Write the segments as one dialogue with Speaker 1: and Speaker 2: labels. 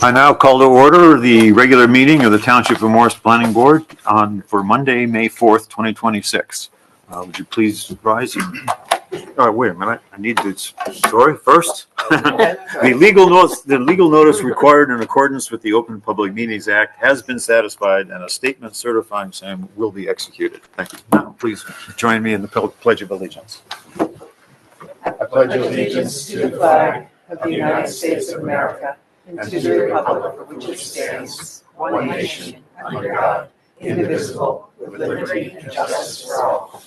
Speaker 1: I now call to order the regular meeting of the Township of Morris Planning Board for Monday, May 4th, 2026. Would you please rise? Oh, wait a minute. I need this story first. The legal notice required in accordance with the Open Public Meetings Act has been satisfied and a statement certifying same will be executed. Thank you. Now, please join me in the Pledge of Allegiance.
Speaker 2: I pledge allegiance to the flag of the United States of America and to the republic for which it stands, one nation, under God, indivisible, with liberty and justice for all.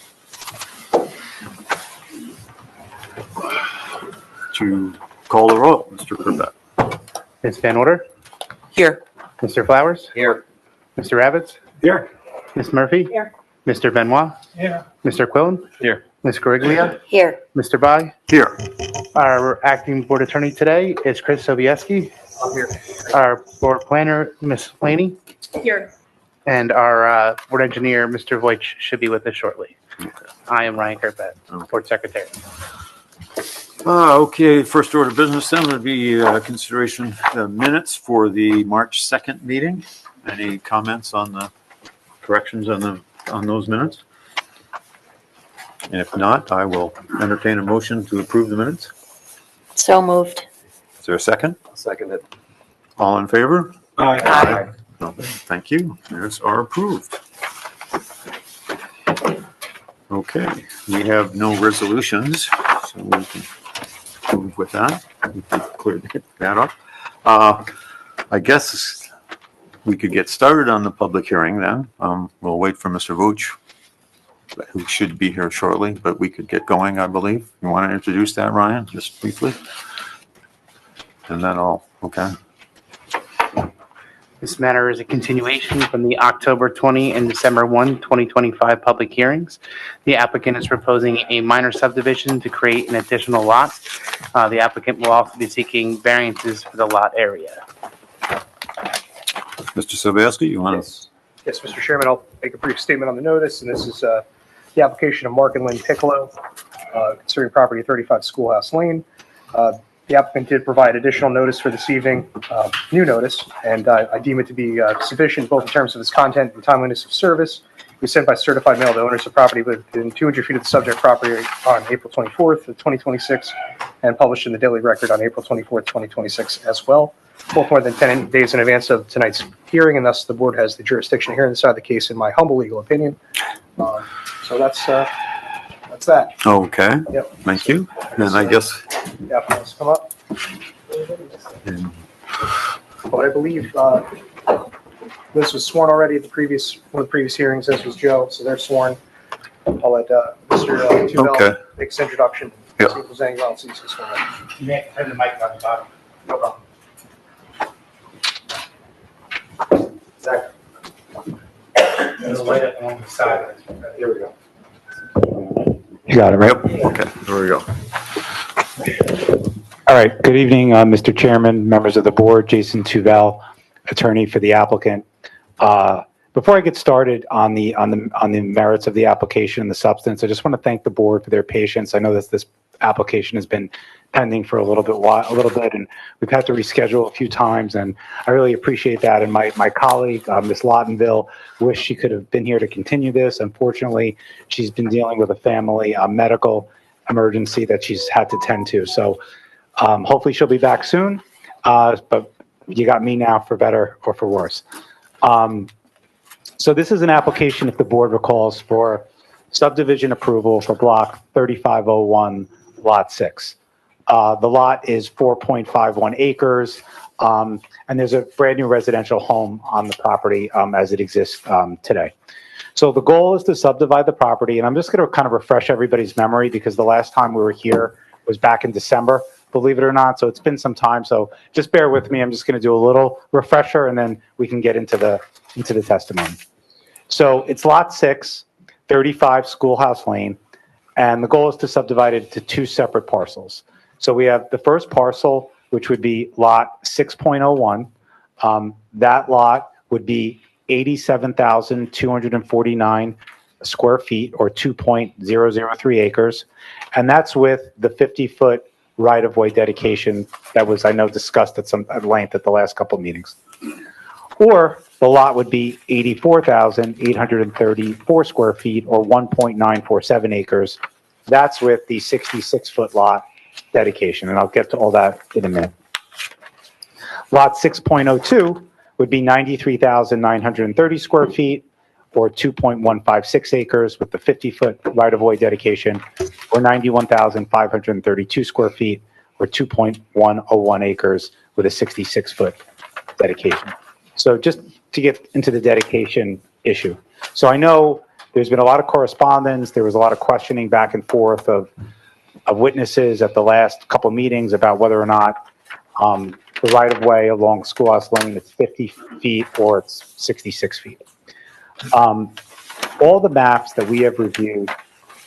Speaker 1: To call the roll, Mr. Corbett.
Speaker 3: Ms. Van Order?
Speaker 2: Here.
Speaker 3: Mr. Flowers?
Speaker 2: Here.
Speaker 3: Mr. Rabbits?
Speaker 1: Here.
Speaker 3: Ms. Murphy?
Speaker 2: Here.
Speaker 3: Mr. Benoit?
Speaker 1: Here.
Speaker 3: Mr. Quillen?
Speaker 1: Here.
Speaker 3: Ms. Gariglia?
Speaker 2: Here.
Speaker 3: Mr. Bai?
Speaker 1: Here.
Speaker 3: Our acting board attorney today is Chris Sobieski.
Speaker 2: Here.
Speaker 3: Our board planner, Ms. Planey.
Speaker 2: Here.
Speaker 3: And our board engineer, Mr. Voigt, should be with us shortly. I am Ryan Corbett, board secretary.
Speaker 1: Okay, first order of business then would be consideration the minutes for the March 2nd meeting. Any comments on the corrections on those minutes? And if not, I will entertain a motion to approve the minutes.
Speaker 4: So moved.
Speaker 1: Is there a second?
Speaker 2: I'll second it.
Speaker 1: All in favor?
Speaker 2: Aye.
Speaker 1: Thank you. Minutes are approved. Okay, we have no resolutions, so we can move with that. We can clear that up. I guess we could get started on the public hearing then. We'll wait for Mr. Vooch, who should be here shortly, but we could get going, I believe. You want to introduce that, Ryan, just briefly? And then okay.
Speaker 3: This matter is a continuation from the October 20 and December 1, 2025 public hearings. The applicant is proposing a minor subdivision to create an additional lot. The applicant will also be seeking variances for the lot area.
Speaker 1: Mr. Sobieski, you want to?
Speaker 5: Yes, Mr. Chairman, I'll make a brief statement on the notice, and this is the application of Mark and Lynn Piccolo concerning property 35 Schoolhouse Lane. The applicant did provide additional notice for this evening, new notice, and I deem it to be sufficient both in terms of its content and timeliness of service. It was sent by certified mail to owners of property within 200 feet of the subject property on April 24th of 2026 and published in the Daily Record on April 24th, 2026 as well, both more than 10 days in advance of tonight's hearing, and thus the board has the jurisdiction here inside the case in my humble legal opinion. So that's that.
Speaker 1: Okay,
Speaker 5: Yep.
Speaker 1: thank you. And I guess,
Speaker 5: The applicant wants to come up. But I believe Liz was sworn already at one of the previous hearings, as was Joe, so they're sworn. I'll let Mr. Tubell
Speaker 1: Okay.
Speaker 5: make his introduction.
Speaker 1: Yep.
Speaker 5: See if there's anything else he's sworn in.
Speaker 3: You may turn the mic on the bottom.
Speaker 5: No problem. Zach.
Speaker 3: There's a light up on the side.
Speaker 5: There we go.
Speaker 6: You got it, right?
Speaker 1: yep, okay, there we go.
Speaker 6: All right. Good evening, Mr. Chairman, members of the board, Jason Tuvell, attorney for the applicant. Before I get started on the merits of the application and the substance, I just want to thank the board for their patience. I know that this application has been pending for a little bit, and we've had to reschedule a few times, and I really appreciate that. And my colleague, Ms. Lottenville, wished she could have been here to continue this. Unfortunately, she's been dealing with a family medical emergency that she's had to tend to. So hopefully she'll be back soon, but you got me now for better or for worse. So this is an application, if the board recalls, for subdivision approval for block 3501, lot 6. The lot is 4.51 acres, and there's a brand new residential home on the property as it exists today. So the goal is to subdivide the property, and I'm just going to kind of refresh everybody's memory because the last time we were here was back in December, believe it or not. So it's been some time. So just bear with me. I'm just going to do a little refresher, and then we can get into the testimony. So it's lot 6, 35 Schoolhouse Lane, and the goal is to subdivide it into 2 separate parcels. So we have the first parcel, which would be lot 6.01. That lot would be 87,249 square feet or 2.003 acres. And that's with the 50-foot right-of-way dedication that was, I know, discussed at length at the last couple of meetings. Or the lot would be 84,834 square feet or 1.947 acres. That's with the 66-foot lot dedication, and I'll get to all that in a minute. Lot 6.02 would be 93,930 square feet or 2.156 acres with the 50-foot right-of-way dedication, or 91,532 square feet or 2.101 acres with a 66-foot dedication. So just to get into the dedication issue. So I know there's been a lot of correspondence. There was a lot of questioning back and forth of witnesses at the last couple meetings about whether or not the right-of-way along Schoolhouse Lane is 50 feet or it's 66 feet. All the maps that we have reviewed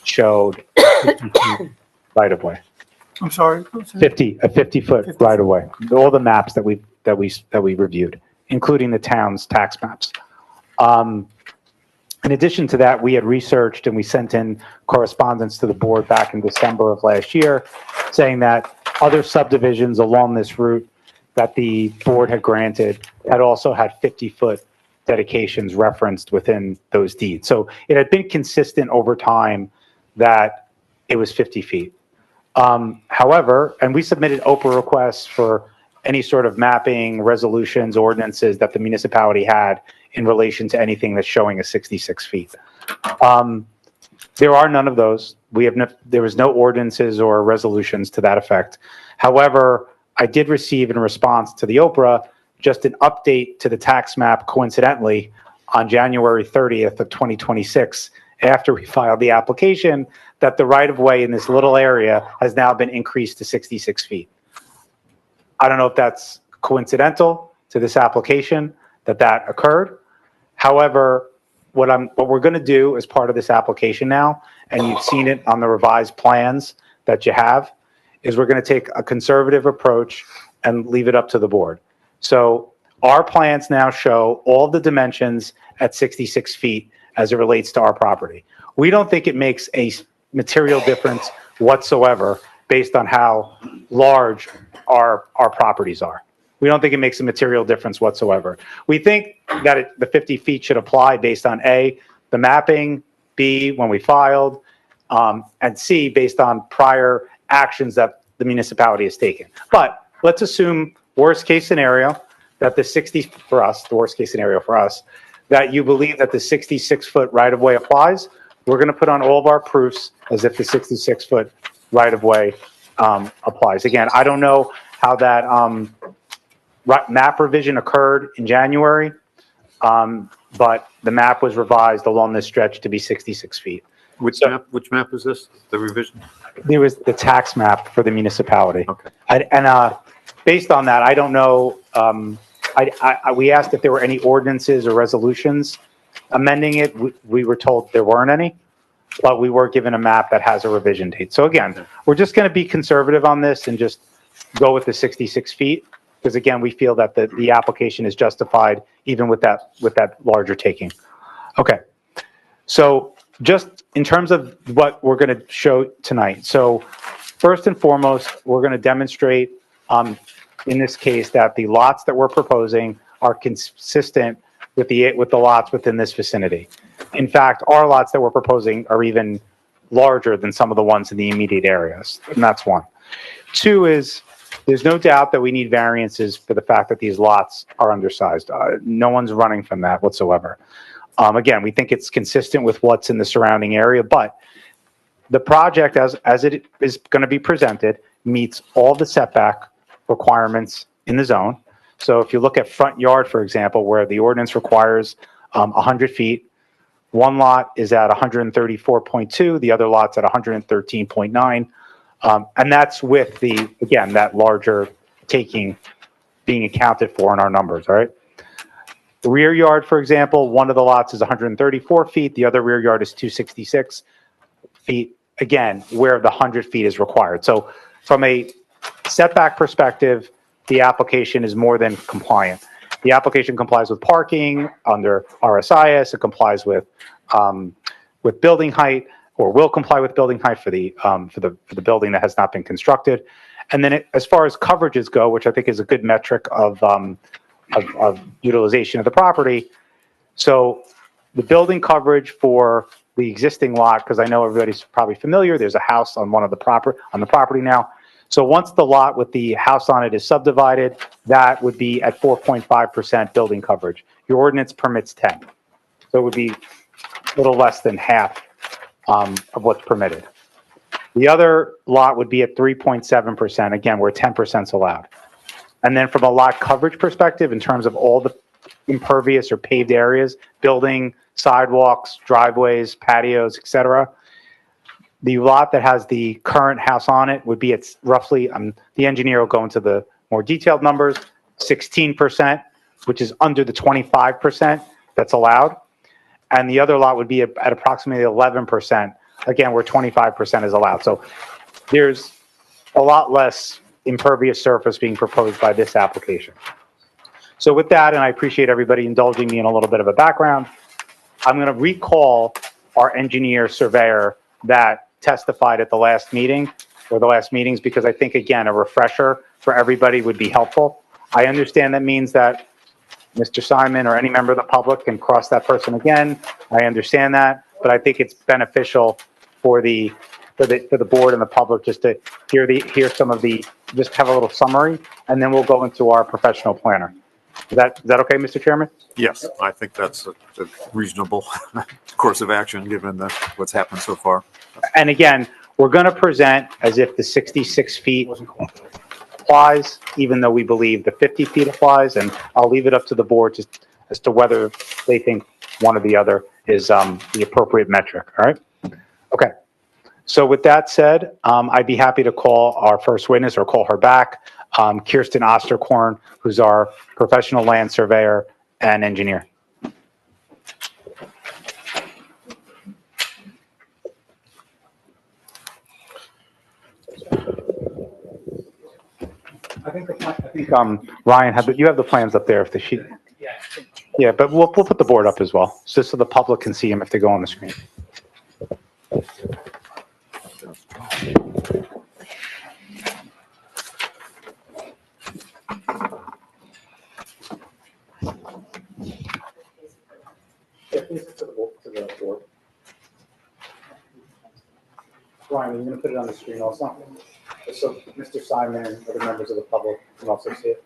Speaker 6: showed 50 feet right-of-way.
Speaker 2: I'm sorry.
Speaker 6: A 50-foot right-of-way. All the maps that we reviewed, including the town's tax maps. In addition to that, we had researched and we sent in correspondence to the board back in December of last year saying that other subdivisions along this route that the board had granted had also had 50-foot dedications referenced within those deeds. So it had been consistent over time that it was 50 feet. However, and we submitted OPRA requests for any sort of mapping, resolutions, ordinances that the municipality had in relation to anything that's showing a 66 feet. There are none of those. There was no ordinances or resolutions to that effect. However, I did receive in response to the OPRA just an update to the tax map coincidentally on January 30th of 2026 after we filed the application that the right-of-way in this little area has now been increased to 66 feet. I don't know if that's coincidental to this application that occurred. However, what we're going to do as part of this application now, and you've seen it on the revised plans that you have, is we're going to take a conservative approach and leave it up to the board. So our plans now show all the dimensions at 66 feet as it relates to our property. We don't think it makes a material difference whatsoever based on how large our properties are. We don't think it makes a material difference whatsoever. We think that the 50 feet should apply based on A, the mapping, B, when we filed, and C, based on prior actions that the municipality has taken. But let's assume worst case scenario that the 60 for us, the worst case scenario for us, that you believe that the 66-foot right-of-way applies. We're going to put on all of our proofs as if the 66-foot right-of-way applies. Again, I don't know how that map revision occurred in January, but the map was revised along this stretch to be 66 feet.
Speaker 1: Which map is this, the revision?
Speaker 6: There was the tax map for the municipality.
Speaker 1: Okay.
Speaker 6: And based on that, I don't know, we asked if there were any ordinances or resolutions amending it. We were told there weren't any, but we were given a map that has a revision date. So again, we're just going to be conservative on this and just go with the 66 feet. Because again, we feel that the application is justified even with that larger taking. Okay. So just in terms of what we're going to show tonight. So first and foremost, we're going to demonstrate in this case that the lots that we're proposing are consistent with the lots within this vicinity. In fact, our lots that we're proposing are even larger than some of the ones in the immediate areas, and that's one. Two is there's no doubt that we need variances for the fact that these lots are undersized. No one's running from that whatsoever. Again, we think it's consistent with what's in the surrounding area, but the project as it is going to be presented meets all the setback requirements in the zone. So if you look at front yard, for example, where the ordinance requires 100 feet, one lot is at 134.2, the other lot's at 113.9. And that's with that larger taking being accounted for in our numbers, all right? The rear yard, for example, one of the lots is 134 feet, the other rear yard is 266 feet, again, where the 100 feet is required. So from a setback perspective, the application is more than compliant. The application complies with parking under RSIS, it complies with building height, or will comply with building height for the building that has not been constructed. And then as far as coverages go, which I think is a good metric of utilization of the property. So the building coverage for the existing lot, because I know everybody's probably familiar, there's a house on the property now. So once the lot with the house on it is subdivided, that would be at 4.5% building coverage. Your ordinance permits 10. So it would be a little less than half of what's permitted. The other lot would be at 3.7%, again, where 10% is allowed. And then from a lot coverage perspective, in terms of all the impervious or paved areas, building, sidewalks, driveways, patios, et cetera, the lot that has the current house on it would be at roughly, the engineer will go into the more detailed numbers, 16%, which is under the 25% that's allowed. And the other lot would be at approximately 11%, again, where 25% is allowed. So there's a lot less impervious surface being proposed by this application. So with that, and I appreciate everybody indulging me in a little bit of a background, I'm going to recall our engineer surveyor that testified at the last meeting, or the last meetings, because I think, again, a refresher for everybody would be helpful. I understand that means that Mr. Simon or any member of the public can cross that person again. I understand that, but I think it's beneficial for the board and the public just to hear some of the, just have a little summary, and then we'll go into our professional planner. Is that okay, Mr. Chairman?
Speaker 1: Yes, I think that's a reasonable course of action, given what's happened so far.
Speaker 6: And again, we're going to present as if the 66 feet applies, even though we believe the 50 feet applies, and I'll leave it up to the board as to whether they think one or the other is the appropriate metric, all right? Okay. So with that said, I'd be happy to call our first witness, or call her back, Kirsten Osterkorn, who's our professional land surveyor and engineer. I think Ryan, you have the plans up there if the sheet. Yeah, but we'll put the board up as well, just so the public can see them if they go on the screen. Ryan, you're going to put it on the screen also, just so Mr. Simon and other members of the public can also see it.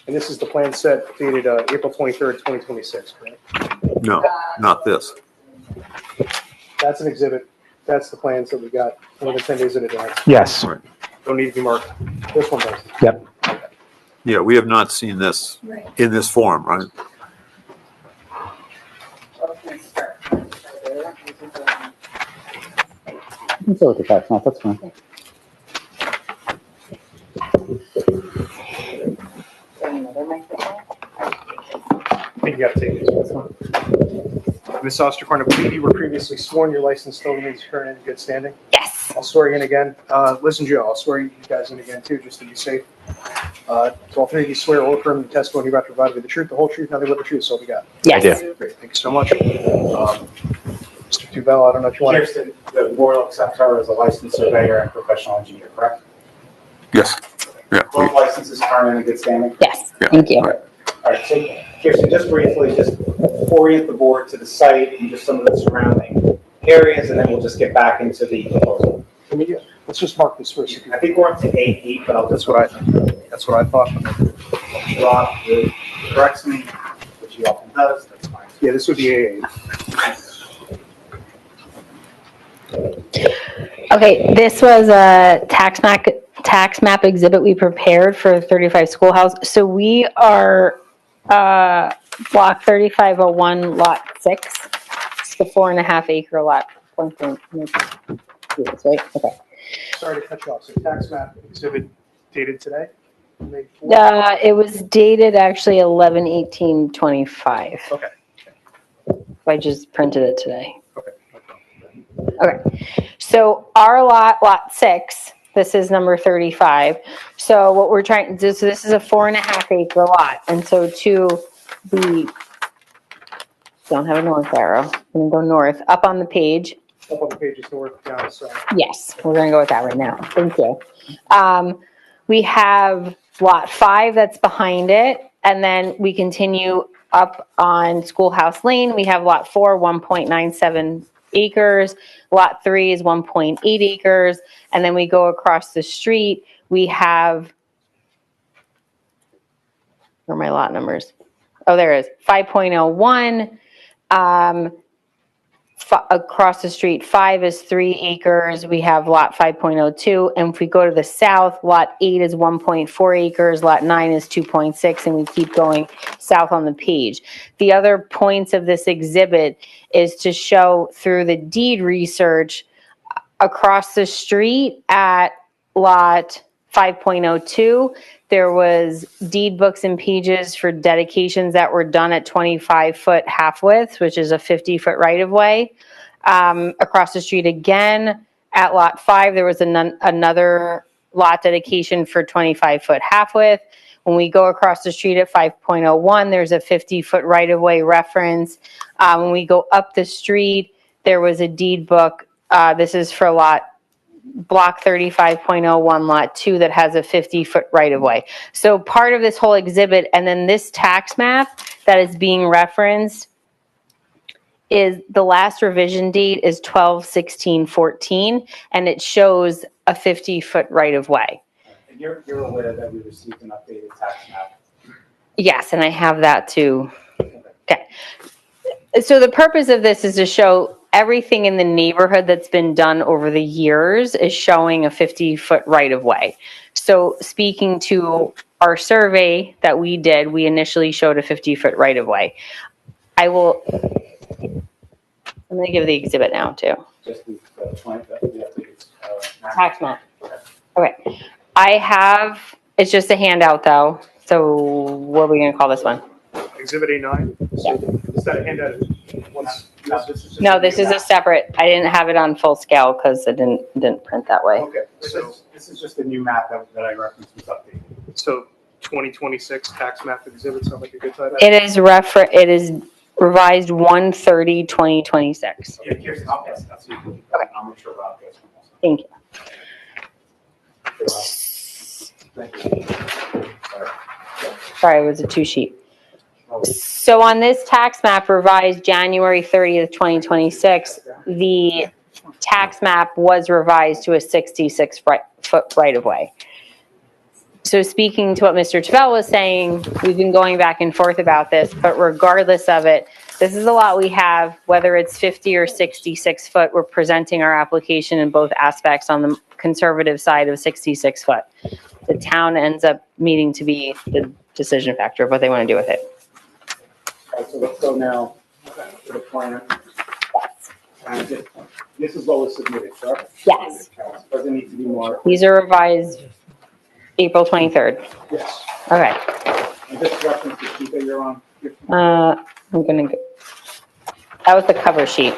Speaker 5: And this is the plan set dated April 23rd, 2026, correct?
Speaker 1: No, not this.
Speaker 5: That's an exhibit. That's the plans that we got more than 10 days in advance.
Speaker 6: Yes.
Speaker 1: Right.
Speaker 5: Don't need to be marked. This one does.
Speaker 6: Yep.
Speaker 1: Yeah, we have not seen this in this form, right?
Speaker 6: Let's go with the tax map, that's fine.
Speaker 5: I think you got to take this one. Ms. Osterkorn, I believe you were previously sworn. Your license still remains current and in good standing.
Speaker 4: Yes.
Speaker 5: I'll swear you in again. Liz and Joe, I'll swear you guys in again too, just to be safe. So all three of you swear or affirm the testimony you're about to provide with the truth, the whole truth, nothing but the truth, so help you God.
Speaker 4: Yes.
Speaker 5: Great, thank you so much. Mr. Duval, I don't know if you want to.
Speaker 6: Kirsten, the board will accept her as a licensed surveyor and professional engineer, correct?
Speaker 1: Yes. Yeah.
Speaker 6: Both licenses current and in good standing?
Speaker 4: Yes.
Speaker 1: Yeah.
Speaker 4: Thank you.
Speaker 1: All right.
Speaker 6: All right, so Kirsten, just briefly, just orient the board to the site and just some of the surrounding areas, and then we'll just get back into the proposal.
Speaker 5: Can we do- Let's just mark this first.
Speaker 6: I think we're up to 8 feet, but I'll just
Speaker 5: That's what I thought.
Speaker 6: Rob corrects me, which he often does, that's fine.
Speaker 5: Yeah, this would be AA.
Speaker 4: Okay, this was a tax map exhibit we prepared for 35 Schoolhouse. So we are block 3501, lot 6. It's the 4.5 acre lot. Yes, right? Okay.
Speaker 5: Sorry to cut you off. So tax map exhibit dated today? May 4th?
Speaker 4: It was dated actually 11/18/25.
Speaker 5: Okay.
Speaker 4: I just printed it today.
Speaker 5: Okay.
Speaker 4: Okay, so our lot 6, This is number 35. So what we're trying to do, so this is a 4.5 acre lot. And so to the, don't have a north arrow, I'm gonna go north, up on the page.
Speaker 5: Up on the page is north, down, south.
Speaker 4: Yes, we're gonna go with that right now. Thank you. We have lot 5 that's behind it, and then we continue up on Schoolhouse Lane. We have lot 4, 1.97 acres. Lot 3 is 1.8 acres, and then we go across the street. We have, where are my lot numbers? Oh, there it is, 5.01. Across the street, 5 is 3 acres. We have lot 5.02. And if we go to the south, lot 8 is 1.4 acres, lot 9 is 2.6, and we keep going south on the page. The other points of this exhibit is to show through the deed research across the street at lot 5.02, there was deed books and pages for dedications that were done at 25-foot half width, which is a 50-foot right-of-way. Across the street again, at lot 5, there was another lot dedication for 25-foot half width. When we go across the street at 5.01, there's a 50-foot right-of-way reference. When we go up the street, there was a deed book. This is for block 35.01 lot 2 that has a 50-foot right-of-way. So part of this whole exhibit, and then this tax map that is being referenced, is the last revision date is 12/16/14, and it shows a 50-foot right-of-way.
Speaker 6: And you're aware that we received an updated tax map?
Speaker 4: Yes, and I have that too. Okay. So the purpose of this is to show everything in the neighborhood that's been done over the years is showing a 50-foot right-of-way. So speaking to our survey that we did, we initially showed a 50-foot right-of-way. I'm going to give the exhibit now too.
Speaker 6: Just the
Speaker 4: Tax map. Okay. It's just a handout though. So what are we going to call this one?
Speaker 5: Exhibit A9. Is that a handout?
Speaker 4: No, this is a separate, I didn't have it on full scale because it didn't print that way.
Speaker 5: Okay,
Speaker 6: This is just a new map that I referenced was updated.
Speaker 5: so 2026 tax map exhibit sounds like a good title.
Speaker 4: It is revised 1/30/2026.
Speaker 6: Yeah, here's an update. That's what you- I'm not sure about this one also.
Speaker 4: Thank you.
Speaker 6: Thank you. Sorry.
Speaker 4: Sorry, it was a 2-sheet. So on this tax map revised January 30th, 2026, the tax map was revised to a 66-foot right-of-way. So speaking to what Mr. Tavel was saying, we've been going back and forth about this, but regardless of it, this is a lot we have, whether it's 50 or 66 foot, we're presenting our application in both aspects on the conservative side of 66 foot. The town ends up needing to be the decision factor of what they want to do with it.
Speaker 6: All right, so let's go now to the planner. And this is what was submitted, correct?
Speaker 4: Yes.
Speaker 6: Doesn't need to be more.
Speaker 4: These are revised April 23rd.
Speaker 6: Yes.
Speaker 4: Okay.
Speaker 6: And this reference the sheet that you're on.
Speaker 4: I'm gonna go. That was the cover sheet.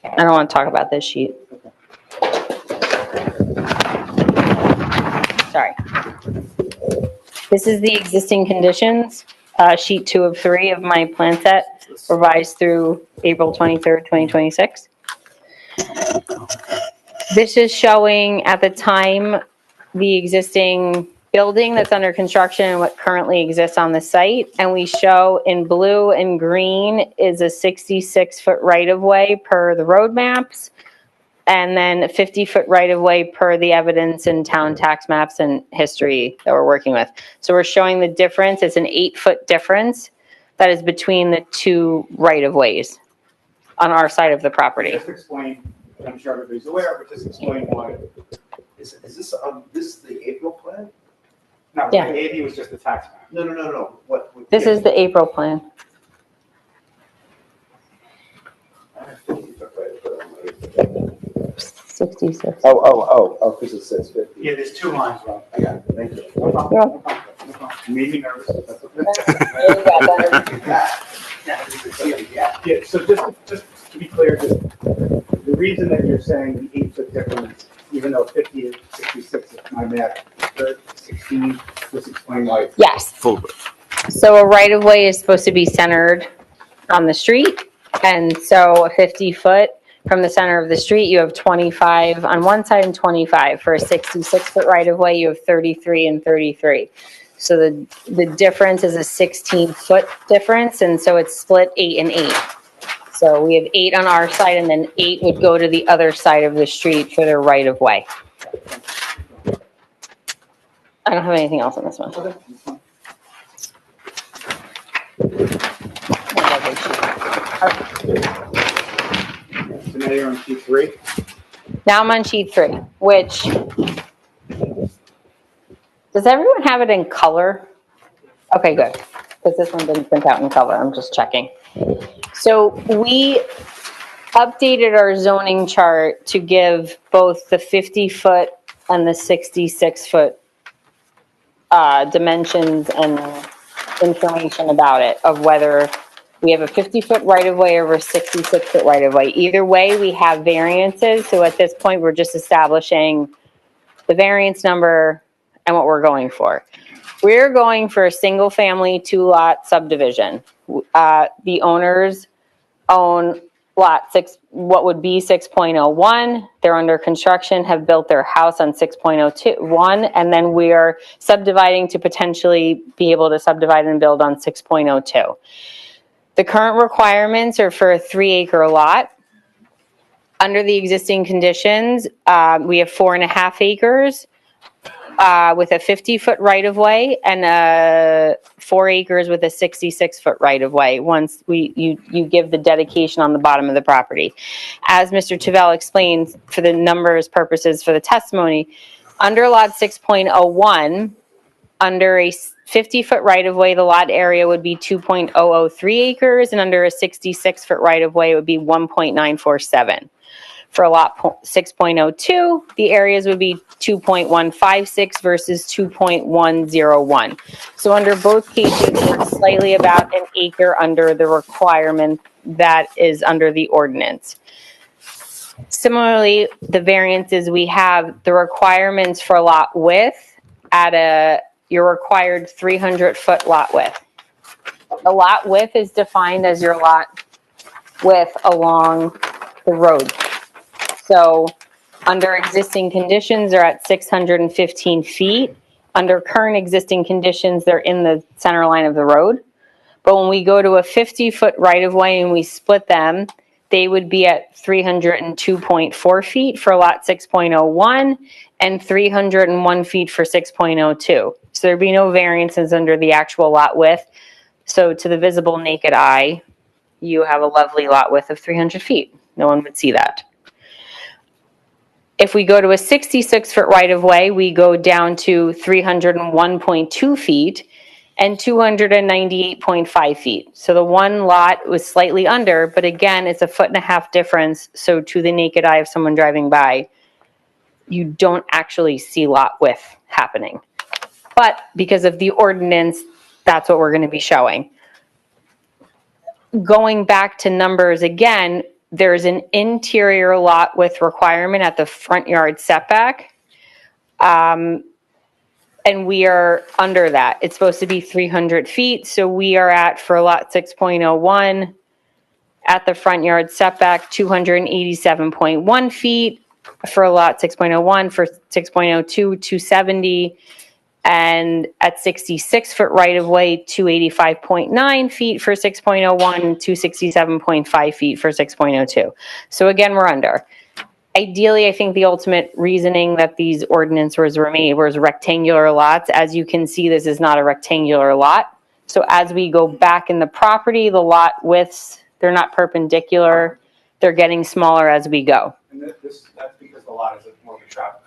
Speaker 4: I don't want to talk about this sheet. Sorry. This is the existing conditions, sheet 2 of 3 of my plan set, revised through April 23rd, 2026. This is showing at the time the existing building that's under construction and what currently exists on the site. And we show in blue and green is a 66-foot right-of-way per the road maps, and then a 50-foot right-of-way per the evidence in town tax maps and history that we're working with. So we're showing the difference. It's an 8-foot difference that is between the two right-of-ways on our side of the property.
Speaker 6: Just explain, I'm sure everybody's aware, but just explain why.
Speaker 7: Is this the April plan?
Speaker 6: No, what
Speaker 4: Yeah.
Speaker 6: I gave you was just the tax map.
Speaker 7: No. What?
Speaker 4: This is the April plan.
Speaker 7: I have 50 foot right, but I'm like-
Speaker 4: 66.
Speaker 7: Oh, because it says 50.
Speaker 6: Yeah, there's 2 lines, Rob.
Speaker 7: I got it, thank you.
Speaker 6: No problem,
Speaker 4: Yeah.
Speaker 6: no problem, no problem. You made me nervous. That's okay. Yeah, so just to be clear, the reason that you're saying the 8-foot difference,
Speaker 7: even though 50 to 66 is my math, 16, just explain why.
Speaker 4: Yes.
Speaker 1: Full.
Speaker 4: So a right-of-way is supposed to be centered on the street, and so a 50-foot from the center of the street, you have 25 on one side and 25. For a 66-foot right-of-way, you have 33 and 33. So the difference is a 16-foot difference, and so it's split 8 and 8. So we have 8 on our side, and then 8 would go to the other side of the street for their right-of-way. I don't have anything else on this one.
Speaker 7: So now you're on sheet 3.
Speaker 4: Now I'm on sheet 3, which, does everyone have it in color? Okay, good, because this one didn't print out in color, I'm just checking. So we updated our zoning chart to give both the 50-foot and the 66-foot dimensions and information about it, of whether we have a 50-foot right-of-way or a 66-foot right-of-way. Either way, we have variances, so at this point, we're just establishing the variance number and what we're going for. We're going for a single-family, 2-lot subdivision. The owners own lot 6, what would be 6.01. They're under construction, have built their house on 6.01, and then we are subdividing to potentially be able to subdivide and build on 6.02. The current requirements are for a 3-acre lot. Under the existing conditions, we have 4.5 acres with a 50-foot right-of-way and 4 acres with a 66-foot right-of-way once you give the dedication on the bottom of the property. As Mr. Tavell explained, for the numbers purposes for the testimony, under lot 6.01, under a 50-foot right-of-way, the lot area would be 2.003 acres, and under a 66-foot right-of-way, it would be 1.947. For lot 6.02, the areas would be 2.156 versus 2.101. So under both cases, it's slightly about an acre under the requirement that is under the ordinance. Similarly, the variances, we have the requirements for lot width at your required 300-foot lot width. The lot width is defined as your lot width along the road. So under existing conditions, they're at 615 feet. Under current existing conditions, they're in the center line of the road. But when we go to a 50-foot right-of-way and we split them, they would be at 302.4 feet for lot 6.01 and 301 feet for 6.02. So there'd be no variances under the actual lot width. So to the visible naked eye, you have a lovely lot width of 300 feet. No one would see that. If we go to a 66-foot right-of-way, we go down to 301.2 feet and 298.5 feet. So the one lot was slightly under, but again, it's a 1.5 foot difference. So to the naked eye of someone driving by, you don't actually see lot width happening. But because of the ordinance, that's what we're going to be showing. Going back to numbers again, there's an interior lot width requirement at the front yard setback. And we are under that. It's supposed to be 300 feet. So we are at, for lot 6.01, at the front yard setback, 287.1 feet. For lot 6.01, for 6.02, 270. And at 66-foot right-of-way, 285.9 feet for 6.01, 267.5 feet for 6.02. So again, we're under. Ideally, I think the ultimate reasoning that these ordinances were made was rectangular lots. As you can see, this is not a rectangular lot. So as we go back in the property, the lot widths, they're not perpendicular. They're getting smaller as we go.
Speaker 7: And that's because the lot is more of a trap.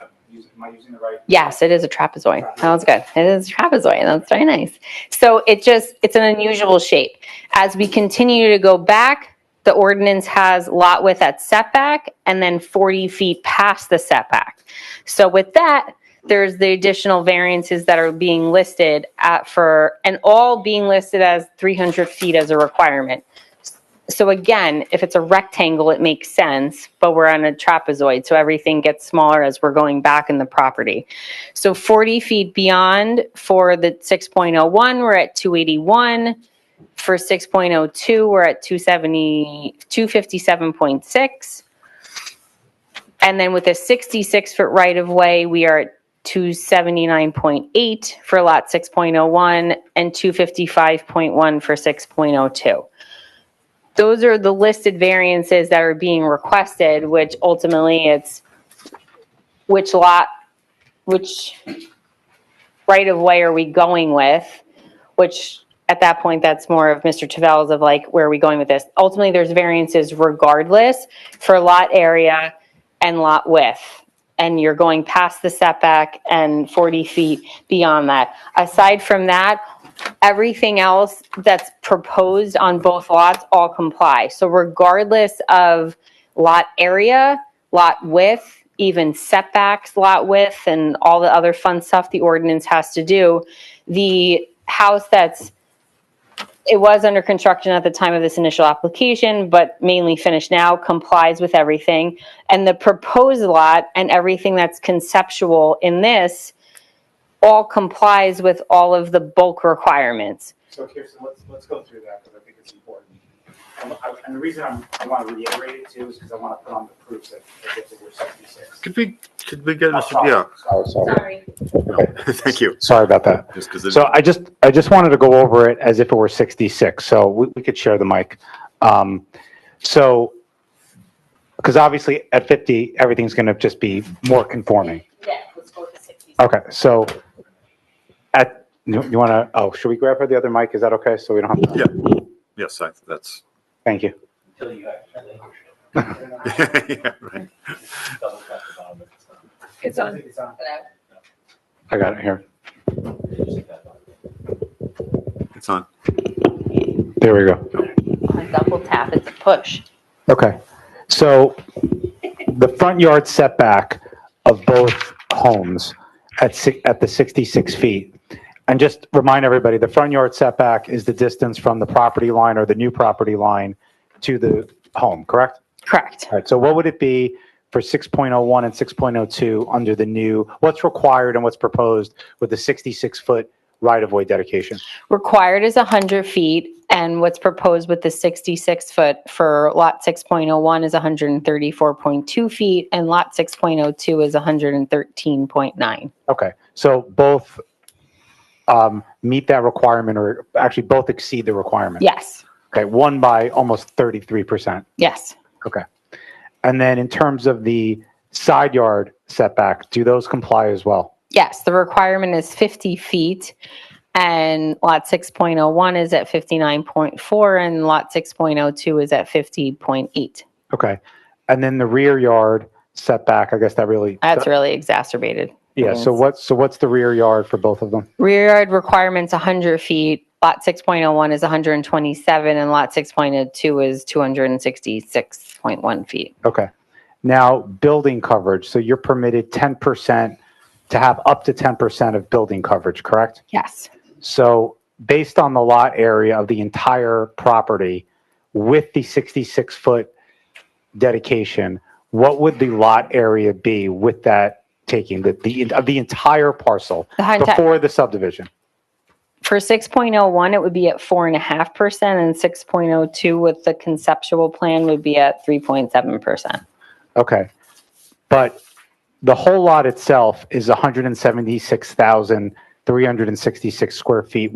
Speaker 7: Am I using the right?
Speaker 4: Yes, it is a trapezoid. That was good. It is a trapezoid. That's very nice. So it's an unusual shape. As we continue to go back, the ordinance has lot width at setback and then 40 feet past the setback. So with that, there's the additional variances that are being listed and all being listed as 300 feet as a requirement. So again, if it's a rectangle, it makes sense, but we're on a trapezoid, so everything gets smaller as we're going back in the property. So 40 feet beyond for the 6.01, we're at 281. For 6.02, we're at 257.6. And then with a 66-foot right-of-way, we are at 279.8 for lot 6.01 and 255.1 for 6.02. Those are the listed variances that are being requested, which ultimately it's which right-of-way are we going with, which at that point, that's more of Mr. Tavel's of like, where are we going with this? Ultimately, there's variances regardless for lot area and lot width. And you're going past the setback and 40 feet beyond that. Aside from that, everything else that's proposed on both lots all comply. So regardless of lot area, lot width, even setbacks, lot width, and all the other fun stuff the ordinance has to do, the house it was under construction at the time of this initial application, but mainly finished now, complies with everything. And the proposed lot and everything that's conceptual in this all complies with all of the bulk requirements.
Speaker 6: So Kirsten, let's go through that because I think it's important. And the reason I want to reiterate it too is because I want to put on the proofs that we're 76.
Speaker 1: Could we get, yeah,
Speaker 4: Sorry.
Speaker 1: thank you.
Speaker 6: Sorry about that.
Speaker 1: Just because
Speaker 6: So I just wanted to go over it as if it were 66, so we could share the mic. So, because obviously at 50, everything's going to just be more conforming.
Speaker 4: Yeah, let's go to 60.
Speaker 6: Okay, so you want to, should we grab her the other mic? Is that okay? So we don't have to.
Speaker 1: Yeah. Yes, that's,
Speaker 6: Thank you.
Speaker 1: yeah, right.
Speaker 4: It's on.
Speaker 6: I got it here.
Speaker 1: It's on.
Speaker 6: There we go.
Speaker 4: Double tap, it's a push.
Speaker 6: Okay, so the front yard setback of both homes at the 66 feet. And just remind everybody, the front yard setback is the distance from the property line or the new property line to the home, correct?
Speaker 4: Correct.
Speaker 6: All right, so what would it be for 6.01 and 6.02 under the new, what's required and what's proposed with the 66-foot right-of-way dedication?
Speaker 4: Required is 100 feet, and what's proposed with the 66-foot for lot 6.01 is 134.2 feet, and lot 6.02 is 113.9.
Speaker 6: Okay, so both meet that requirement, or actually both exceed the requirement?
Speaker 4: Yes,
Speaker 6: Okay, one by almost 33%.
Speaker 4: yes,
Speaker 6: Okay. And then in terms of the side yard setback, do those comply as well?
Speaker 4: yes. The requirement is 50 feet, and lot 6.01 is at 59.4, and lot 6.02 is at 50.8.
Speaker 6: Okay. And then the rear yard setback, I guess that really.
Speaker 4: That's really exacerbated.
Speaker 6: Yeah, so what's the rear yard for both of them?
Speaker 4: Rear yard requirement's 100 feet. Lot 6.01 is 127, and lot 6.02 is 266.1 feet.
Speaker 6: Okay. Now, building coverage, so you're permitted 10% to have up to 10% of building coverage, correct?
Speaker 4: Yes.
Speaker 6: So based on the lot area of the entire property with the 66-foot dedication, what would the lot area be with that taking of the entire parcel before the subdivision?
Speaker 4: For 6.01, it would be at 4.5%, and 6.02 with the conceptual plan would be at 3.7%.
Speaker 6: Okay. But the whole lot itself is 176,366 square feet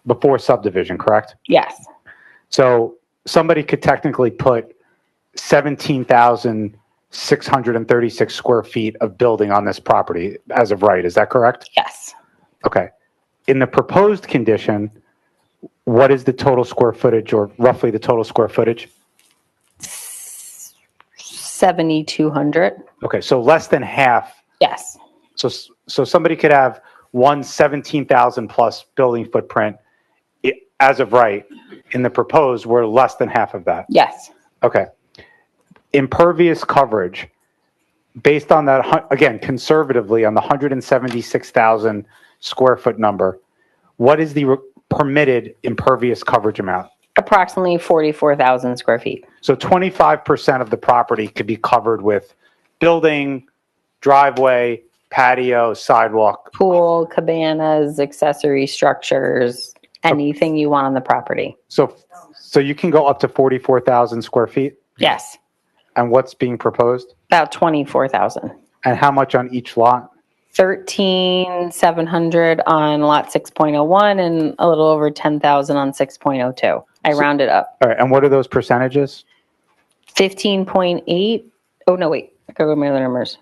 Speaker 6: before subdivision, correct?
Speaker 4: Yes,
Speaker 6: So somebody could technically put 17,636 square feet of building on this property as of right. Is that correct?
Speaker 4: yes.
Speaker 6: Okay. In the proposed condition, what is the total square footage, or roughly the total square footage?
Speaker 4: 7,200.
Speaker 6: Okay, so less than half.
Speaker 4: Yes,
Speaker 6: So somebody could have 17,000 plus building footprint as of right. In the proposed, we're less than half of that.
Speaker 4: yes.
Speaker 6: Okay. Impervious coverage, based on that, again, conservatively on the 176,000 square foot number, what is the permitted impervious coverage amount
Speaker 4: Approximately 44,000 square feet.
Speaker 6: So 25% of the property could be covered with building, driveway, patio, sidewalk.
Speaker 4: Pool, cabanas, accessory structures, anything you want on the property.
Speaker 6: So you can go up to 44,000 square feet?
Speaker 4: Yes,
Speaker 6: And what's being proposed?
Speaker 4: about 24,000.
Speaker 6: And how much on each lot?
Speaker 4: 13,700 on lot 6.01 and a little over 10,000 on 6.02. I rounded up.
Speaker 6: All right, and what are those percentages?
Speaker 4: 15.8. Oh, no, wait. I gotta go with my other numbers.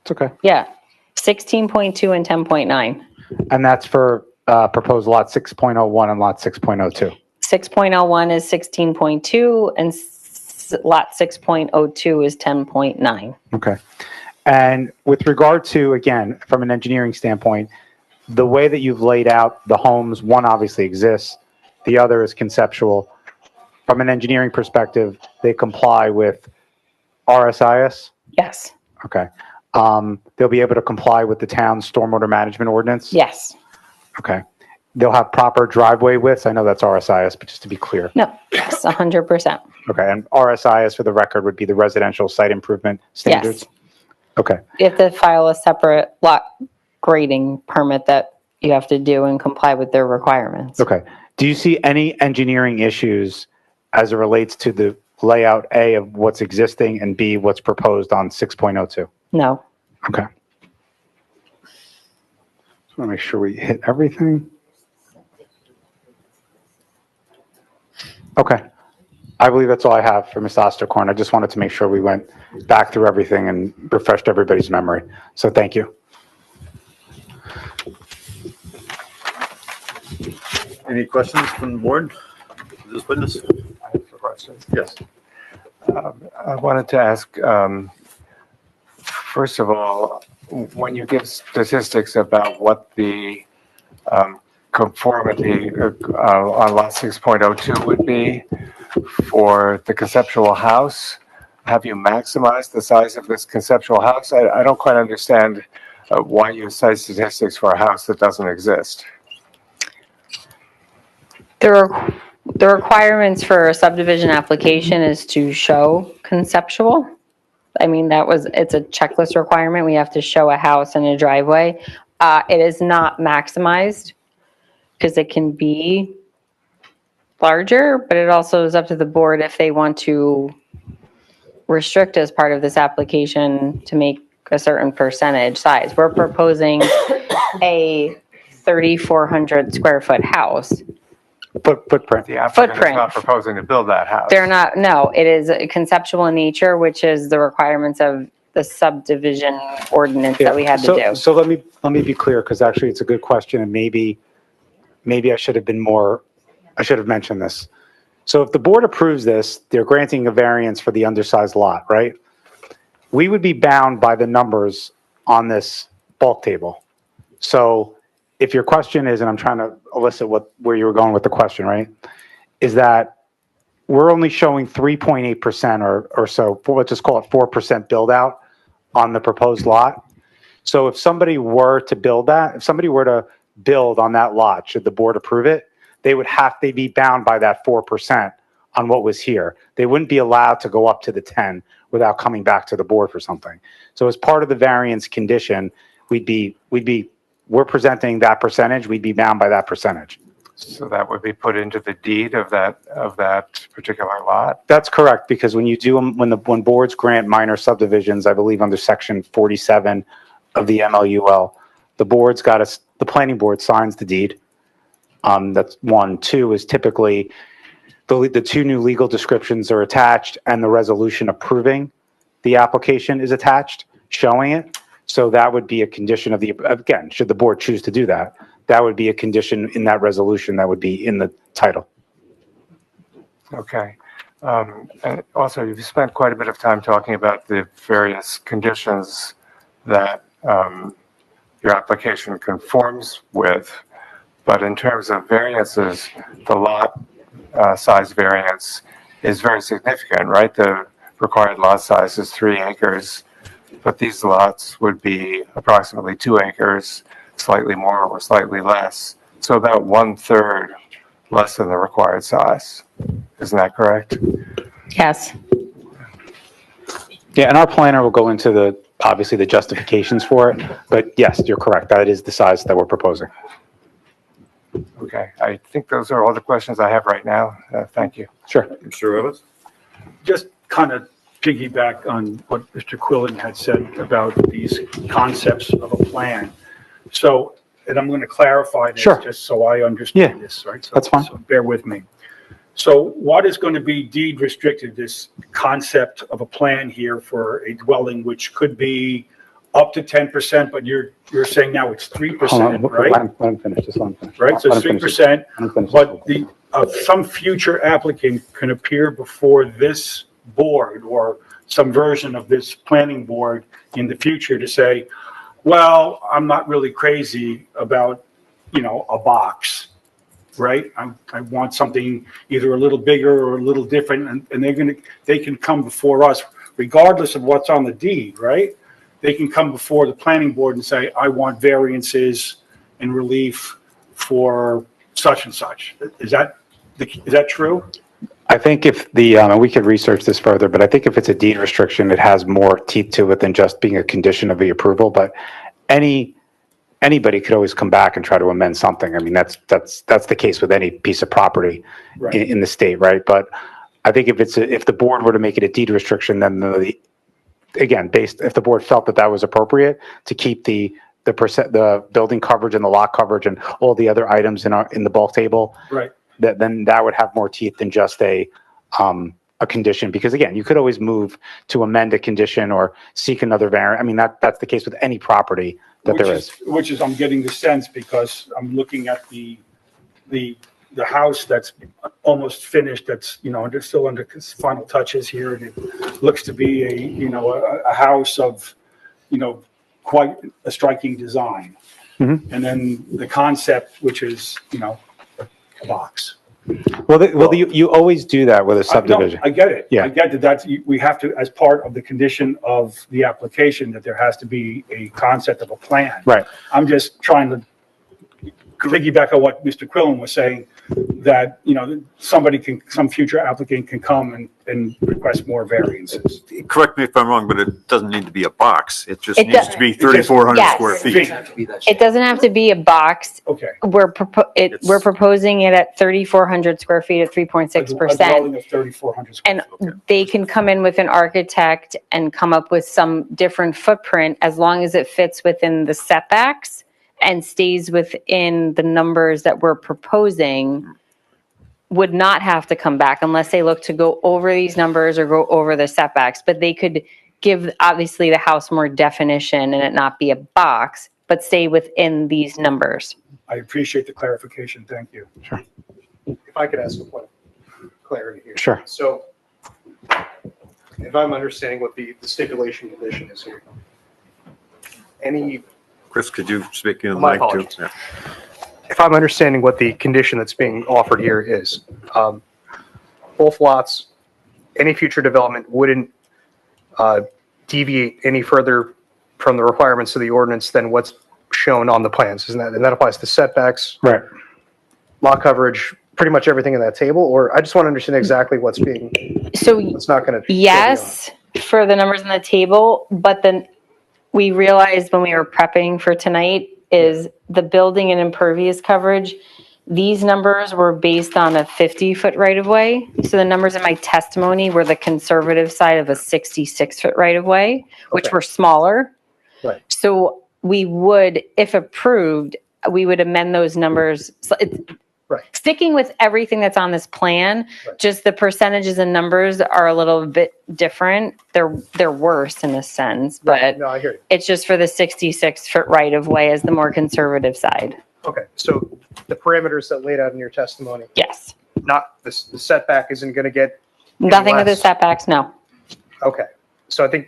Speaker 6: It's okay.
Speaker 4: Yeah, 16.2 and 10.9.
Speaker 6: And that's for proposed lot 6.01 and lot 6.02.
Speaker 4: 6.01 is 16.2 and lot 6.02 is 10.9.
Speaker 6: Okay. And with regard to, again, from an engineering standpoint, the way that you've laid out the homes, one obviously exists, the other is conceptual. From an engineering perspective, they comply with RSIS?
Speaker 4: Yes,
Speaker 6: Okay. They'll be able to comply with the town's stormwater management ordinance?
Speaker 4: yes.
Speaker 6: Okay. They'll have proper driveway widths? I know that's RSIS, but just to be clear.
Speaker 4: No, yes, 100%.
Speaker 6: Okay, and RSIS, for the record, would be the residential site improvement standards?
Speaker 4: Yes.
Speaker 6: Okay,
Speaker 4: You have to file a separate lot grading permit that you have to do and comply with their requirements.
Speaker 6: okay. Do you see any engineering issues as it relates to the layout, A, of what's existing, and B, what's proposed on 6.02?
Speaker 4: No,
Speaker 6: Okay. Just want to make sure we hit everything. Okay. I believe that's all I have for Ms. Osterkorn. I just wanted to make sure we went back through everything and refreshed everybody's memory. So thank you.
Speaker 1: Any questions from the board? This witness? Yes.
Speaker 8: I wanted to ask, first of all, when you give statistics about what the conformity on lot 6.02 would be for the conceptual house, have you maximized the size of this conceptual house? I don't quite understand why you cite statistics for a house that doesn't exist.
Speaker 4: the requirements for a subdivision application is to show conceptual. I mean, it's a checklist requirement. We have to show a house and a driveway. It is not maximized because it can be larger, but it also is up to the board if they want to restrict as part of this application to make a certain percentage size. We're proposing a 3,400 square foot house.
Speaker 6: Footprint.
Speaker 8: The applicant is
Speaker 4: Footprint.
Speaker 8: not proposing to build that house.
Speaker 4: They're not, no, it is conceptual in nature, which is the requirements of the subdivision ordinance that we had to do.
Speaker 6: So let me be clear, because actually it's a good question, and maybe I should have mentioned this. So if the board approves this, they're granting a variance for the undersized lot, right? We would be bound by the numbers on this bulk table. So if your question is, and I'm trying to elicit where you were going with the question, right? Is that we're only showing 3.8% or so, let's just call it 4% build out on the proposed lot. So if somebody were to build on that lot, should the board approve it, they'd be bound by that 4% on what was here. They wouldn't be allowed to go up to the 10 without coming back to the board for something. So as part of the variance condition, we're presenting that percentage, we'd be bound by that percentage.
Speaker 8: So that would be put into the deed of that particular lot?
Speaker 6: That's correct, because when boards grant minor subdivisions, I believe under section 47 of the MLUL, the planning board signs the deed. That's one. Two is typically the two new legal descriptions are attached and the resolution approving the application is attached, showing it. So that would be a condition again, should the board choose to do that, that would be a condition in that resolution that would be in the title.
Speaker 8: Okay. And also, you've spent quite a bit of time talking about the various conditions that your application conforms with. But in terms of variances, the lot size variance is very significant, right? The required lot size is 3 acres, but these lots would be approximately 2 acres, slightly more or slightly less. So about 1/3 less than the required size. Isn't that correct?
Speaker 4: Yes.
Speaker 6: Yeah, and our planner will go into obviously the justifications for it, but yes, you're correct. That is the size that we're proposing.
Speaker 8: Okay, I think those are all the questions I have right now. Thank you.
Speaker 6: Sure.
Speaker 1: Mr. Evans?
Speaker 9: Just kind of piggyback on what Mr. Quillen had said about these concepts of a plan. So, and I'm going to clarify this
Speaker 6: Sure.
Speaker 9: just so I understand this, right? So-
Speaker 6: That's fine.
Speaker 9: So bear with me. So what is going to be deed restricted, this concept of a plan here for a dwelling, which could be up to 10%, but you're saying now it's
Speaker 6: Hold on,
Speaker 9: 3%, right?
Speaker 6: let him finish, just let him finish.
Speaker 9: Right, so
Speaker 6: Let
Speaker 9: it's
Speaker 6: him finish this.
Speaker 9: 3%.
Speaker 6: Let him finish
Speaker 9: But
Speaker 6: this.
Speaker 9: some future applicant can appear before this board or some version of this planning board in the future to say, well, I'm not really crazy about, a box, right? I want something either a little bigger or a little different, and they can come before us regardless of what's on the deed, right? They can come before the planning board and say, I want variances and relief for such and such. Is that true?
Speaker 6: I think if and we could research this further, but I think if it's a deed restriction, it has more teeth to it than just being a condition of the approval, but anybody could always come back and try to amend something. I mean, that's the case with any piece of property
Speaker 9: Right.
Speaker 6: in the state, right? But I think if the board were to make it a deed restriction, then if the board felt that was appropriate to keep the building coverage and the lot coverage and all the other items in the bulk table,
Speaker 9: Right.
Speaker 6: then that would have more teeth than just a condition, because again, you could always move to amend a condition or seek another variant. I mean, that's the case with any property that there is.
Speaker 9: Which is, I'm getting the sense because I'm looking at the house that's almost finished, that's, they're still under final touches here, and it looks to be a house of, quite a striking design.
Speaker 6: Mhm.
Speaker 9: And then the concept, which is, a box.
Speaker 6: Well, you always do that with a subdivision.
Speaker 9: I get it.
Speaker 6: Yeah.
Speaker 9: I get that we have to, as part of the condition of the application, that there has to be a concept of a plan.
Speaker 6: Right.
Speaker 9: I'm just trying to piggyback on what Mr. Quillen was saying, that, some future applicant can come and request more variances.
Speaker 1: Correct me if I'm wrong, but it doesn't need to be a box. It just
Speaker 4: It
Speaker 1: needs to be 3,400
Speaker 4: Yes.
Speaker 1: square feet.
Speaker 4: It doesn't have to be a box.
Speaker 9: Okay.
Speaker 4: We're
Speaker 1: It's-
Speaker 4: proposing it at 3,400 square feet at
Speaker 9: A
Speaker 4: 3.6%.
Speaker 9: dwelling of 3,400 square
Speaker 4: And
Speaker 9: feet.
Speaker 4: they can come in with an architect and come up with some different footprint as long as it fits within the setbacks and stays within the numbers that we're proposing, would not have to come back unless they look to go over these numbers or go over the setbacks. But they could give, obviously, the house more definition and it not be a box, but stay within these numbers.
Speaker 9: I appreciate the clarification. Thank you.
Speaker 5: If I could ask a point of clarity here.
Speaker 6: Sure.
Speaker 5: So if I'm understanding what the stipulation condition is here, any,
Speaker 1: Chris, could you speak in the
Speaker 5: My
Speaker 1: mic too?
Speaker 5: apologies.
Speaker 1: Yeah.
Speaker 5: if I'm understanding what the condition that's being offered here is, both lots, any future development wouldn't deviate any further from the requirements of the ordinance than what's shown on the plans, isn't that? And that applies to setbacks,
Speaker 6: Right.
Speaker 5: lot coverage, pretty much everything in that table? Or I just want to understand exactly what's
Speaker 4: So
Speaker 5: not going to.
Speaker 4: yes, for the numbers on the table, but then we realized when we were prepping for tonight is the building and impervious coverage. These numbers were based on a 50-foot right-of-way. So the numbers in my testimony were the conservative side of a 66-foot right-of-way, which
Speaker 5: Okay.
Speaker 4: were smaller.
Speaker 5: Right.
Speaker 4: So we would, if approved, we would amend those numbers. So it's
Speaker 5: Right.
Speaker 4: sticking with everything that's on this plan,
Speaker 5: Right.
Speaker 4: just the percentages and numbers are a little bit different. They're worse in a sense, but
Speaker 5: No, I hear you.
Speaker 4: it's just for the 66-foot right-of-way as the more conservative side.
Speaker 5: Okay, so the parameters that laid out in your testimony,
Speaker 4: Yes.
Speaker 5: not, the setback isn't going to get,
Speaker 4: Nothing with the
Speaker 5: less.
Speaker 4: setbacks, no.
Speaker 5: okay. So I think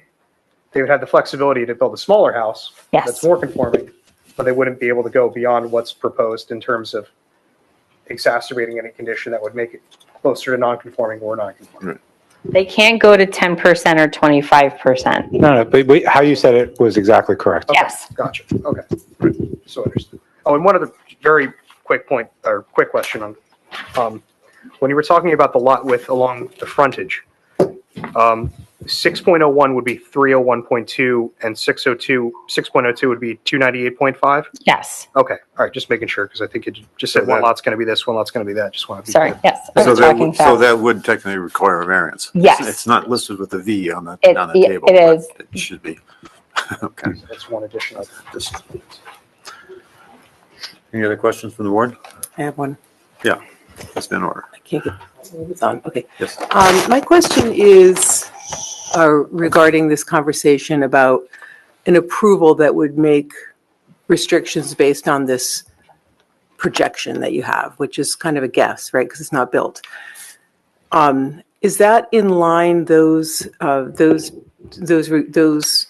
Speaker 5: they would have the flexibility to build a smaller house
Speaker 4: Yes.
Speaker 5: that's more conforming, but they wouldn't be able to go beyond what's proposed in terms of exacerbating any condition that would make it closer to non-conforming or non-conforming.
Speaker 4: They can't go to 10% or 25%.
Speaker 6: No, but how you said it was exactly correct.
Speaker 4: Yes.
Speaker 5: Gotcha, okay. So understood. Oh, and one other very quick point, or quick question on When you were talking about the lot width along the frontage, 6.01 would be 301.2 and 6.02 would be 298.5?
Speaker 4: Yes,
Speaker 5: Okay, all right, just making sure, because I think it just said
Speaker 1: So
Speaker 5: one
Speaker 1: that-
Speaker 5: lot's going to be this, one lot's going to be that, just want to be
Speaker 4: sorry,
Speaker 5: clear.
Speaker 4: yes. I
Speaker 1: So
Speaker 4: was
Speaker 1: that,
Speaker 4: talking
Speaker 1: would- so
Speaker 4: fast.
Speaker 1: that would technically require a variance.
Speaker 4: Yes.
Speaker 1: It's not listed with a V on the
Speaker 4: It- yeah,
Speaker 1: table.
Speaker 4: it
Speaker 1: but
Speaker 4: is.
Speaker 1: It should be. Okay.
Speaker 5: That's one additional.
Speaker 1: Just- Any other questions from the board?
Speaker 2: I have one.
Speaker 1: That's in order.
Speaker 2: I can't get it's on. Okay.
Speaker 1: Yes.
Speaker 2: My question is regarding this conversation about an approval that would make restrictions based on this projection that you have, which is kind of a guess, right? Because it's not built. Is that in line, those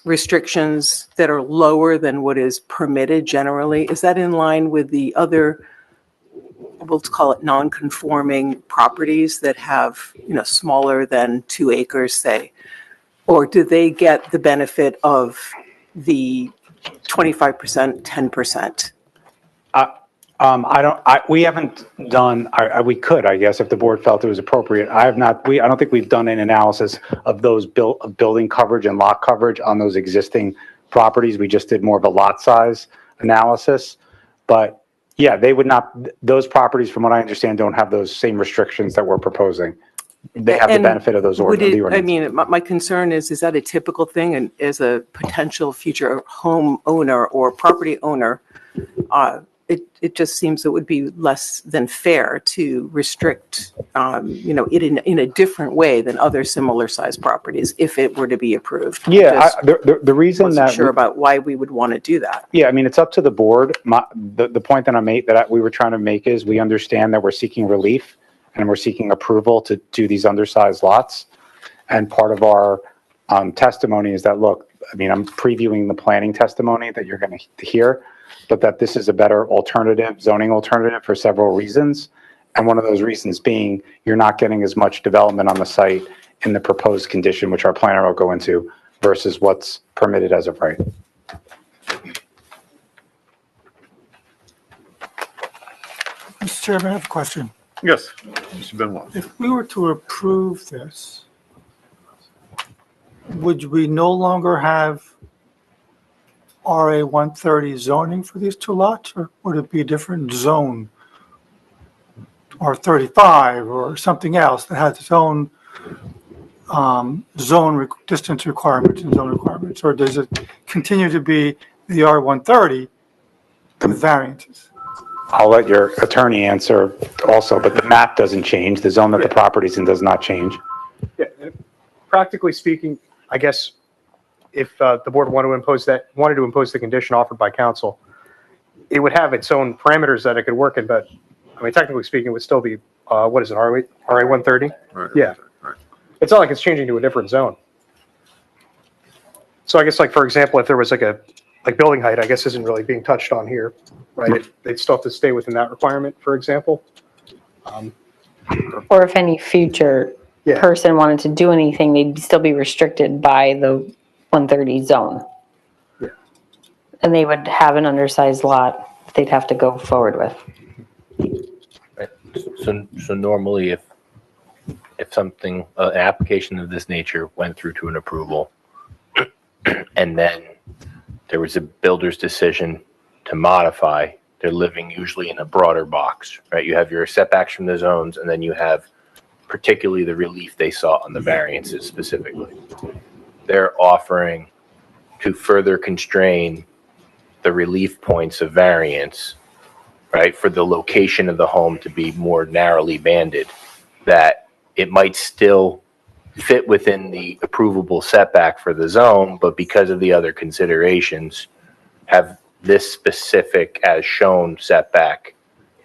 Speaker 2: restrictions that are lower than what is permitted generally? Is that in line with the other, we'll call it non-conforming properties that have, smaller than 2 acres, say? Or do they get the benefit of the 25%, 10%?
Speaker 6: We haven't done, we could, I guess, if the board felt it was appropriate. I don't think we've done an analysis of those building coverage and lot coverage on those existing properties. We just did more of a lot size analysis. But yeah, they would not, those properties, from what I understand, don't have those same restrictions that we're proposing. They have the
Speaker 2: And
Speaker 6: benefit of those
Speaker 2: Would
Speaker 6: the
Speaker 2: it,
Speaker 6: ordinance.
Speaker 2: my concern is that a typical thing? And as a potential future home owner or property owner, it just seems it would be less than fair to restrict, it in a different way than other similar sized properties if it were to be approved.
Speaker 6: Yeah,
Speaker 2: Just
Speaker 6: the reason
Speaker 2: wasn't
Speaker 6: that.
Speaker 2: sure about why we would want to do that.
Speaker 6: Yeah, I mean, it's up to the board. The point that we were trying to make is we understand that we're seeking relief and we're seeking approval to do these undersized lots. And part of our testimony is that, look, I mean, I'm previewing the planning testimony that you're going to hear, but that this is a better zoning alternative for several reasons. And one of those reasons being you're not getting as much development on the site in the proposed condition, which our planner will go into, versus what's permitted as of right.
Speaker 10: Mr. Chairman, I have a question.
Speaker 1: Yes, Mr. Benoit.
Speaker 10: If we were to approve this, would we no longer have RA 130 zoning for these 2 lots, or would it be a different zone? Or 35 or something else that has its own distance requirements and zone requirements? Or does it continue to be the R 130 with variances?
Speaker 6: I'll let your attorney answer also, but the map doesn't change. The zone that the property's in does not change.
Speaker 5: Yeah, practically speaking, I guess if the board wanted to impose the condition offered by council, it would have its own parameters that it could work in, but I mean, technically speaking, it would still be, what is it, RA 130?
Speaker 1: Right.
Speaker 5: Yeah.
Speaker 1: Right.
Speaker 5: It's not like it's changing to a different zone. So I guess, like, for example, if there was like building height, I guess isn't really being touched on here, right? They'd still have to stay within that requirement, for example.
Speaker 4: Or if any future
Speaker 5: Yeah.
Speaker 4: person wanted to do anything, they'd still be restricted by the 130 zone.
Speaker 5: Yeah.
Speaker 4: And they would have an undersized lot they'd have to go forward with.
Speaker 11: So normally if something, an application of this nature went through to an approval and then there was a builder's decision to modify, they're living usually in a broader box, right? You have your setbacks from the zones and then you have particularly the relief they sought on the variances specifically. They're offering to further constrain the relief points of variance, right, for the location of the home to be more narrowly banded, that it might still fit within the approvable setback for the zone, but because of the other considerations, have this specific as shown setback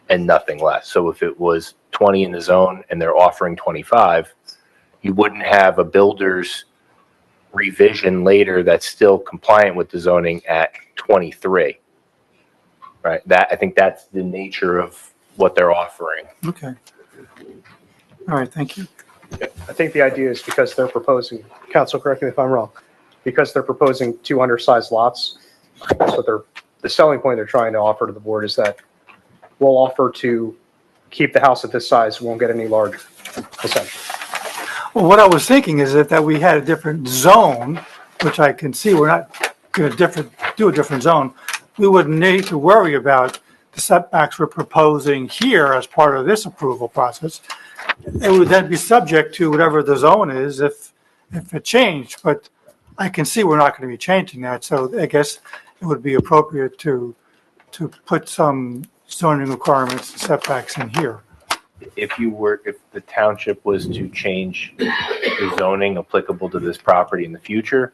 Speaker 11: and nothing less. So if it was 20 in the zone and they're offering 25, you wouldn't have a builder's revision later that's still compliant with the zoning at 23. Right, I think that's the nature of what they're offering.
Speaker 10: Okay. All right, thank you.
Speaker 5: I think the idea is because they're proposing, council, correct me if I'm wrong, because they're proposing 2 undersized lots, that's what the selling point they're trying to offer to the board is that we'll offer to keep the house at this size, won't get any larger, essentially.
Speaker 10: Well, what I was thinking is that we had a different zone, which I can see we're not going to do a different zone. We wouldn't need to worry about the setbacks we're proposing here as part of this approval process. It would then be subject to whatever the zone is if it changed, but I can see we're not going to be changing that, so I guess it would be appropriate to put some zoning requirements and setbacks in here.
Speaker 11: If the township was to change the zoning applicable to this property in the future,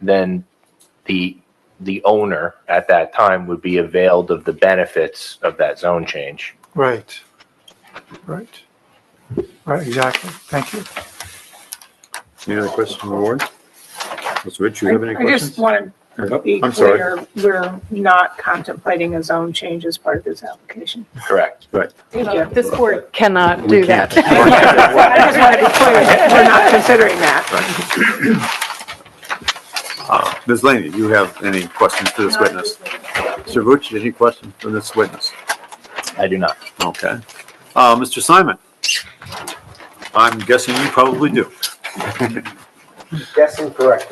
Speaker 11: then the owner at that time would be availed of the benefits of that zone change.
Speaker 10: Right, exactly. Thank you.
Speaker 1: Any other questions from the board? Ms. Rich, you have any
Speaker 2: I
Speaker 1: questions?
Speaker 2: just want to be
Speaker 1: I'm sorry.
Speaker 2: clear, we're not contemplating a zone change as part of this application.
Speaker 11: Correct.
Speaker 2: Thank you.
Speaker 12: This board cannot
Speaker 1: We
Speaker 12: do that.
Speaker 2: I just want to be clear, we're not considering that.
Speaker 1: Ms. Laney, do you have any questions for this witness? Mr. Vucci, any questions for this witness?
Speaker 11: I do not.
Speaker 1: Okay. Mr. Simon? I'm guessing you probably do.
Speaker 7: Guessing correct.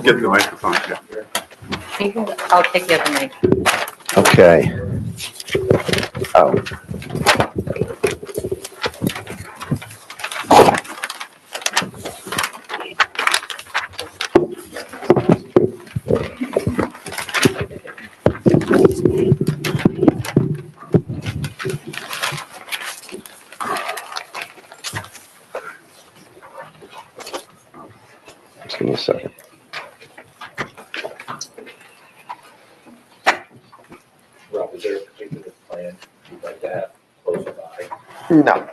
Speaker 1: Get the microphone, yeah.
Speaker 4: I'll take the other mic.
Speaker 7: Okay. Oh. Just give me a second.
Speaker 11: Rob, is there a particular plan you'd like to have close by?
Speaker 7: No.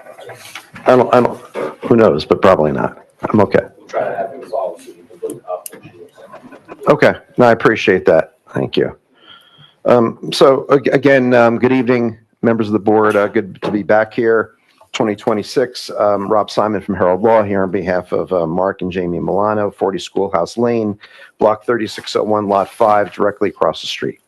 Speaker 7: I don't, who knows, but probably not. I'm okay.
Speaker 11: We'll try to have it resolved so you can look up when she looks at it.
Speaker 7: Okay, no, I appreciate that. Thank you. So again, good evening, members of the board. Good to be back here. 2026, Rob Simon from Herald Law here on behalf of Mark and Jamie Milano, 40 Schoolhouse Lane, Block 3601, Lot 5, directly across the street.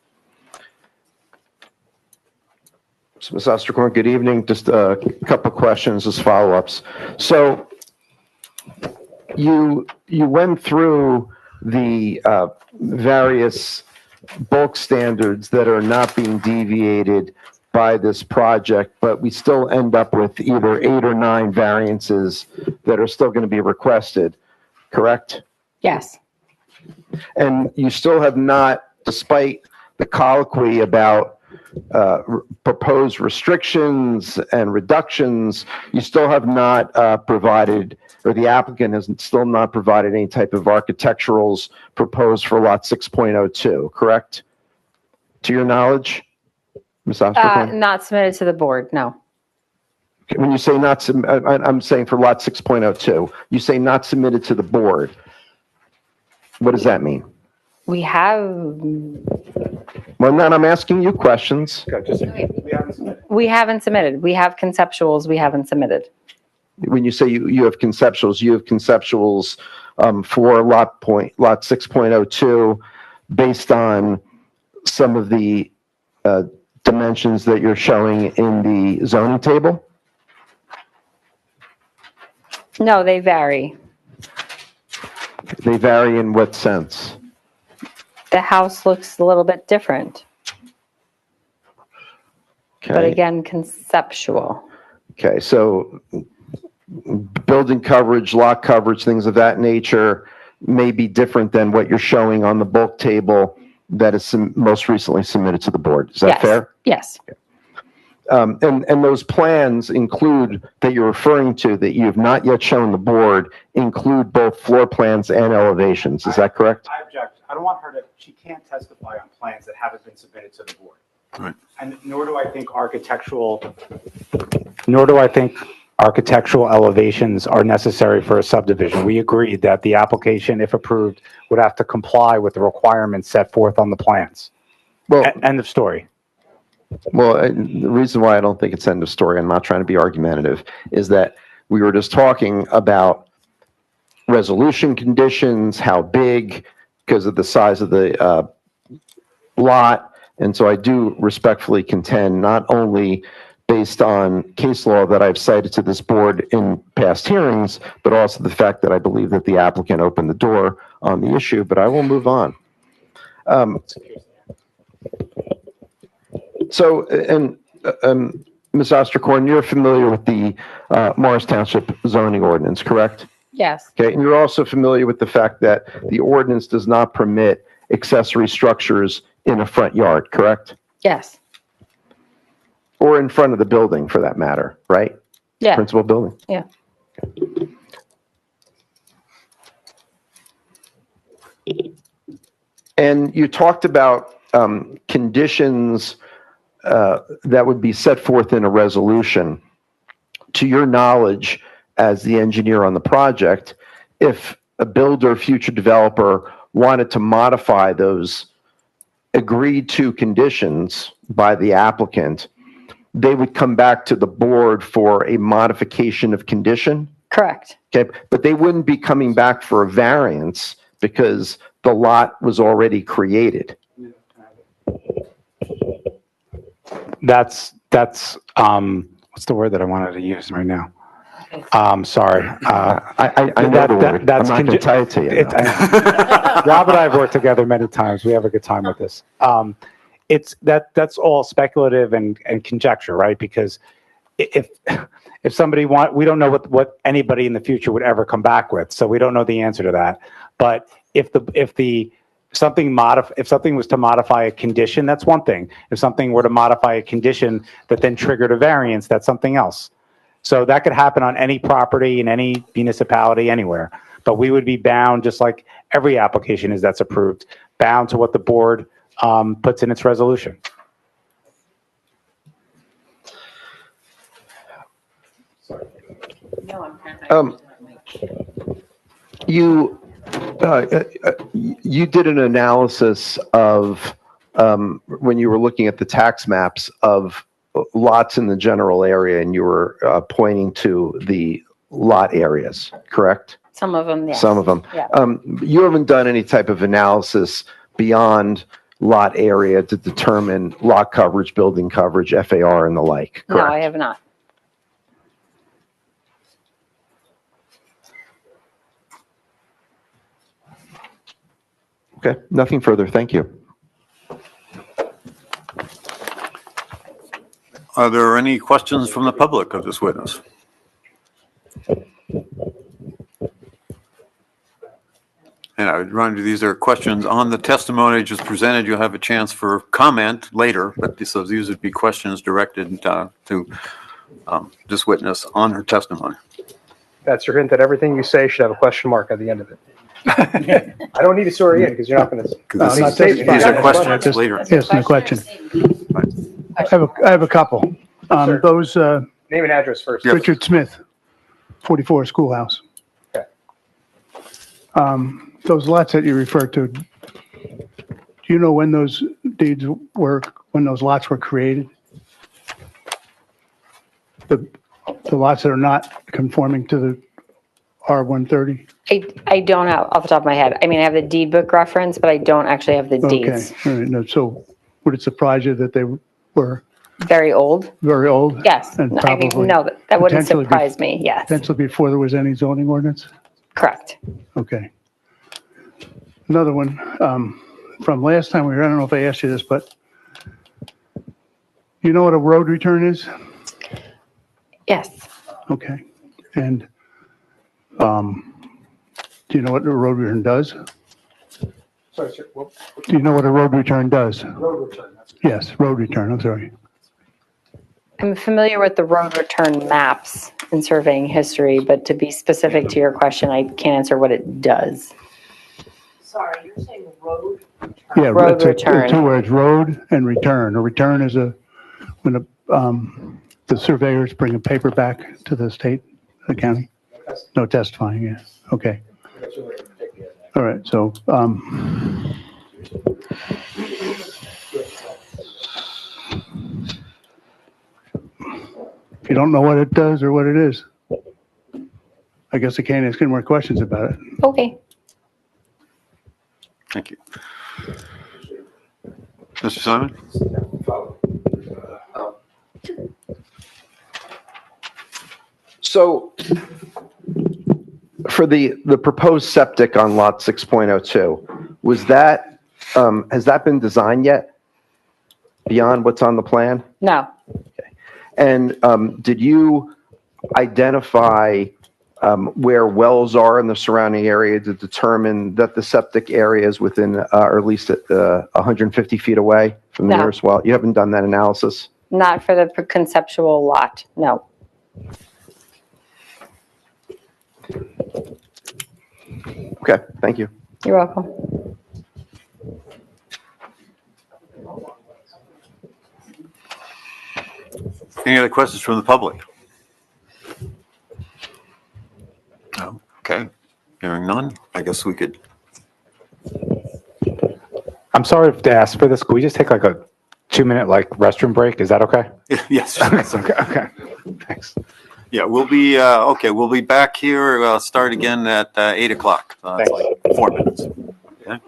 Speaker 7: So, Ms. Osterkorn, good evening. Just a couple of questions as follow-ups. So you went through the various bulk standards that are not being deviated by this project, but we still end up with either 8 or 9 variances that are still going to be requested, correct?
Speaker 4: Yes.
Speaker 7: And you still have not, despite the colloquy about proposed restrictions and reductions, you still have not provided, or the applicant has still not provided any type of architecturals proposed for lot 6.02, correct? To your knowledge, Ms. Osterkorn?
Speaker 4: Not submitted to the board, no.
Speaker 7: When you say I'm saying for lot 6.02, you say not submitted to the board. What does that mean?
Speaker 4: We have,
Speaker 7: Well, then I'm asking you questions.
Speaker 10: We haven't submitted.
Speaker 4: we have conceptuals, we haven't submitted.
Speaker 7: When you say you have conceptuals for lot 6.02 based on some of the dimensions that you're showing in the zoning table?
Speaker 4: No, they vary.
Speaker 7: They vary in what sense?
Speaker 4: The house looks a little bit different, but
Speaker 7: Okay.
Speaker 4: again, conceptual.
Speaker 7: Okay, so building coverage, lot coverage, things of that nature may be different than what you're showing on the bulk table that is most recently submitted to the board. Is that
Speaker 4: Yes.
Speaker 7: fair?
Speaker 4: Yes,
Speaker 7: And those plans include, that you're referring to, that you have not yet shown the board, include both floor plans and elevations. Is that correct?
Speaker 6: I object. I don't want her to, she can't testify on plans that haven't been submitted to the board.
Speaker 1: Right.
Speaker 6: And nor do I think architectural elevations are necessary for a subdivision. We agreed that the application, if approved, would have to comply with the requirements set forth on the plans.
Speaker 7: Well,
Speaker 6: End of story.
Speaker 7: the reason why I don't think it's end of story, I'm not trying to be argumentative, is that we were just talking about resolution conditions, how big, because of the size of the lot. And so I do respectfully contend, not only based on case law that I've cited to this board in past hearings, but also the fact that I believe that the applicant opened the door on the issue, but I will move on. So, and Ms. Osterkorn, you're familiar with the Morris Township zoning ordinance, correct?
Speaker 4: Yes,
Speaker 7: Okay, and you're also familiar with the fact that the ordinance does not permit accessory structures in a front yard, correct?
Speaker 4: yes,
Speaker 7: Or in front of the building, for that matter, right?
Speaker 4: yeah,
Speaker 7: Principal building.
Speaker 4: yeah.
Speaker 7: And you talked about conditions that would be set forth in a resolution. To your knowledge, as the engineer on the project, if a builder, future developer wanted to modify those agreed to conditions by the applicant, they would come back to the board for a modification of condition?
Speaker 4: Correct.
Speaker 7: Okay, but they wouldn't be coming back for a variance because the lot was already created.
Speaker 6: That's, what's the word that I wanted to use right now? Sorry.
Speaker 7: I know the word. I'm
Speaker 6: that's
Speaker 7: not going to tell it to you.
Speaker 6: Rob and I have worked together many times. We have a good time with this. That's all speculative and conjecture, right? Because if somebody we don't know what anybody in the future would ever come back with, so we don't know the answer to that. But if something was to modify a condition, that's one thing. If something were to modify a condition that then triggered a variance, that's something else. So that could happen on any property in any municipality anywhere. But we would be bound, just like every application is that's approved, bound to what the board puts in its resolution.
Speaker 7: You did an analysis of, when you were looking at the tax maps of lots in the general area, and you were pointing to the lot areas, correct?
Speaker 4: Some of them, yes.
Speaker 7: Some of them.
Speaker 4: Yeah.
Speaker 7: You haven't done any type of analysis beyond lot area to determine lot coverage, building coverage, FAR, and the like,
Speaker 4: No,
Speaker 7: correct?
Speaker 4: I have not.
Speaker 7: Okay, nothing further. Thank you.
Speaker 1: Are there any questions from the public of this witness? And I would remind you, these are questions on the testimony just presented. You'll have a chance for comment later, but so these would be questions directed to this witness on her testimony.
Speaker 5: That's your hint that everything you say should have a question mark at the end of it. I don't need to swear you in because you're not going to.
Speaker 1: These are questions later.
Speaker 12: Yes, no question. I have a couple.
Speaker 5: Sure.
Speaker 12: Those,
Speaker 5: Name and address first.
Speaker 1: Yep.
Speaker 12: Richard Smith, 44 Schoolhouse.
Speaker 5: Okay.
Speaker 12: Those lots that you referred to, do you know when those when those lots were created? The lots that are not conforming to the R-130?
Speaker 4: I don't have off the top of my head. I mean, I have the deed book reference, but I don't actually have the
Speaker 12: Okay,
Speaker 4: deeds.
Speaker 12: all right. No, so would it surprise you that they were
Speaker 4: Very old?
Speaker 12: very old?
Speaker 4: Yes.
Speaker 12: And
Speaker 4: I mean,
Speaker 12: probably
Speaker 4: no, that wouldn't
Speaker 12: potentially
Speaker 4: surprise me. Yes,
Speaker 12: Potentially before there was any zoning ordinance?
Speaker 4: correct.
Speaker 12: Okay. Another one, from last time we were, I don't know if I asked you this, but you know what a road return is?
Speaker 4: Yes.
Speaker 12: Okay. And, do you know what a road return does?
Speaker 5: Sorry, sir. Well,
Speaker 12: Do you know what a road return does?
Speaker 5: road return.
Speaker 12: Yes, road return, I'm sorry.
Speaker 4: I'm familiar with the road return maps in surveying history, but to be specific to your question, I can't answer what it does.
Speaker 2: Sorry, you're saying road?
Speaker 12: Yeah,
Speaker 4: Road
Speaker 12: it's
Speaker 4: return.
Speaker 12: two words, road and return. A return is when the surveyors bring a paper back to the state, the county. No testifying, yeah, okay. All right, so, if you don't know what it does or what it is, I guess I can't ask any more questions about it.
Speaker 4: Okay.
Speaker 1: Thank you. Mr. Simon?
Speaker 7: So for the proposed septic on lot 6.02, was that, has that been designed yet? Beyond what's on the plan?
Speaker 4: No,
Speaker 7: And did you identify where wells are in the surrounding area to determine that the septic area is within, or at least 150 feet away from the
Speaker 4: No.
Speaker 7: nearest well? You haven't done that analysis?
Speaker 4: not for the conceptual lot, no.
Speaker 7: Okay, thank you.
Speaker 4: You're welcome.
Speaker 1: Any other questions from the public? No? Okay. Hearing none, I guess we could,
Speaker 6: I'm sorry to ask for this. Could we just take like a 2-minute like restroom break? Is that okay?
Speaker 1: yes.
Speaker 6: Okay, okay. Thanks.
Speaker 1: Yeah, we'll be, okay, we'll be back here, start again at 8 o'clock. That's like 4 minutes. Okay.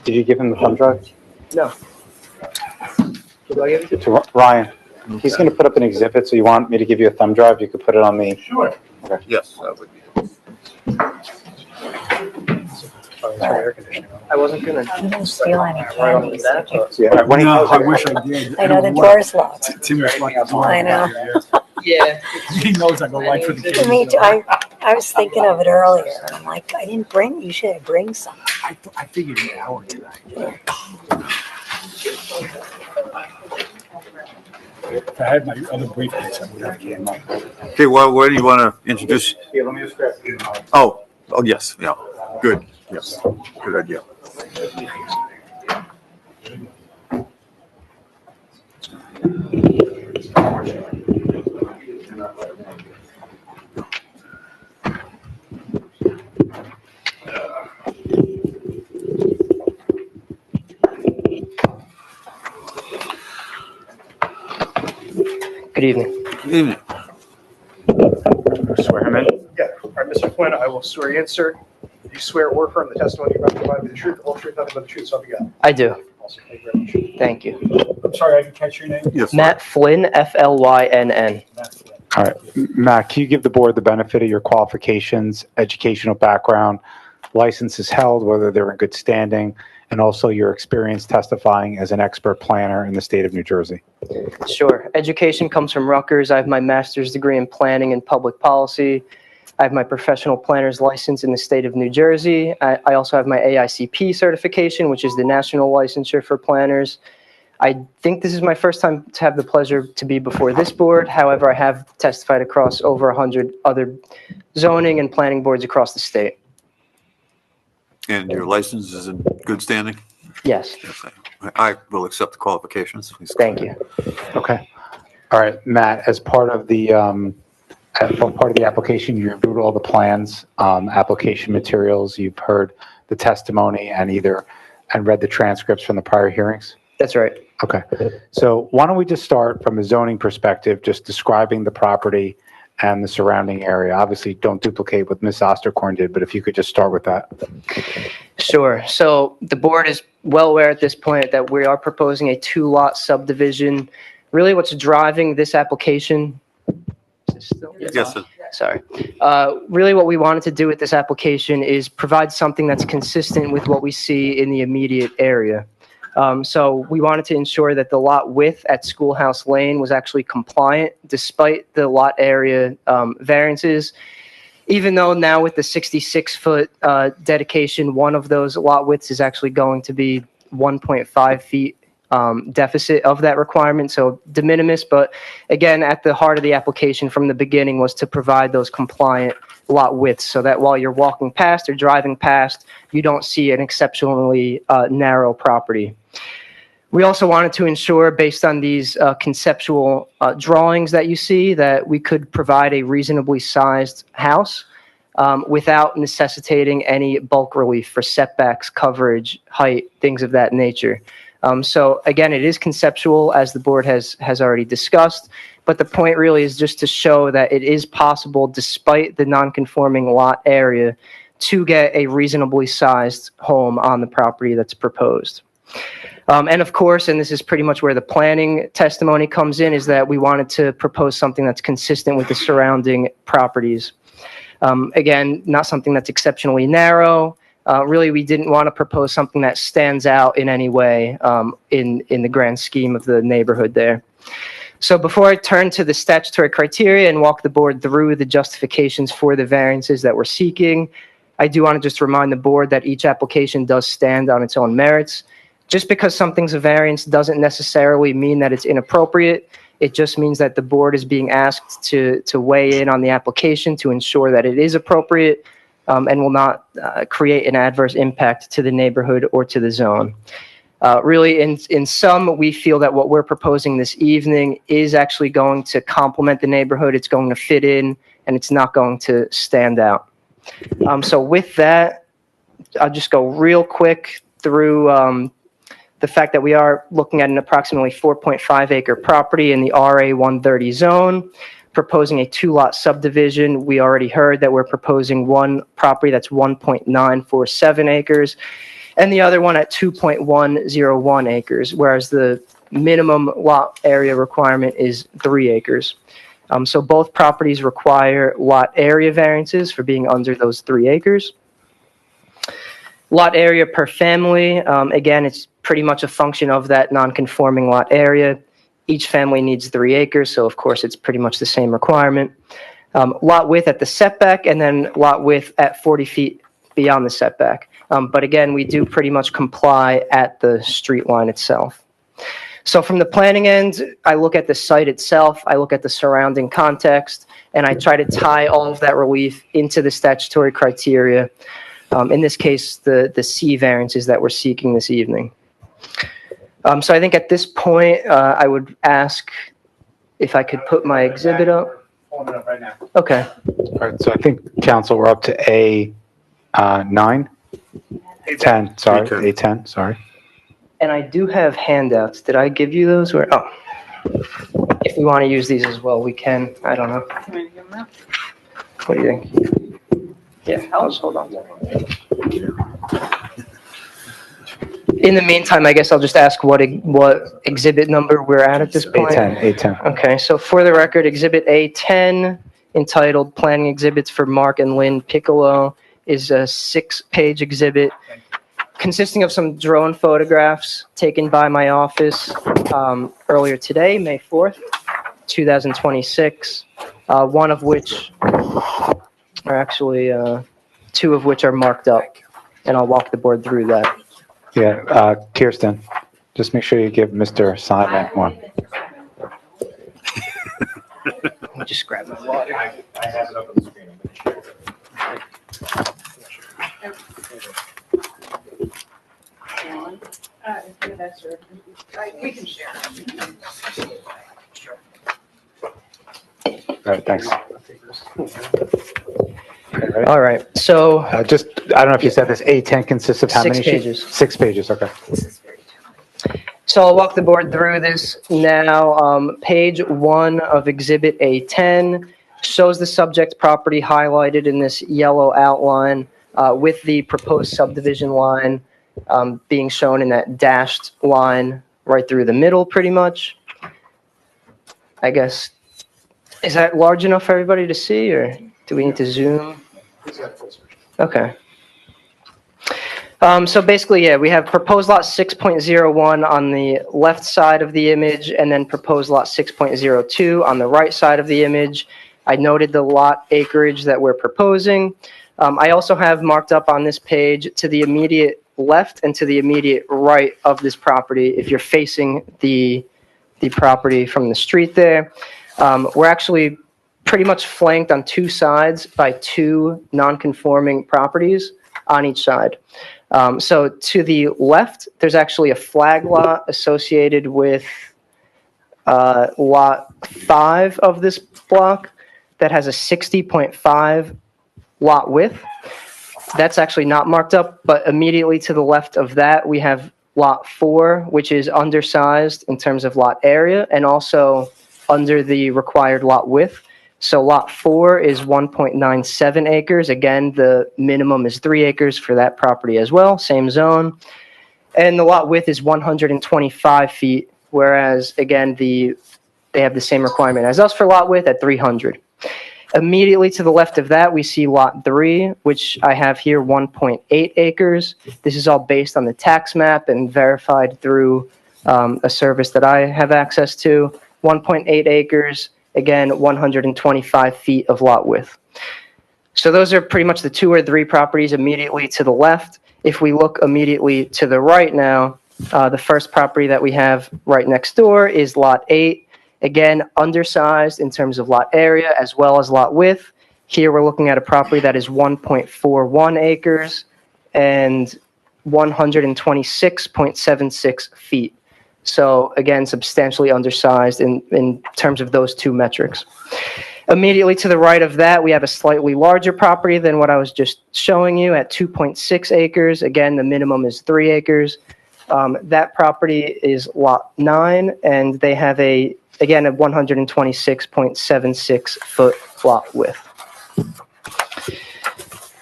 Speaker 6: Did you give him the thumb drive?
Speaker 5: No.
Speaker 6: To Ryan. He's going to put up an exhibit, so you want me to give you a thumb drive? You could put it on the.
Speaker 5: Sure.
Speaker 1: Yes, that would be.
Speaker 5: I wasn't gonna.
Speaker 2: You didn't steal any candies, did you?
Speaker 6: Yeah, when he knows
Speaker 9: I wish I did.
Speaker 2: I know the door's locked.
Speaker 9: Tim was like,
Speaker 2: I know.
Speaker 5: Yeah.
Speaker 9: He knows I go right for the kids.
Speaker 2: Me too. I was thinking of it earlier, and I'm like, I didn't bring, you should bring some.
Speaker 9: I figured an hour tonight. If I had my other briefcase, I would have came up.
Speaker 1: Okay, well, where do you want to introduce?
Speaker 6: Yeah, let me just grab you.
Speaker 1: Oh, yes, yeah, good, yes, good idea.
Speaker 13: Good evening.
Speaker 1: Good evening.
Speaker 6: Swear him in.
Speaker 5: Yeah. All right, Mr. Flynn, I will swear you in, sir. Do you swear or affirm the testimony you're about to provide me the truth, the whole truth, nothing but the truth, so help you God?
Speaker 13: I do.
Speaker 5: Awesome. Thank you very much.
Speaker 13: Thank you.
Speaker 9: I'm sorry, I didn't catch your name.
Speaker 1: Yes, sir.
Speaker 13: Matt Flynn, Flynn.
Speaker 6: All right, Matt, can you give the board the benefit of your qualifications, educational background, licenses held, whether they're in good standing, and also your experience testifying as an expert planner in the state of New Jersey?
Speaker 13: Sure. Education comes from Rutgers. I have my master's degree in planning and public policy. I have my professional planner's license in the state of New Jersey. I also have my AICP certification, which is the national licensure for planners. I think this is my first time to have the pleasure to be before this board. However, I have testified across over 100 other zoning and planning boards across the state.
Speaker 1: And your license is in good standing?
Speaker 13: Yes.
Speaker 1: Yes, I will accept the qualifications. Please.
Speaker 13: Thank you.
Speaker 6: Okay. All right, Matt, as part of the application, you reviewed all the plans, application materials, you've heard the testimony and read the transcripts from the prior hearings?
Speaker 13: That's right.
Speaker 6: Okay. So why don't we just start from a zoning perspective, just describing the property and the surrounding area? Obviously, don't duplicate what Ms. Osterkorn did, but if you could just start with that.
Speaker 13: Sure. So the board is well aware at this point that we are proposing a 2-lot subdivision. Really what's driving this application, is this still?
Speaker 1: Yes, sir.
Speaker 13: Sorry. Really what we wanted to do with this application is provide something that's consistent with what we see in the immediate area. So we wanted to ensure that the lot width at Schoolhouse Lane was actually compliant despite the lot area variances. Even though now with the 66-foot dedication, one of those lot widths is actually going to be 1.5 feet deficit of that requirement, so de minimis. But again, at the heart of the application from the beginning was to provide those compliant lot widths so that while you're walking past or driving past, you don't see an exceptionally narrow property. We also wanted to ensure, based on these conceptual drawings that you see, that we could provide a reasonably sized house without necessitating any bulk relief for setbacks, coverage, height, things of that nature. So again, it is conceptual, as the board has already discussed, but the point really is just to show that it is possible, despite the non-conforming lot area, to get a reasonably sized home on the property that's proposed. And of course, and this is pretty much where the planning testimony comes in, is that we wanted to propose something that's consistent with the surrounding properties. Again, not something that's exceptionally narrow. Really, we didn't want to propose something that stands out in any way in the grand scheme of the neighborhood there. So before I turn to the statutory criteria and walk the board through the justifications for the variances that we're seeking, I do want to just remind the board that each application does stand on its own merits. Just because something's a variance doesn't necessarily mean that it's inappropriate. It just means that the board is being asked to weigh in on the application to ensure that it is appropriate and will not create an adverse impact to the neighborhood or to the zone. Really, in sum, we feel that what we're proposing this evening is actually going to complement the neighborhood. It's going to fit in, and it's not going to stand out. So with that, I'll just go real quick through the fact that we are looking at an approximately 4.5 acre property in the RA 130 zone, proposing a 2-lot subdivision. We already heard that we're proposing one property that's 1.947 acres and the other one at 2.101 acres, whereas the minimum lot area requirement is 3 acres. So both properties require lot area variances for being under those 3 acres. Lot area per family, again, it's pretty much a function of that non-conforming lot area. Each family needs 3 acres, so of course it's pretty much the same requirement. Lot width at the setback, and then lot width at 40 feet beyond the setback. But again, we do pretty much comply at the street line itself. So from the planning end, I look at the site itself, I look at the surrounding context, and I try to tie all of that relief into the statutory criteria. In this case, the C variances that we're seeking this evening. So I think at this point, I would ask if I could put my exhibit up.
Speaker 5: Right now.
Speaker 13: Okay.
Speaker 6: All right, so I think, council, we're up to A9? A10, sorry, A10, sorry.
Speaker 13: And I do have handouts. Did I give you those? Or, oh, if we want to use these as well, we can. I don't know. What do you think? Yeah, I'll just hold on. In the meantime, I guess I'll just ask what exhibit number we're at this point.
Speaker 6: A10.
Speaker 13: Okay, so for the record, Exhibit A10, entitled Planning Exhibits for Mark and Lynn Piccolo, is a 6-page exhibit consisting of some drone photographs taken by my office earlier today, May 4th, 2026, one of which are actually 2 of which are marked up, and I'll walk the board through that.
Speaker 6: Yeah, Kirsten, just make sure you give Mr. Simon one.
Speaker 13: Let me just grab my water.
Speaker 5: I have it up on the screen.
Speaker 2: We can share.
Speaker 6: All right, thanks.
Speaker 13: All right, so
Speaker 6: I don't know if you said this, A10 consists of how
Speaker 13: 6
Speaker 6: many sheets?
Speaker 13: pages.
Speaker 6: 6 pages, okay.
Speaker 13: So I'll walk the board through this now. Page 1 of Exhibit A10 shows the subject property highlighted in this yellow outline with the proposed subdivision line being shown in that dashed line right through the middle, pretty much. I guess, is that large enough for everybody to see, or do we need to zoom? Okay. So basically, yeah, we have proposed lot 6.01 on the left side of the image, and then proposed lot 6.02 on the right side of the image. I noted the lot acreage that we're proposing. I also have marked up on this page to the immediate left and to the immediate right of this property, if you're facing the property from the street there. We're actually pretty much flanked on 2 sides by 2 non-conforming properties on each side. So to the left, there's actually a flag lot associated with lot 5 of this block that has a 60.5 lot width. That's actually not marked up, but immediately to the left of that, we have Lot 4, which is undersized in terms of lot area and also under the required lot width. So Lot 4 is 1.97 acres. Again, the minimum is 3 acres for that property as well, same zone. And the lot width is 125 feet, whereas, again, they have the same requirement as us for lot width at 300. Immediately to the left of that, we see Lot 3, which I have here, 1.8 acres. This is all based on the tax map and verified through a service that I have access to. 1.8 acres, again, 125 feet of lot width. So those are pretty much the 2 or 3 properties immediately to the left. If we look immediately to the right now, the first property that we have right next door is Lot 8. Again, undersized in terms of lot area as well as lot width. Here we're looking at a property that is 1.41 acres and 126.76 feet. So again, substantially undersized in terms of those 2 metrics. Immediately to the right of that, we have a slightly larger property than what I was just showing you at 2.6 acres. Again, the minimum is 3 acres. That property is Lot 9, and they have a 126.76 foot lot width.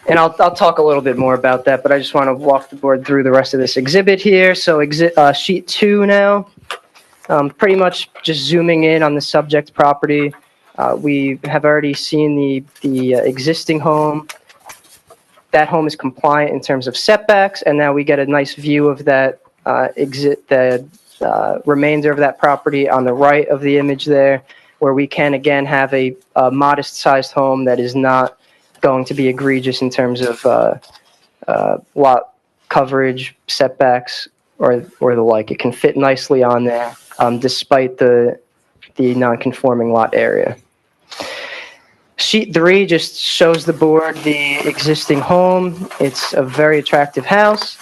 Speaker 13: And I'll talk a little bit more about that, but I just want to walk the board through the rest of this exhibit here. So sheet 2 now, pretty much just zooming in on the subject property. We have already seen the existing home. That home is compliant in terms of setbacks, and now we get a nice view of that remainder of that property on the right of the image there, where we can again have a modest-sized home that is not going to be egregious in terms of lot coverage, setbacks, or the like. It can fit nicely on there, despite the non-conforming lot area. Sheet 3 just shows the board the existing home. It's a very attractive house.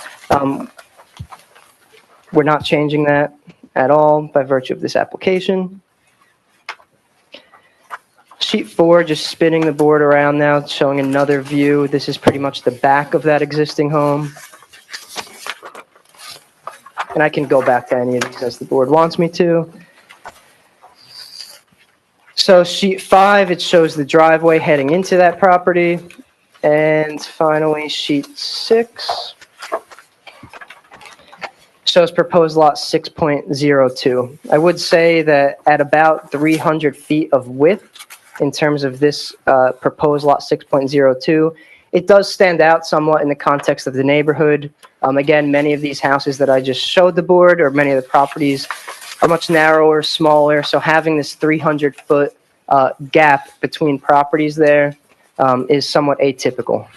Speaker 13: We're not changing that at all by virtue of this application. Sheet 4, just spinning the board around now, showing another view. This is pretty much the back of that existing home. And I can go back to any of these as the board wants me to. So sheet 5, it shows the driveway heading into that property. And finally, sheet 6 shows proposed lot 6.02. I would say that at about 300 feet of width, in terms of this proposed lot 6.02, it does stand out somewhat in the context of the neighborhood. Again, many of these houses that I just showed the board, or many of the properties, are much narrower, smaller. So having this 300-foot gap between properties there is somewhat atypical.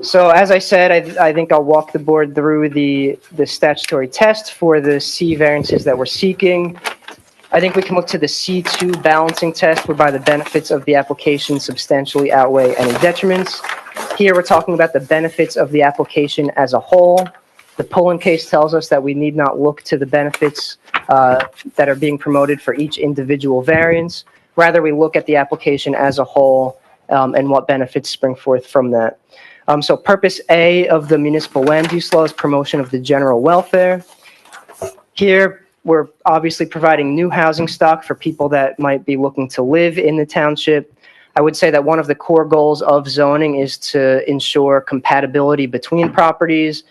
Speaker 13: So as I said, I think I'll walk the board through the statutory test for the C variances that we're seeking. I think we can look to the C2 balancing test, whereby the benefits of the application substantially outweigh any detriments. Here we're talking about the benefits of the application as a whole. The Pullen case tells us that we need not look to the benefits that are being promoted for each individual variance. Rather, we look at the application as a whole and what benefits spring forth from that. So purpose A of the municipal land use law is promotion of the general welfare. Here, we're obviously providing new housing stock for people that might be looking to live in the township. I would say that one of the core goals of zoning is to ensure compatibility between properties,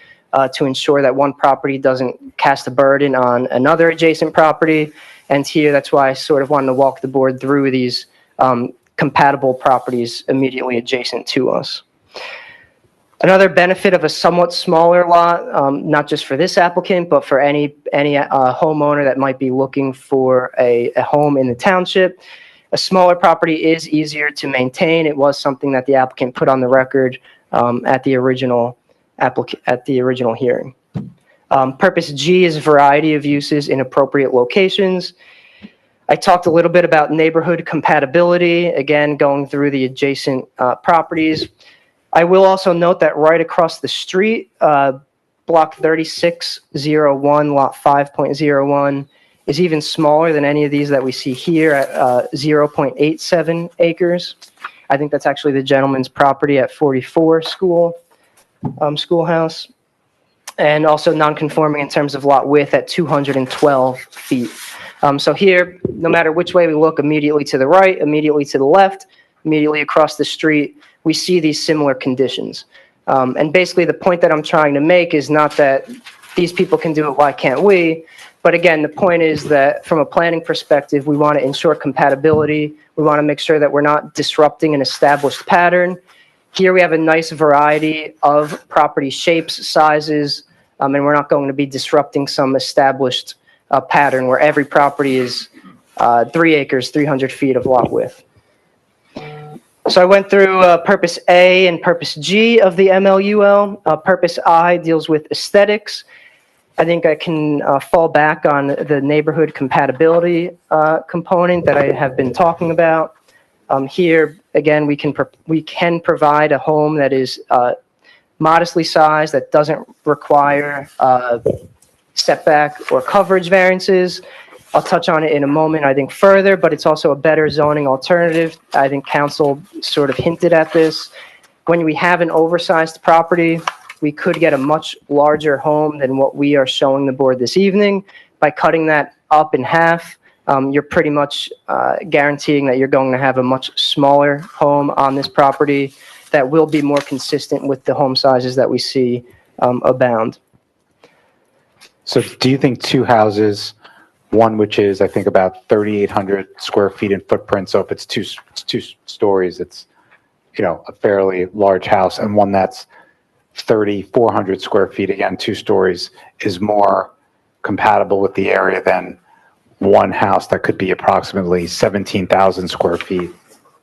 Speaker 13: to ensure that one property doesn't cast a burden on another adjacent property. And here, that's why I sort of wanted to walk the board through these compatible properties immediately adjacent to us. Another benefit of a somewhat smaller lot, not just for this applicant, but for any homeowner that might be looking for a home in the township, a smaller property is easier to maintain. It was something that the applicant put on the record at the original hearing. Purpose G is variety of uses in appropriate locations. I talked a little bit about neighborhood compatibility, again, going through the adjacent properties. I will also note that right across the street, block 3601, lot 5.01, is even smaller than any of these that we see here at 0.87 acres. I think that's actually the gentleman's property at 44 School. schoolhouse, and also non-conforming in terms of lot width at 212 feet. So here, no matter which way we look, immediately to the right, immediately to the left, immediately across the street, we see these similar conditions. And basically the point that I'm trying to make is not that these people can do it, why can't we? But again, the point is that from a planning perspective, we want to ensure compatibility. We want to make sure that we're not disrupting an established pattern. Here we have a nice variety of property shapes, sizes, and we're not going to be disrupting some established pattern where every property is 3 acres, 300 feet of lot width. So I went through Purpose A and Purpose G of the MLUL. Purpose I deals with aesthetics. I think I can fall back on the neighborhood compatibility component that I have been talking about. Here, again, we can provide a home that is modestly sized, that doesn't require setback or coverage variances. I'll touch on it in a moment, I think, further, but it's also a better zoning alternative. I think council sort of hinted at this. When we have an oversized property, we could get a much larger home than what we are showing the board this evening. By cutting that up in half, you're pretty much guaranteeing that you're going to have a much smaller home on this property that will be more consistent with the home sizes that we see abound.
Speaker 6: So do you think 2 houses, one which is, I think, about 3,800 square feet in footprint, so if it's two stories, it's, a fairly large house, and one that's 3,400 square feet, again, 2 stories, is more compatible with the area than one house that could be approximately 17,000 square feet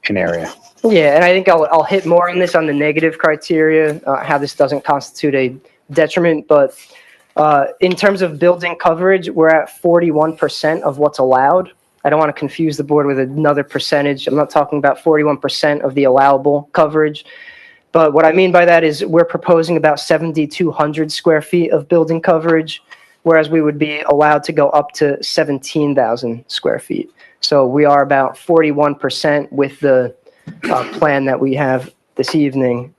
Speaker 6: in area?
Speaker 13: Yeah, and I think I'll hit more on this on the negative criteria, how this doesn't constitute a detriment, but in terms of building coverage, we're at 41% of what's allowed. I don't want to confuse the board with another percentage. I'm not talking about 41% of the allowable coverage. But what I mean by that is we're proposing about 7,200 square feet of building coverage, whereas we would be allowed to go up to 17,000 square feet. So we are about 41% with the plan that we have this evening.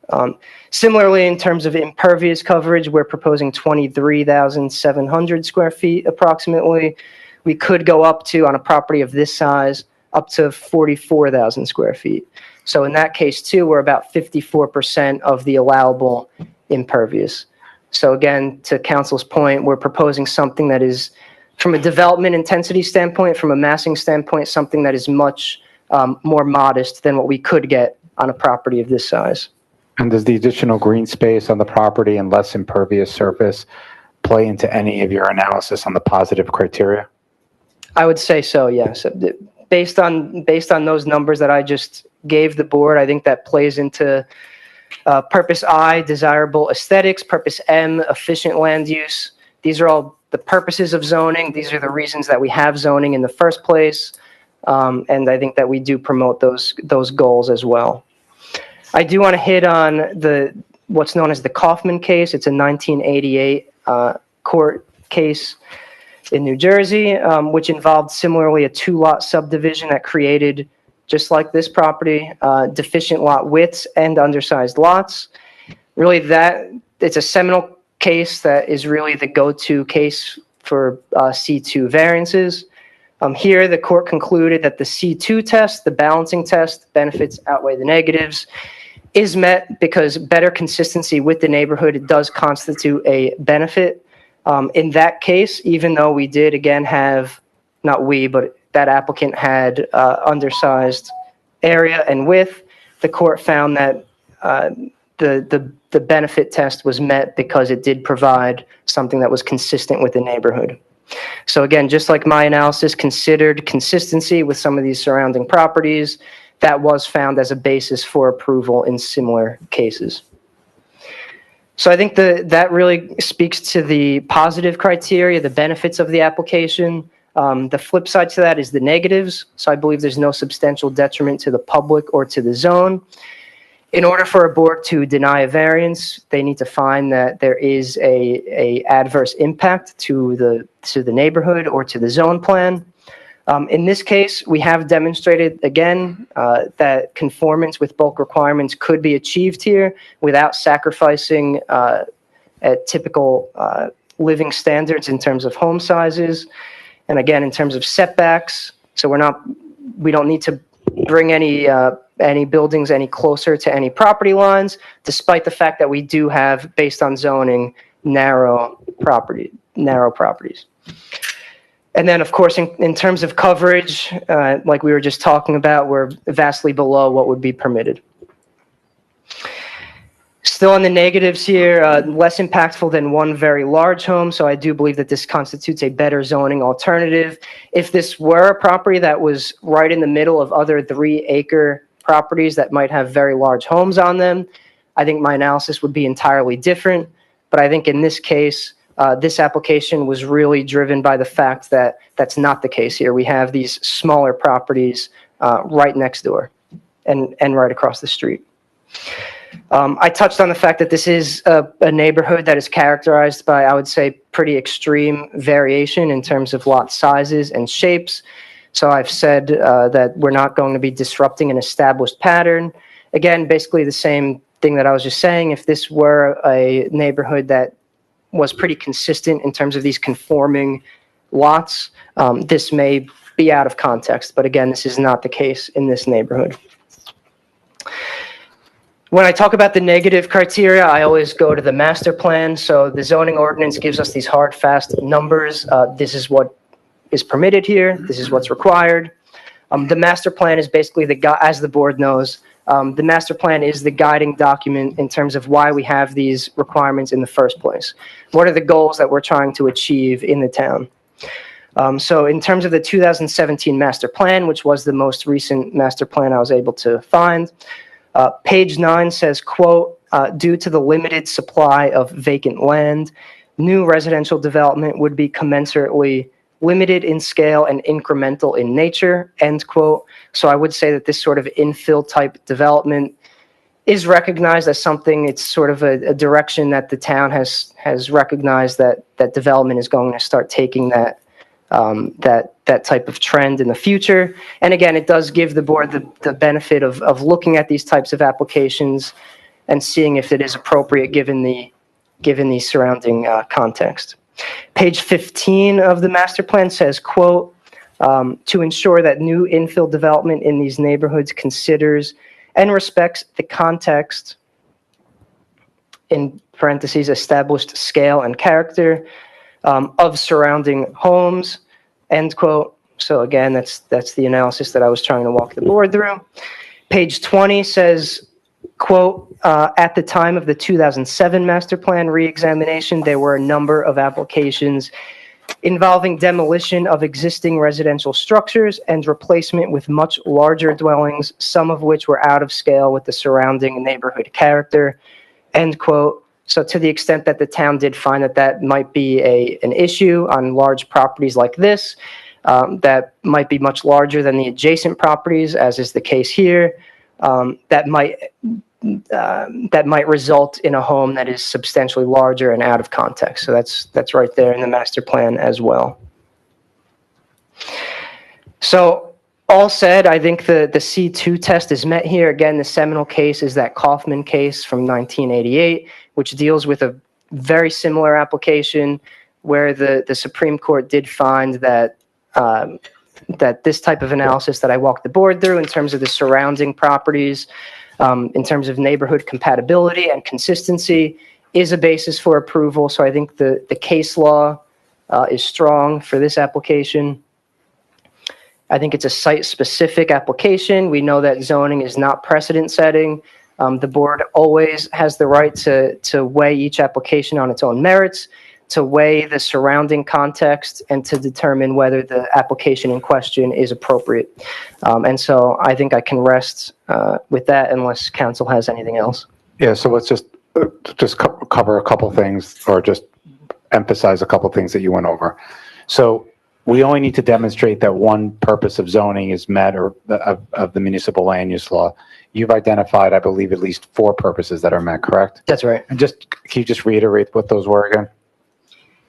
Speaker 13: Similarly, in terms of impervious coverage, we're proposing 23,700 square feet approximately. We could go up to, on a property of this size, up to 44,000 square feet. So in that case, too, we're about 54% of the allowable impervious. So again, to council's point, we're proposing something that is, from a development intensity standpoint, from a massing standpoint, something that is much more modest than what we could get on a property of this size.
Speaker 6: And does the additional green space on the property and less impervious surface play into any of your analysis on the positive criteria?
Speaker 13: I would say so, yes. Based on those numbers that I just gave the board, I think that plays into Purpose I, desirable aesthetics, Purpose M, efficient land use. These are all the purposes of zoning. These are the reasons that we have zoning in the first place. And I think that we do promote those goals as well. I do want to hit on what's known as the Kaufman case. It's a 1988 court case in New Jersey, which involved similarly a 2-lot subdivision that created, just like this property, deficient lot widths and undersized lots. Really, it's a seminal case that is really the go-to case for C2 variances. Here, the court concluded that the C2 test, the balancing test, benefits outweigh the negatives, is met because better consistency with the neighborhood does constitute a benefit. In that case, even though we did, again, have, not we, but that applicant had undersized area and width, the court found that the benefit test was met because it did provide something that was consistent with the neighborhood. So again, just like my analysis considered consistency with some of these surrounding properties, that was found as a basis for approval in similar cases. So I think that really speaks to the positive criteria, the benefits of the application. The flip side to that is the negatives. So I believe there's no substantial detriment to the public or to the zone. In order for a board to deny a variance, they need to find that there is a adverse impact to the neighborhood or to the zone plan. In this case, we have demonstrated again that conformance with bulk requirements could be achieved here without sacrificing typical living standards in terms of home sizes. And again, in terms of setbacks, so we don't need to bring any buildings any closer to any property lines, despite the fact that we do have, based on zoning, narrow properties. And then, of course, in terms of coverage, like we were just talking about, we're vastly below what would be permitted. Still on the negatives here, less impactful than one very large home, so I do believe that this constitutes a better zoning alternative. If this were a property that was right in the middle of other 3-acre properties that might have very large homes on them, I think my analysis would be entirely different. But I think in this case, this application was really driven by the fact that that's not the case here. We have these smaller properties right next door and right across the street. I touched on the fact that this is a neighborhood that is characterized by, I would say, pretty extreme variation in terms of lot sizes and shapes. So I've said that we're not going to be disrupting an established pattern. Again, basically the same thing that I was just saying. If this were a neighborhood that was pretty consistent in terms of these conforming lots, this may be out of context. But again, this is not the case in this neighborhood. When I talk about the negative criteria, I always go to the master plan. So the zoning ordinance gives us these hard, fast numbers. This is what is permitted here. This is what's required. The master plan is basically as the board knows, the master plan is the guiding document in terms of why we have these requirements in the first place. What are the goals that we're trying to achieve in the town? So in terms of the 2017 master plan, which was the most recent master plan I was able to find, page 9 says, quote, due to the limited supply of vacant land, new residential development would be commensurately limited in scale and incremental in nature, end quote. So I would say that this sort of infill type development is recognized as something, it's sort of a direction that the town has recognized that development is going to start taking that type of trend in the future. And again, it does give the board the benefit of looking at these types of applications and seeing if it is appropriate given the surrounding context. Page 15 of the master plan says, quote, to ensure that new infill development in these neighborhoods considers and respects the context, in parentheses, established scale and character of surrounding homes, end quote. So again, that's the analysis that I was trying to walk the board through. Page 20 says, quote, at the time of the 2007 master plan reexamination, there were a number of applications involving demolition of existing residential structures and replacement with much larger dwellings, some of which were out of scale with the surrounding neighborhood character, end quote. So to the extent that the town did find that might be an issue on large properties like this, that might be much larger than the adjacent properties, as is the case here, that might result in a home that is substantially larger and out of context. So that's right there in the master plan as well. So all said, I think the C2 test is met here. Again, the seminal case is that Kaufman case from 1988, which deals with a very similar application where the Supreme Court did find that that this type of analysis that I walked the board through in terms of the surrounding properties, in terms of neighborhood compatibility and consistency, is a basis for approval. So I think the case law is strong for this application. I think it's a site-specific application. We know that zoning is not precedent-setting. The board always has the right to weigh each application on its own merits, to weigh the surrounding context, and to determine whether the application in question is appropriate. And so I think I can rest with that unless council has anything else.
Speaker 6: Yeah, so let's just cover a couple things, or just emphasize a couple things that you went over. So we only need to demonstrate that one purpose of zoning is met, or of the municipal land use law. You've identified, I believe, at least 4 purposes that are met, correct?
Speaker 13: That's right.
Speaker 6: And can you just reiterate what those were again?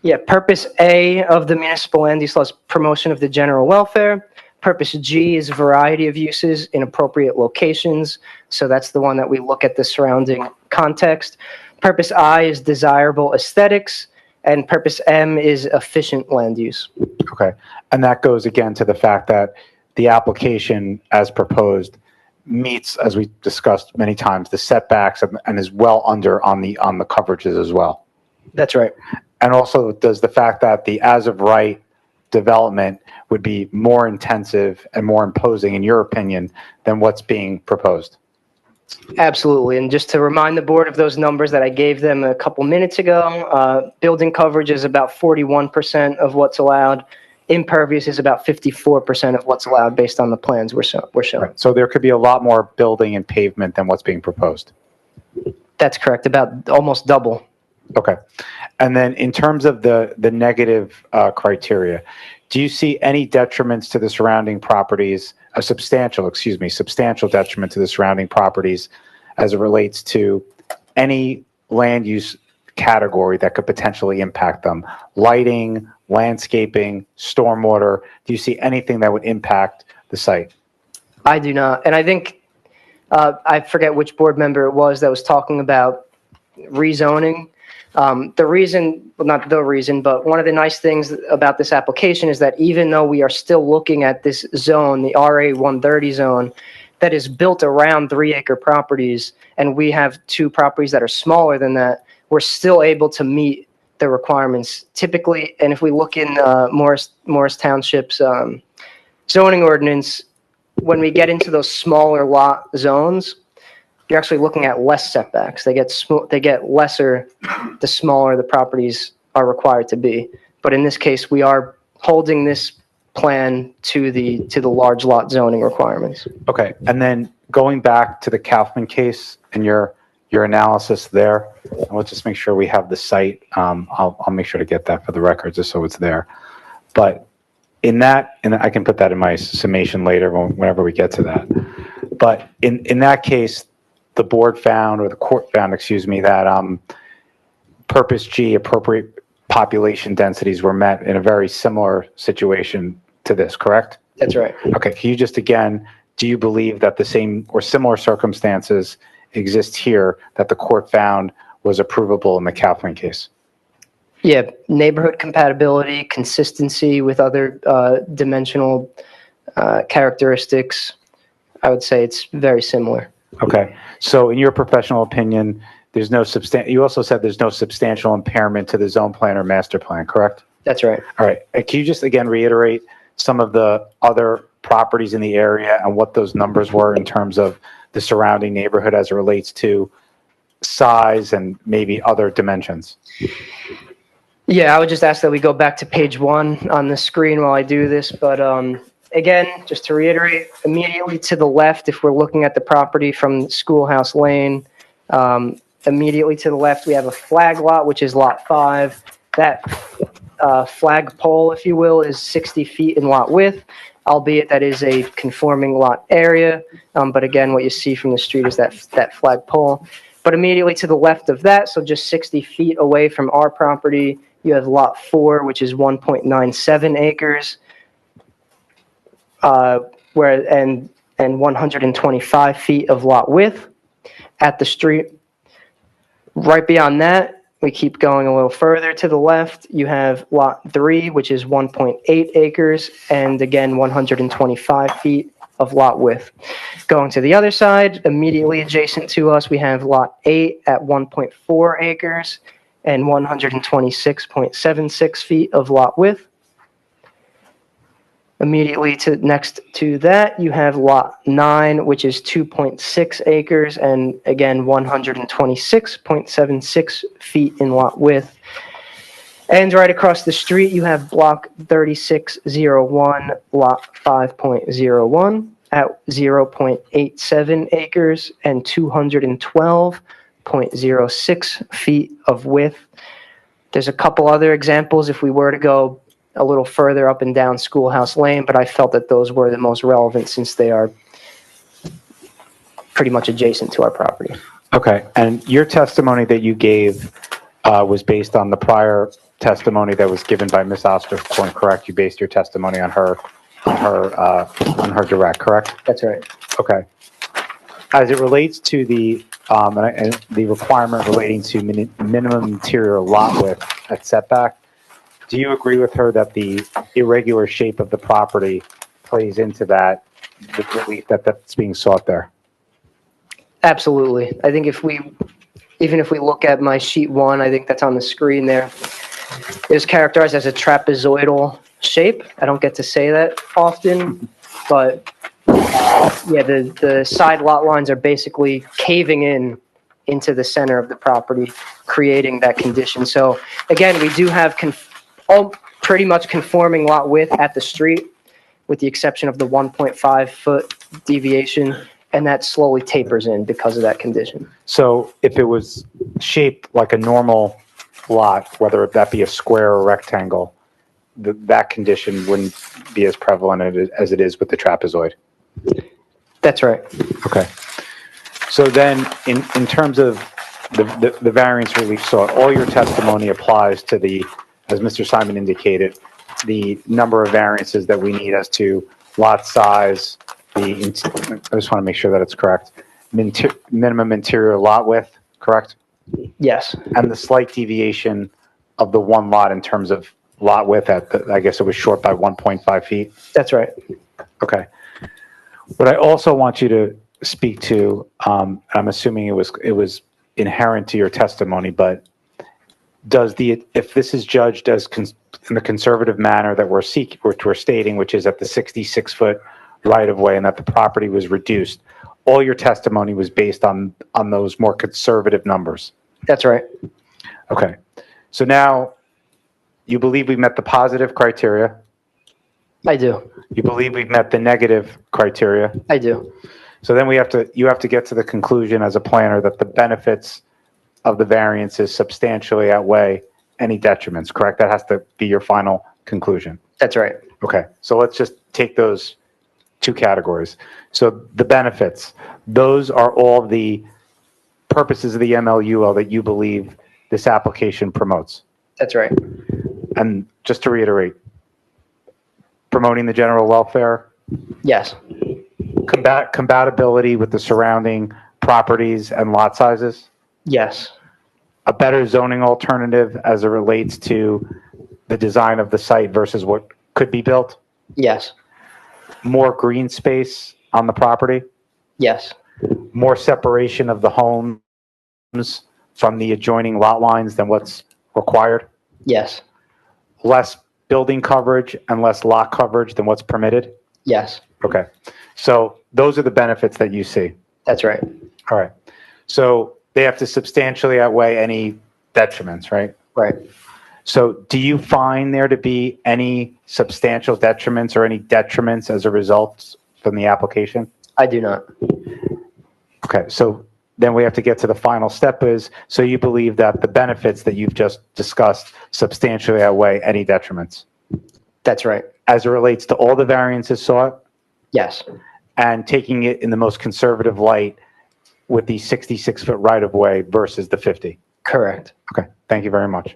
Speaker 13: Yeah, purpose A of the municipal land use law is promotion of the general welfare. Purpose G is variety of uses in appropriate locations. So that's the one that we look at the surrounding context. Purpose I is desirable aesthetics, and purpose M is efficient land use.
Speaker 6: Okay. And that goes again to the fact that the application as proposed meets, as we discussed many times, the setbacks and is well under on the coverages as well.
Speaker 13: That's right.
Speaker 6: And also does the fact that the as of right development would be more intensive and more imposing, in your opinion, than what's being proposed?
Speaker 13: Absolutely. And just to remind the board of those numbers that I gave them a couple minutes ago, building coverage is about 41% of what's allowed. Impervious is about 54% of what's allowed based on the plans we're showing.
Speaker 6: Right. So there could be a lot more building and pavement than what's being proposed.
Speaker 13: That's correct. About almost double.
Speaker 6: Okay. And then in terms of the negative criteria, do you see any detriments to the surrounding properties, substantial detriment to the surrounding properties as it relates to any land use category that could potentially impact them? Lighting, landscaping, stormwater, do you see anything that would impact the site?
Speaker 13: I do not. And I think, I forget which board member it was that was talking about rezoning. The reason, well, not the reason, but one of the nice things about this application is that even though we are still looking at this zone, the RA 130 zone, that is built around 3-acre properties, and we have 2 properties that are smaller than that, we're still able to meet the requirements typically. And if we look in Morris Township's zoning ordinance, when we get into those smaller lot zones, you're actually looking at less setbacks. They get lesser the smaller the properties are required to be. But in this case, we are holding this plan to the large lot zoning requirements.
Speaker 6: Okay. And then going back to the Kaufman case and your analysis there, and let's just make sure we have the site. I'll make sure to get that for the record just so it's there. But in that, and I can put that in my summation later whenever we get to that. But in that case, the board found, or the court found, excuse me, that purpose G, appropriate population densities, were met in a very similar situation to this, correct?
Speaker 13: That's right.
Speaker 6: Okay, can you just again, do you believe that the same or similar circumstances exist here that the court found was approvable in the Kaufman case?
Speaker 13: Yeah, neighborhood compatibility, consistency with other dimensional characteristics. I would say it's very similar.
Speaker 6: Okay, so in your professional opinion, there's no you also said there's no substantial impairment to the zone plan or master plan, correct?
Speaker 13: That's right.
Speaker 6: All right, can you just again reiterate some of the other properties in the area and what those numbers were in terms of the surrounding neighborhood as it relates to size and maybe other dimensions?
Speaker 13: Yeah, I would just ask that we go back to page 1 on the screen while I do this. But again, just to reiterate, immediately to the left, if we're looking at the property from Schoolhouse Lane, immediately to the left, we have a flag lot, which is lot 5. That flag pole, if you will, is 60 feet in lot width, albeit that is a conforming lot area. But again, what you see from the street is that flag pole. But immediately to the left of that, so just 60 feet away from our property, you have lot 4, which is 1.97 acres, and 125 feet of lot width at the street. Right beyond that, we keep going a little further to the left, you have lot 3, which is 1.8 acres, and again, 125 feet of lot width. Going to the other side, immediately adjacent to us, we have lot 8 at 1.4 acres and 126.76 feet of lot width. Immediately next to that, you have lot 9, which is 2.6 acres and again 126.76 feet in lot width. And right across the street, you have block 3601, lot 5.01 at 0.87 acres and 212.06 feet of width. There's a couple other examples if we were to go a little further up and down Schoolhouse Lane, but I felt that those were the most relevant since they are pretty much adjacent to our property.
Speaker 6: Okay, and your testimony that you gave was based on the prior testimony that was given by Ms. Osterkorn, correct? You based your testimony on her on her direct, correct?
Speaker 13: That's right.
Speaker 6: Okay. As it relates to the, and the requirement relating to minimum interior lot width at setback, do you agree with her that the irregular shape of the property plays into that, the relief that's being sought there?
Speaker 13: Absolutely. I think even if we look at my sheet 1, I think that's on the screen there, it was characterized as a trapezoidal shape. I don't get to say that often, but yeah, the side lot lines are basically caving in into the center of the property, creating that condition. So again, we do have all pretty much conforming lot width at the street, with the exception of the 1.5 foot deviation, and that slowly tapers in because of that condition.
Speaker 6: So if it was shaped like a normal lot, whether that be a square or rectangle, that condition wouldn't be as prevalent as it is with the trapezoid.
Speaker 13: That's right.
Speaker 6: Okay. So then, in terms of the variance relief sought, all your testimony applies to the, as Mr. Simon indicated, the number of variances that we need as to lot size, I just want to make sure that it's correct, minimum interior lot width, correct?
Speaker 13: Yes.
Speaker 6: And the slight deviation of the one lot in terms of lot width I guess it was short by 1.5 feet?
Speaker 13: That's right.
Speaker 6: Okay. What I also want you to speak to, I'm assuming it was inherent to your testimony, but if this is judged as in the conservative manner that we're stating, which is at the 66-foot right-of-way, and that the property was reduced, all your testimony was based on those more conservative numbers?
Speaker 13: That's right.
Speaker 6: Okay. So now, you believe we met the positive criteria.
Speaker 13: I do.
Speaker 6: You believe we've met the negative criteria.
Speaker 13: I do.
Speaker 6: So then you have to get to the conclusion as a planner that the benefits of the variances substantially outweigh any detriments, correct? That has to be your final conclusion.
Speaker 13: That's right.
Speaker 6: Okay, so let's just take those two categories. So the benefits, those are all the purposes of the MLUL that you believe this application promotes.
Speaker 13: That's right.
Speaker 6: And just to reiterate, promoting the general welfare,
Speaker 13: Yes.
Speaker 6: compatibility with the surrounding properties and lot sizes,
Speaker 13: Yes.
Speaker 6: a better zoning alternative as it relates to the design of the site versus what could be built,
Speaker 13: Yes.
Speaker 6: more green space on the property,
Speaker 13: Yes.
Speaker 6: more separation of the homes from the adjoining lot lines than what's required,
Speaker 13: Yes.
Speaker 6: less building coverage and less lot coverage than what's permitted.
Speaker 13: Yes.
Speaker 6: Okay, so those are the benefits that you see.
Speaker 13: That's right.
Speaker 6: All right, so they have to substantially outweigh any detriments, right?
Speaker 13: Right.
Speaker 6: So do you find there to be any substantial detriments or any detriments as a result from the application?
Speaker 13: I do not.
Speaker 6: Okay, so then we have to get to the final step is, so you believe that the benefits that you've just discussed substantially outweigh any detriments
Speaker 13: That's right.
Speaker 6: as it relates to all the variances sought
Speaker 13: Yes.
Speaker 6: and taking it in the most conservative light with the 66-foot right-of-way versus the 50?
Speaker 13: Correct.
Speaker 6: Okay, thank you very much.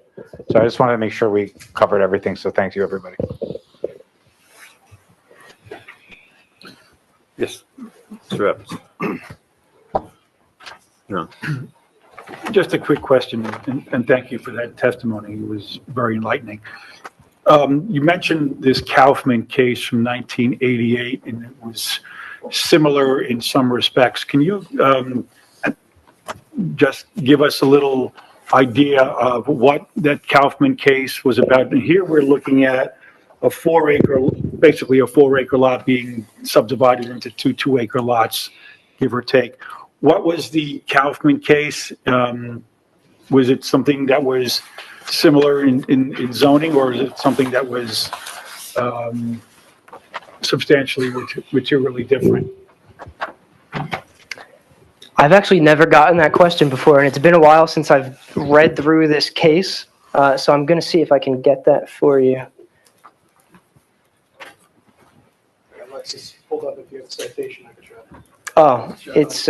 Speaker 6: So I just wanted to make sure we covered everything, so thank you, everybody.
Speaker 1: Yes. Mr. Evans. No.
Speaker 9: Just a quick question, and thank you for that testimony. It was very enlightening. You mentioned this Kaufman case from 1988, and it was similar in some respects. Can you just give us a little idea of what that Kaufman case was about? And here we're looking at basically a 4-acre lot being subdivided into two 2-acre lots, give or take. What was the Kaufman case? Was it something that was similar in zoning, or is it something that was substantially materially different?
Speaker 13: I've actually never gotten that question before, and it's been a while since I've read through this case. So I'm going to see if I can get that for you.
Speaker 5: Alexis, hold up if you have a citation, I can try.
Speaker 13: Oh, it's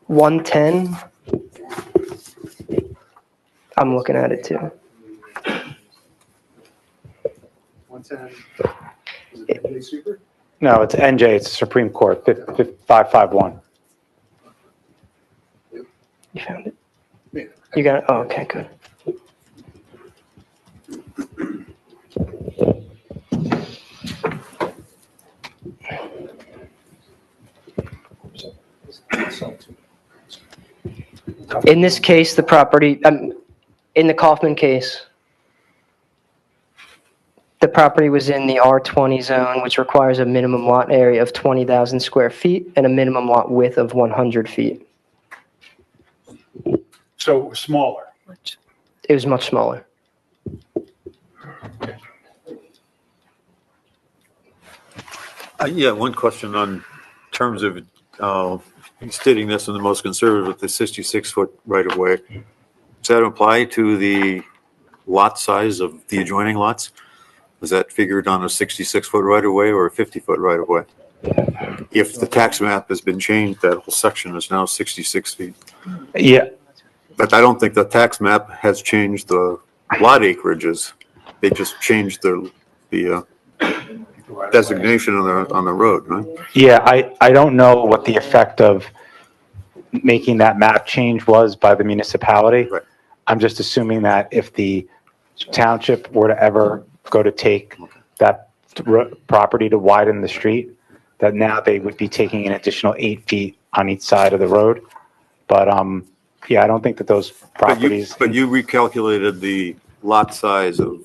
Speaker 13: 110. I'm looking at it too.
Speaker 5: 110, is it NJ Super?
Speaker 6: No, it's NJ, it's Supreme Court, 551.
Speaker 13: You found it? You got it? Oh, okay, good. In this case, the property, in the Kaufman case, the property was in the R20 zone, which requires a minimum lot area of 20,000 square feet and a minimum lot width of 100 feet.
Speaker 9: So smaller.
Speaker 13: It was much smaller.
Speaker 1: Yeah, one question on terms of stating this in the most conservative with the 66-foot right-of-way. Does that apply to the lot size of the adjoining lots? Was that figured on a 66-foot right-of-way or a 50-foot right-of-way? If the tax map has been changed, that whole section is now 66 feet.
Speaker 6: Yeah,
Speaker 1: But I don't think the tax map has changed the lot acreages. They just changed the designation on the road, right?
Speaker 6: yeah, I don't know what the effect of making that map change was by the municipality.
Speaker 1: Right.
Speaker 6: I'm just assuming that if the township were to ever go to take that property to widen the street, that now they would be taking an additional 8 feet on each side of the road. But, yeah, I don't think that those properties.
Speaker 1: But you recalculated the lot size of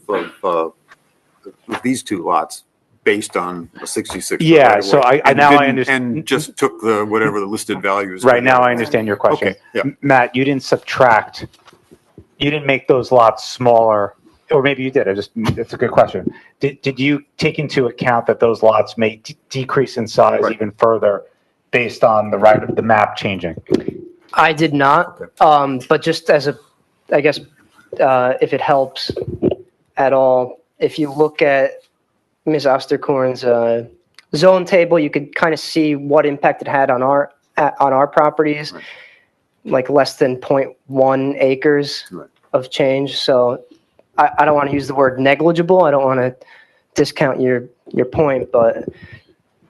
Speaker 1: these two lots based on a 66.
Speaker 6: Yeah, so I now I understand.
Speaker 1: And just took whatever the listed values.
Speaker 6: Right, now I understand your question.
Speaker 1: Okay, yeah.
Speaker 6: Matt, you didn't make those lots smaller, or maybe you did, it's a good question. Did you take into account that those lots may decrease in size
Speaker 1: Right.
Speaker 6: even further based on the map changing?
Speaker 13: I did not, but just as I guess, if it helps at all, if you look at Ms. Osterkorn's zone table, you could kind of see what impact it had on our properties,
Speaker 1: Right.
Speaker 13: like less than 0.1 acres
Speaker 1: Right.
Speaker 13: of change. So I don't want to use the word negligible. I don't want to discount your point, but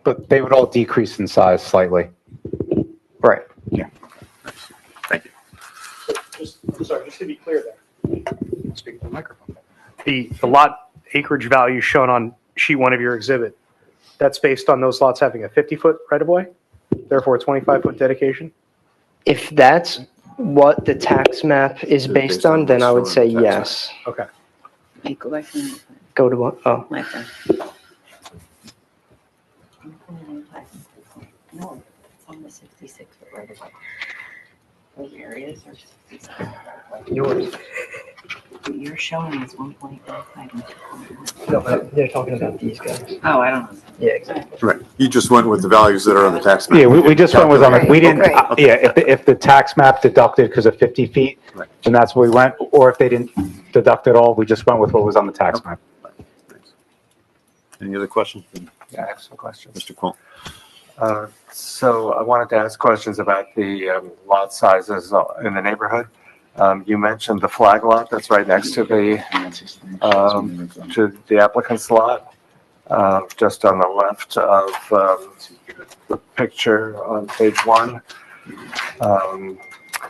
Speaker 6: But they would all decrease in size slightly.
Speaker 13: right.
Speaker 1: Thank you.
Speaker 5: Just to be clear there. Speak to the microphone. The lot acreage value shown on sheet 1 of your exhibit, that's based on those lots having a 50-foot right-of-way, therefore a 25-foot dedication?
Speaker 13: If that's what the tax map is based on, then I would say yes.
Speaker 5: Okay.
Speaker 2: Hey, go back to the
Speaker 13: Go to what? Oh,
Speaker 2: my phone. No, it's on the 66 foot right away. Those areas are 66.
Speaker 13: yours.
Speaker 2: What you're showing is 1.55 and 2.1.
Speaker 13: No, but they're talking about these guys.
Speaker 2: Oh, I don't know.
Speaker 13: Yeah, exactly.
Speaker 1: Right. You just went with the values that are on the tax map.
Speaker 6: Yeah, we just went with, we didn't,
Speaker 2: Great.
Speaker 6: yeah, if the tax map deducted because of 50 feet,
Speaker 1: Right.
Speaker 6: then that's where we went, or if they didn't deduct at all, we just went with what was on the tax map.
Speaker 1: Any other questions,
Speaker 8: Yeah, I have some questions.
Speaker 1: Mr. Quinn?
Speaker 8: So I wanted to ask questions about the lot sizes in the neighborhood. You mentioned the flag lot that's right next to the applicant's lot, just on the left of the picture on page 1.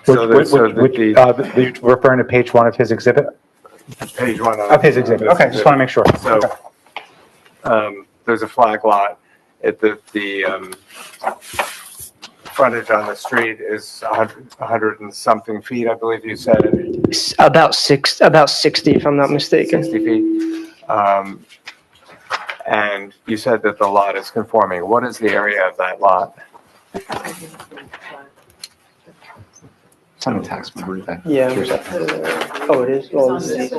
Speaker 6: You're referring to page 1 of his exhibit?
Speaker 8: Page 1
Speaker 6: Of his exhibit, okay, just want to make sure.
Speaker 8: So, there's a flag lot. The frontage on the street is 100 and something feet, I believe you said.
Speaker 13: About 60, if I'm not mistaken.
Speaker 8: 60 feet. And you said that the lot is conforming. What is the area of that lot?
Speaker 6: It's on the tax map.
Speaker 13: Yeah. Oh, it is? Well,
Speaker 2: It's
Speaker 13: it's-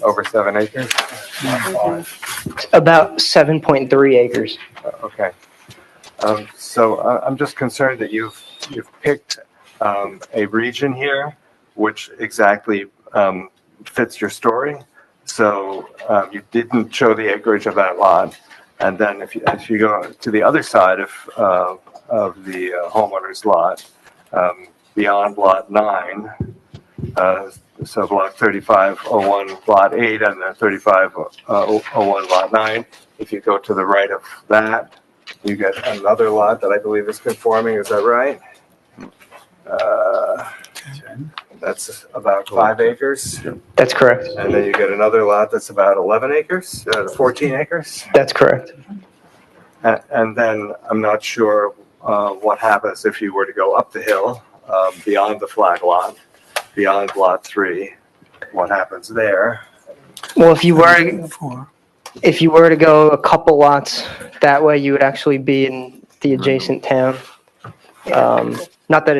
Speaker 8: Over 7 acres?
Speaker 13: about 7.3 acres.
Speaker 8: Okay. So I'm just concerned that you've picked a region here which exactly fits your story. So you didn't show the acreage of that lot. And then if you go to the other side of the homeowner's lot, beyond lot 9, So block 3501, lot 8, and then 3501, lot 9. If you go to the right of that, you get another lot that I believe is conforming. Is that right? That's about 5 acres.
Speaker 13: That's correct.
Speaker 8: And then you get another lot that's about 11 acres, 14 acres.
Speaker 13: That's correct.
Speaker 8: And then I'm not sure what happens if you were to go up the hill beyond the flag lot, beyond lot 3. What happens there?
Speaker 13: Well, if you were to go a couple lots that way, you would actually be in the adjacent town. Not that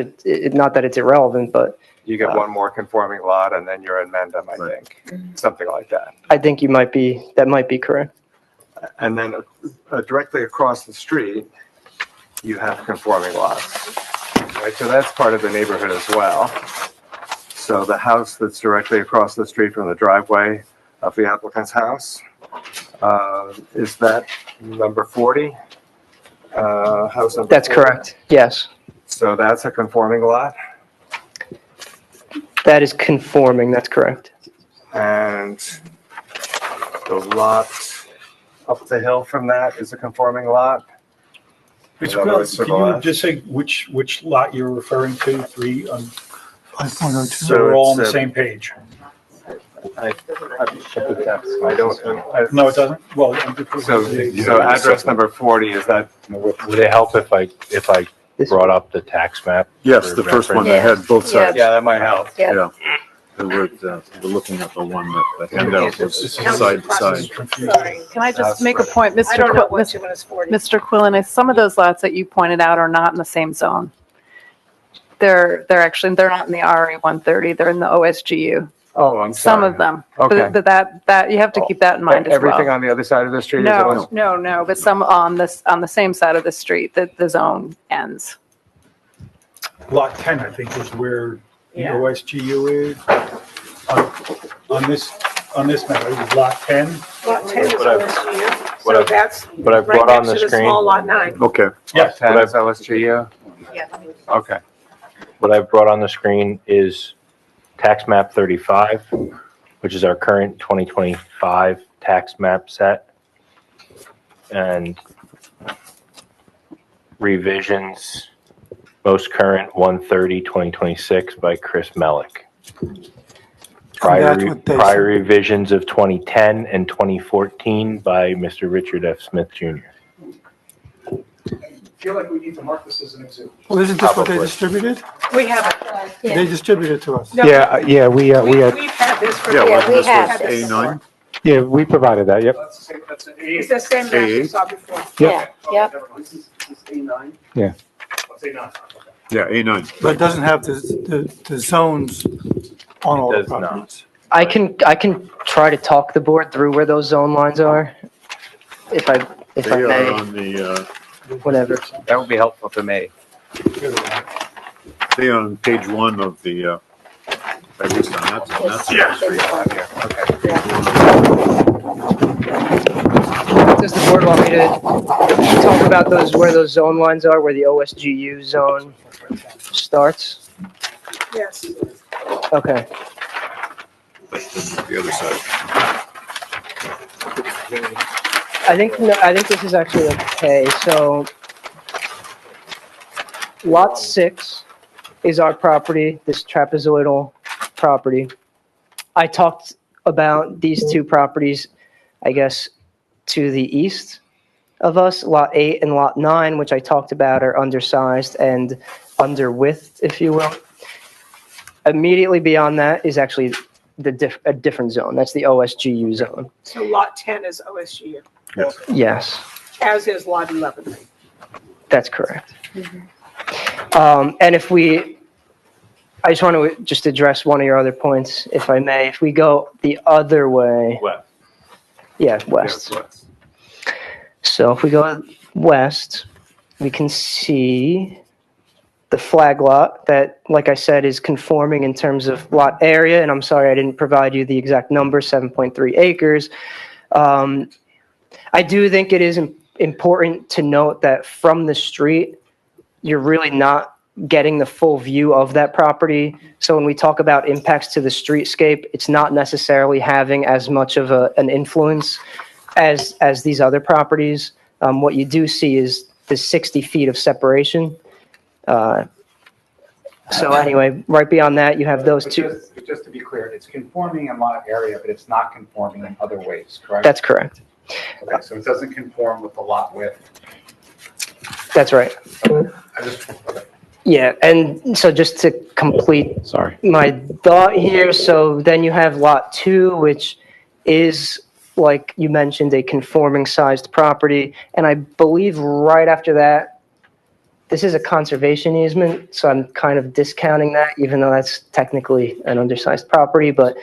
Speaker 13: it's irrelevant, but
Speaker 8: You get one more conforming lot, and then you're in Mendham, I think, something like that.
Speaker 13: I think that might be correct.
Speaker 8: And then directly across the street, you have conforming lots. Right, so that's part of the neighborhood as well. So the house that's directly across the street from the driveway of the applicant's house, is that number 40? House number
Speaker 13: That's
Speaker 8: 40?
Speaker 13: correct. Yes.
Speaker 8: So that's a conforming lot,
Speaker 13: That is conforming. That's correct.
Speaker 8: and the lot up the hill from that is a conforming lot.
Speaker 9: Mr. Quillen, can you just say which lot you're referring to, 3, so
Speaker 8: So
Speaker 9: we're all on
Speaker 8: it's,
Speaker 9: the same page?
Speaker 8: I don't,
Speaker 9: No, it doesn't? Well,
Speaker 8: so address number 40, is that,
Speaker 11: Would it help if I brought up the tax map?
Speaker 1: Yes,
Speaker 11: for
Speaker 1: the first one
Speaker 11: reference?
Speaker 1: that had both sides.
Speaker 8: yeah, that might help.
Speaker 1: Yeah. We're looking at the one that handout was side to side.
Speaker 2: Sorry, can I just
Speaker 8: That's
Speaker 2: make a
Speaker 8: right.
Speaker 2: point,
Speaker 14: I don't know
Speaker 2: Mr.
Speaker 14: which one is 40.
Speaker 2: Quillen, some of those lots that you pointed out are not in the same zone. They're not in the RA 130, they're in the OSGU,
Speaker 8: Oh, I'm sorry.
Speaker 2: some of them.
Speaker 8: Okay.
Speaker 2: But that, you have to keep that in mind as well.
Speaker 8: Everything on the other side of the street is
Speaker 2: No, but some on the same side of the street, that the zone ends.
Speaker 9: Lot 10, I think, is where the
Speaker 14: Yeah.
Speaker 9: OSGU is. On this map, it was lot 10.
Speaker 14: Lot 10 is
Speaker 11: What I've-
Speaker 14: OSGU,
Speaker 11: what
Speaker 14: so
Speaker 11: I've-
Speaker 14: that's
Speaker 11: what I've
Speaker 14: right
Speaker 11: brought on
Speaker 14: next
Speaker 11: the
Speaker 14: to the
Speaker 11: screen-
Speaker 14: small lot 9.
Speaker 1: Okay.
Speaker 9: Yes.
Speaker 8: 10 is LSGU?
Speaker 14: Yeah.
Speaker 8: Okay.
Speaker 11: What I've brought on the screen is tax map 35, which is our current 2025 tax map set. And revisions, most current 1/30/2026 by Chris Melick.
Speaker 10: that's what they
Speaker 11: Prior revisions of 2010 and 2014 by Mr. Richard F. Smith Jr.
Speaker 5: I feel like we need to mark this as an exhibit.
Speaker 10: Well, isn't this what they
Speaker 11: Probably.
Speaker 10: distributed?
Speaker 14: We have it.
Speaker 10: They distributed to us.
Speaker 14: No,
Speaker 6: Yeah, we had,
Speaker 14: We've had this for.
Speaker 1: Yeah,
Speaker 4: Yeah,
Speaker 1: wasn't
Speaker 4: we
Speaker 1: this
Speaker 4: have
Speaker 1: was
Speaker 4: this.
Speaker 1: A9?
Speaker 6: yeah, we provided that, yep.
Speaker 5: That's the same, that's an
Speaker 14: It's the same map you saw before.
Speaker 4: Yeah, yep.
Speaker 5: This is A9?
Speaker 6: Yeah.
Speaker 5: Let's say 9.
Speaker 1: Yeah, A9.
Speaker 10: But it doesn't have the zones on all the
Speaker 11: does not.
Speaker 10: properties.
Speaker 13: I can try to talk the board through where those zone lines are, if I
Speaker 1: They are
Speaker 13: may,
Speaker 1: on the,
Speaker 13: whatever.
Speaker 8: That would be helpful to me.
Speaker 1: they on page 1 of the, at least on that street.
Speaker 13: Does the board want me to talk about where those zone lines are, where the OSGU zone starts?
Speaker 14: Yes.
Speaker 13: Okay.
Speaker 1: The other side.
Speaker 13: I think this is actually okay. So lot 6 is our property, this trapezoidal property. I talked about these two properties, I guess, to the east of us. Lot 8 and lot 9, which I talked about, are undersized and under width, if you will. Immediately beyond that is actually a different zone. That's the OSGU zone.
Speaker 14: So lot 10 is OSGU,
Speaker 13: Yes.
Speaker 14: as is lot 11.
Speaker 13: That's correct. And I just want to just address one of your other points, if I may. If we go the other way,
Speaker 11: West.
Speaker 13: yeah, west. So if we go west, we can see the flag lot that, like I said, is conforming in terms of lot area. And I'm sorry, I didn't provide you the exact number, 7.3 acres. I do think it is important to note that from the street, you're really not getting the full view of that property. So when we talk about impacts to the streetscape, it's not necessarily having as much of an influence as these other properties. What you do see is the 60 feet of separation. So anyway, right beyond that, you have those two.
Speaker 6: Just to be clear, it's conforming in lot area, but it's not conforming in other ways, correct?
Speaker 13: That's correct.
Speaker 6: Okay, so it doesn't conform with the lot width.
Speaker 13: That's right.
Speaker 6: Okay.
Speaker 13: Yeah, and so just to complete
Speaker 6: Sorry.
Speaker 13: my thought here, so then you have lot 2, which is, like you mentioned, a conforming sized property. And I believe right after that, this is a conservation easement, so I'm kind of discounting that, even though that's technically an undersized property, but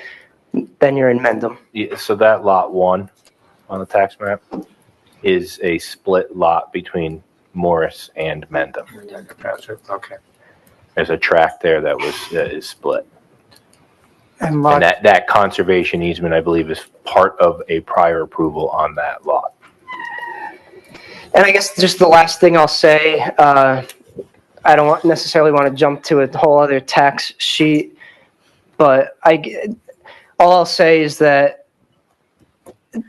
Speaker 13: then you're in Mendham.
Speaker 11: Yeah, so that lot 1 on the tax map is a split lot between Morris and Mendham.
Speaker 8: Gotcha. Okay.
Speaker 11: There's a tract there that is split.
Speaker 10: And
Speaker 11: And
Speaker 10: lot,
Speaker 11: that conservation easement, I believe, is part of a prior approval on that lot.
Speaker 13: And I guess just the last thing I'll say, I don't necessarily want to jump to a whole other tax sheet, but all I'll say is that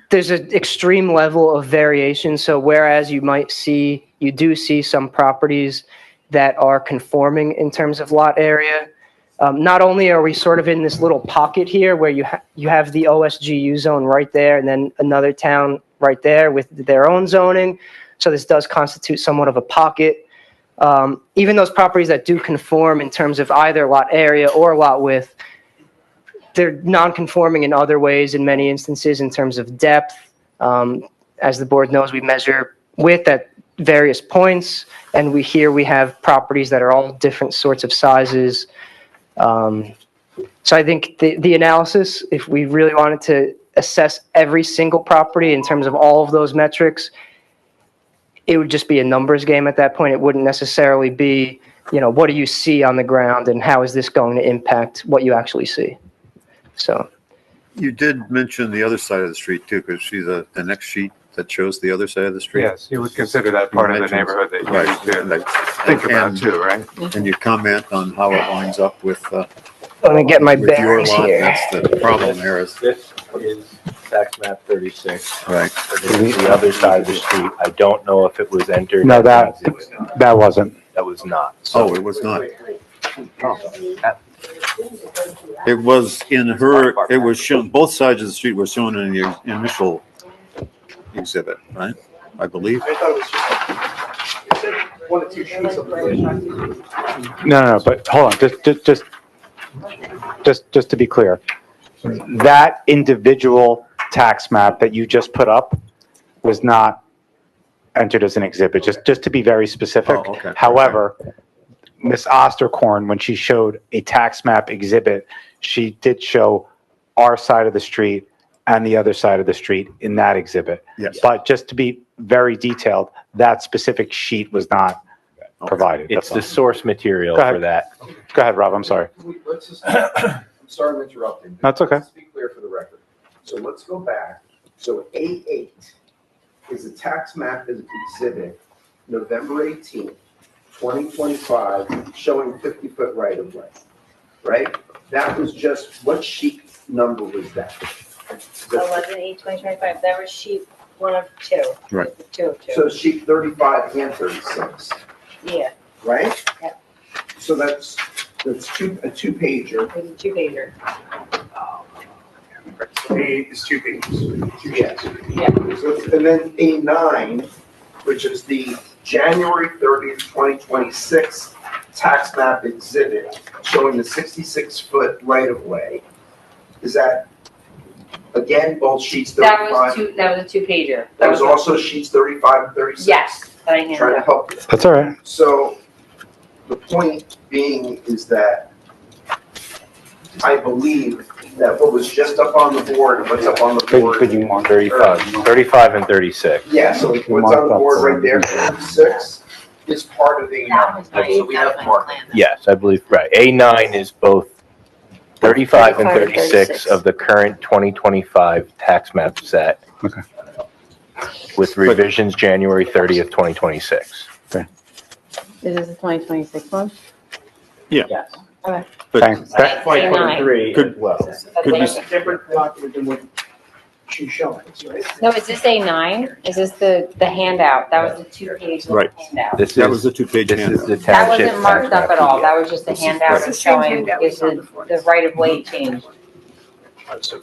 Speaker 13: there's an extreme level of variation. So whereas you do see some properties that are conforming in terms of lot area, not only are we sort of in this little pocket here where you have the OSGU zone right there and then another town right there with their own zoning. So this does constitute somewhat of a pocket. Even those properties that do conform in terms of either lot area or lot width, they're non-conforming in other ways in many instances in terms of depth. As the board knows, we measure width at various points, and we have properties that are all different sorts of sizes. So I think the analysis, if we really wanted to assess every single property in terms of all of those metrics, it would just be a numbers game at that point. It wouldn't necessarily be, what do you see on the ground and how is this going to impact what you actually see? So
Speaker 1: You did mention the other side of the street too, because see the next sheet that shows the other side of the street?
Speaker 8: Yes, you would consider that part of the neighborhood that
Speaker 1: Right.
Speaker 8: you
Speaker 1: And
Speaker 8: do
Speaker 1: I-
Speaker 8: think about
Speaker 1: and-
Speaker 8: too, right?
Speaker 1: And you comment on how it lines up with
Speaker 13: let me get my
Speaker 1: with your
Speaker 13: bearings
Speaker 1: lot.
Speaker 13: here.
Speaker 1: That's the problem there is,
Speaker 11: This is tax map 36.
Speaker 1: right.
Speaker 11: The other side of the street. I don't know if it was entered.
Speaker 6: No,
Speaker 11: as
Speaker 6: that,
Speaker 11: an exhibit.
Speaker 6: that wasn't.
Speaker 11: That was not.
Speaker 1: Oh, it was not. It was in her, it was shown, both sides of the street were shown in the initial exhibit, right? I believe.
Speaker 5: I thought it was just one or two sheets of the
Speaker 6: No, but hold on, just to be clear. That individual tax map that you just put up was not entered as an exhibit, just to be very specific.
Speaker 1: Oh, okay.
Speaker 6: However, Ms. Osterkorn, when she showed a tax map exhibit, she did show our side of the street and the other side of the street in that exhibit.
Speaker 1: Yes.
Speaker 6: But just to be very detailed, that specific sheet was not provided.
Speaker 11: It's
Speaker 6: That's
Speaker 11: the
Speaker 6: all.
Speaker 11: source material
Speaker 6: Go ahead.
Speaker 11: for that.
Speaker 6: Go ahead, Rob, I'm sorry.
Speaker 15: Let's just, I'm sorry I'm interrupting.
Speaker 6: That's okay.
Speaker 15: Let's be clear for the record. So let's go back. So A8 is a tax map exhibit, November 18th, 2025, showing 50-foot right-of-way, right? That was just, what sheet number was that?
Speaker 4: 11/8/2025, that was sheet 1 of 2.
Speaker 1: Right.
Speaker 4: 2 of 2.
Speaker 15: So sheet 35 and 36,
Speaker 4: Yeah,
Speaker 15: right?
Speaker 4: Yeah.
Speaker 15: So that's a two-pager.
Speaker 4: it was a 2-pager.
Speaker 5: A8 is 2 pages.
Speaker 15: Yes.
Speaker 4: Yeah.
Speaker 15: And then A9, which is the January 30th, 2026 tax map exhibit showing the 66-foot right-of-way. Is that, again, both sheets 35?
Speaker 4: That was a 2-pager.
Speaker 15: That was also sheets 35 and 36?
Speaker 4: Yes, that I handed
Speaker 15: Trying to
Speaker 4: out.
Speaker 15: help you.
Speaker 6: That's all right.
Speaker 15: So the point being is that I believe that what was just up on the board, and what's up on the board.
Speaker 6: Could you mark
Speaker 11: 35 and 36.
Speaker 15: Yeah, so what's on the board right there, 36, is part of the.
Speaker 4: That was
Speaker 15: So we have marked.
Speaker 11: Yes, I believe, right. A9 is both 35 and 36 of the current 2025 tax map set.
Speaker 6: Okay.
Speaker 11: With revisions January 30th, 2026.
Speaker 4: Is this the 2026 one?
Speaker 11: Yes.
Speaker 1: But
Speaker 6: Thanks. That-
Speaker 11: FY '23
Speaker 1: Could-
Speaker 11: as well.
Speaker 1: could we,
Speaker 14: That's a different document than what she's showing, right?
Speaker 4: No, is this A9? Is this the handout? That was the two-page
Speaker 1: Right.
Speaker 4: handout.
Speaker 11: This
Speaker 1: that was
Speaker 11: is,
Speaker 1: the two-page
Speaker 11: this is
Speaker 1: handout.
Speaker 11: the
Speaker 4: That
Speaker 11: township.
Speaker 4: wasn't marked up at all. That was just a
Speaker 1: This is-
Speaker 4: handout
Speaker 14: It's the same
Speaker 4: showing
Speaker 14: handout we
Speaker 4: is
Speaker 14: saw
Speaker 4: the,
Speaker 14: before.
Speaker 4: the right of way change.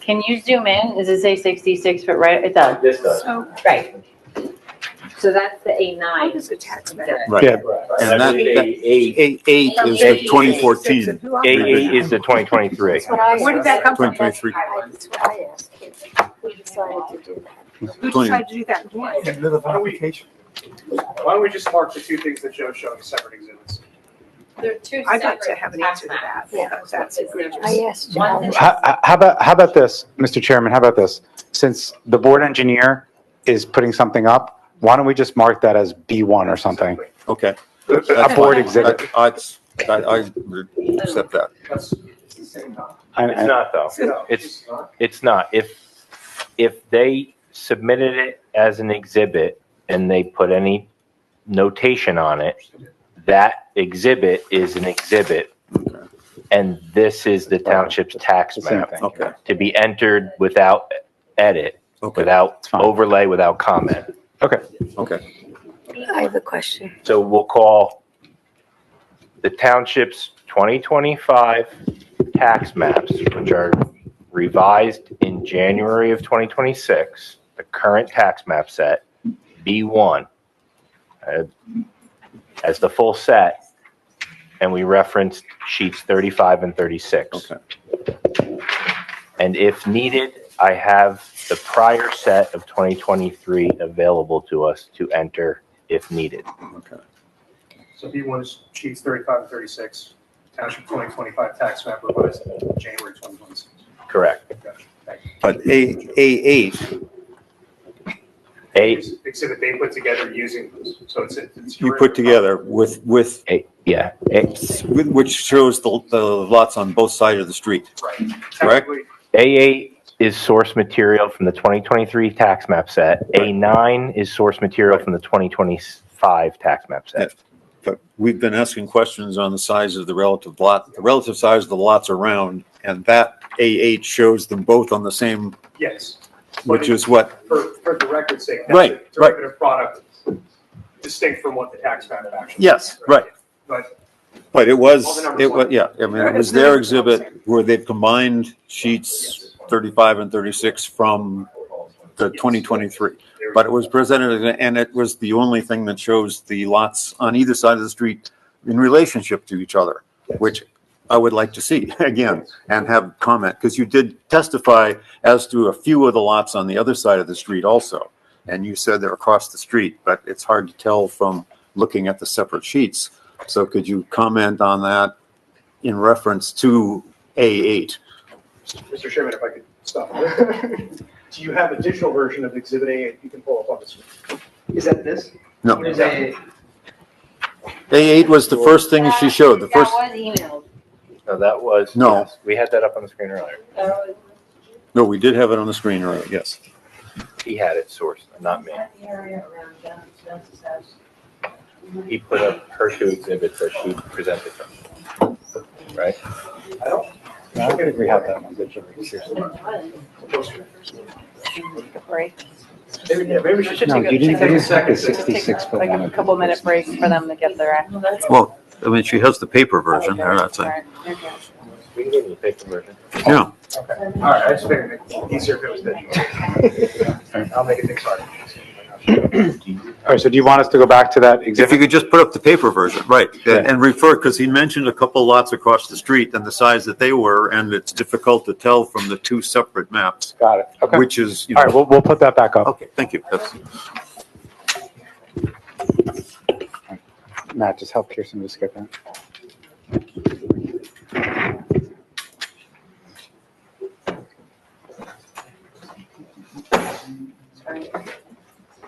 Speaker 4: Can you zoom in? Does it say 66 foot right? It does.
Speaker 11: This does.
Speaker 14: So
Speaker 4: Right. So that's the
Speaker 14: how
Speaker 4: A9.
Speaker 14: does the tax map?
Speaker 1: Right.
Speaker 6: Yeah.
Speaker 1: And that, A8 is the 2014,
Speaker 11: A8 is the 2023.
Speaker 14: Where did that come from?
Speaker 1: 2023.
Speaker 14: That's what I asked. Who decided to do that? Who
Speaker 1: 20.
Speaker 14: decided to do that? Why?
Speaker 10: Middle of application.
Speaker 5: Why don't we just mark the two things that Joe's showing as separate exhibits?
Speaker 4: They're two
Speaker 14: I'd like to
Speaker 4: separate
Speaker 14: have an
Speaker 4: tax
Speaker 14: answer to that,
Speaker 4: maps.
Speaker 14: because that's egregious.
Speaker 2: I asked
Speaker 4: One
Speaker 2: Joe.
Speaker 4: is-
Speaker 6: How about this, Mr. Chairman, how about this? Since the board engineer is putting something up, why don't we just mark that as B1 or something?
Speaker 1: okay.
Speaker 6: A board exhibit.
Speaker 1: I accept that.
Speaker 5: That's the same document.
Speaker 11: It's not though.
Speaker 5: No,
Speaker 11: It's,
Speaker 5: not.
Speaker 11: it's not. If they submitted it as an exhibit and they put any notation on it, that exhibit is an exhibit. And this is the township's tax
Speaker 6: The same
Speaker 11: map
Speaker 6: thing.
Speaker 1: Okay.
Speaker 11: to be entered without edit,
Speaker 1: Okay.
Speaker 11: without
Speaker 6: fine.
Speaker 11: overlay, without comment.
Speaker 6: Okay.
Speaker 1: Okay.
Speaker 2: I have a question.
Speaker 11: So we'll call the township's 2025 tax maps, which are revised in January of 2026, the current tax map set, B1, as the full set, and we referenced sheets 35 and 36.
Speaker 1: Okay.
Speaker 11: And if needed, I have the prior set of 2023 available to us to enter if needed.
Speaker 1: Okay.
Speaker 5: So B1 is sheets 35 and 36, Township 2025 tax map revised in January 2026.
Speaker 11: Correct.
Speaker 5: Gotcha. Thank you.
Speaker 1: But A8,
Speaker 5: Exhibit they put together using this, so it's.
Speaker 1: you put together with,
Speaker 11: Yeah.
Speaker 1: which shows the lots on both sides of the street.
Speaker 5: Right.
Speaker 1: Correct.
Speaker 5: Technically,
Speaker 11: A8 is source material from the 2023 tax map set. A9 is source material from the 2025 tax map set.
Speaker 1: But we've been asking questions on the size of the relative size of the lots around, and that A8 shows them both on the same,
Speaker 5: yes.
Speaker 1: which is what,
Speaker 5: For the record's sake,
Speaker 1: Right,
Speaker 5: that's a
Speaker 1: right.
Speaker 5: derivative product distinct from what the tax map actually.
Speaker 1: Yes,
Speaker 5: is,
Speaker 1: right.
Speaker 5: But
Speaker 1: but it
Speaker 5: All
Speaker 1: was,
Speaker 5: the numbers line.
Speaker 1: yeah, I mean, it was their exhibit where they've combined sheets 35 and 36 from the 2023. But it was presented, and it was the only thing that shows the lots on either side of the street in relationship to each other, which I would like to see again and have comment, because you did testify as to a few of the lots on the other side of the street also. And you said they're across the street, but it's hard to tell from looking at the separate sheets. So could you comment on that in reference to A8?
Speaker 5: Mr. Chairman, if I could stop. Do you have a digital version of Exhibit A you can pull up on the screen? Is that this?
Speaker 1: No.
Speaker 5: What is that?
Speaker 1: A8 was the first thing she showed, the first,
Speaker 4: That was emailed.
Speaker 11: No, that was.
Speaker 1: No.
Speaker 11: yes, We had that up on the screen earlier.
Speaker 1: no, we did have it on the screen earlier, yes.
Speaker 11: He had it sourced, not me. He put up her two exhibits that she presented from. Right?
Speaker 5: I don't.
Speaker 6: I don't think we have that one.
Speaker 5: Maybe we should
Speaker 6: No,
Speaker 5: take
Speaker 6: you didn't
Speaker 5: take a
Speaker 6: take
Speaker 5: second.
Speaker 6: the 66 foot
Speaker 2: Like a
Speaker 6: one.
Speaker 2: couple minute break for them to get their.
Speaker 1: Well, I mean, she has the paper version there, that's it.
Speaker 11: We can go to the paper version.
Speaker 1: Yeah.
Speaker 5: Okay. All right, I just figured it'd be easier if it was digital. I'll make it things harder.
Speaker 6: All right, so do you want us to go back to that
Speaker 1: If you
Speaker 6: exhibit?
Speaker 1: could just put up the paper version, right,
Speaker 6: Yeah.
Speaker 1: and refer, because he mentioned a couple lots across the street and the size that they were, and it's difficult to tell from the two separate maps,
Speaker 6: Got it. Okay.
Speaker 1: which is, you
Speaker 6: All right,
Speaker 1: know,
Speaker 6: we'll put that back up.
Speaker 1: okay, thank you. That's,
Speaker 6: Matt, just help Kirsten to skip that.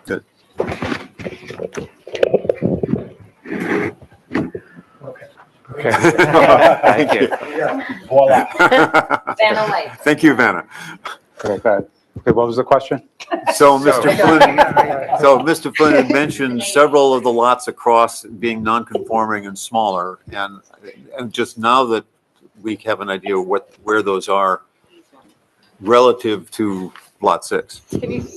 Speaker 1: good.
Speaker 6: Okay.
Speaker 1: Thank you.
Speaker 6: Voila.
Speaker 4: Vanna Light.
Speaker 1: Thank you, Vanna.
Speaker 6: Okay, go ahead. Wait, what was the question?
Speaker 1: So Mr. Flynn had mentioned several of the lots across being non-conforming and smaller, and just now that we have an idea where those are relative to Lot 6.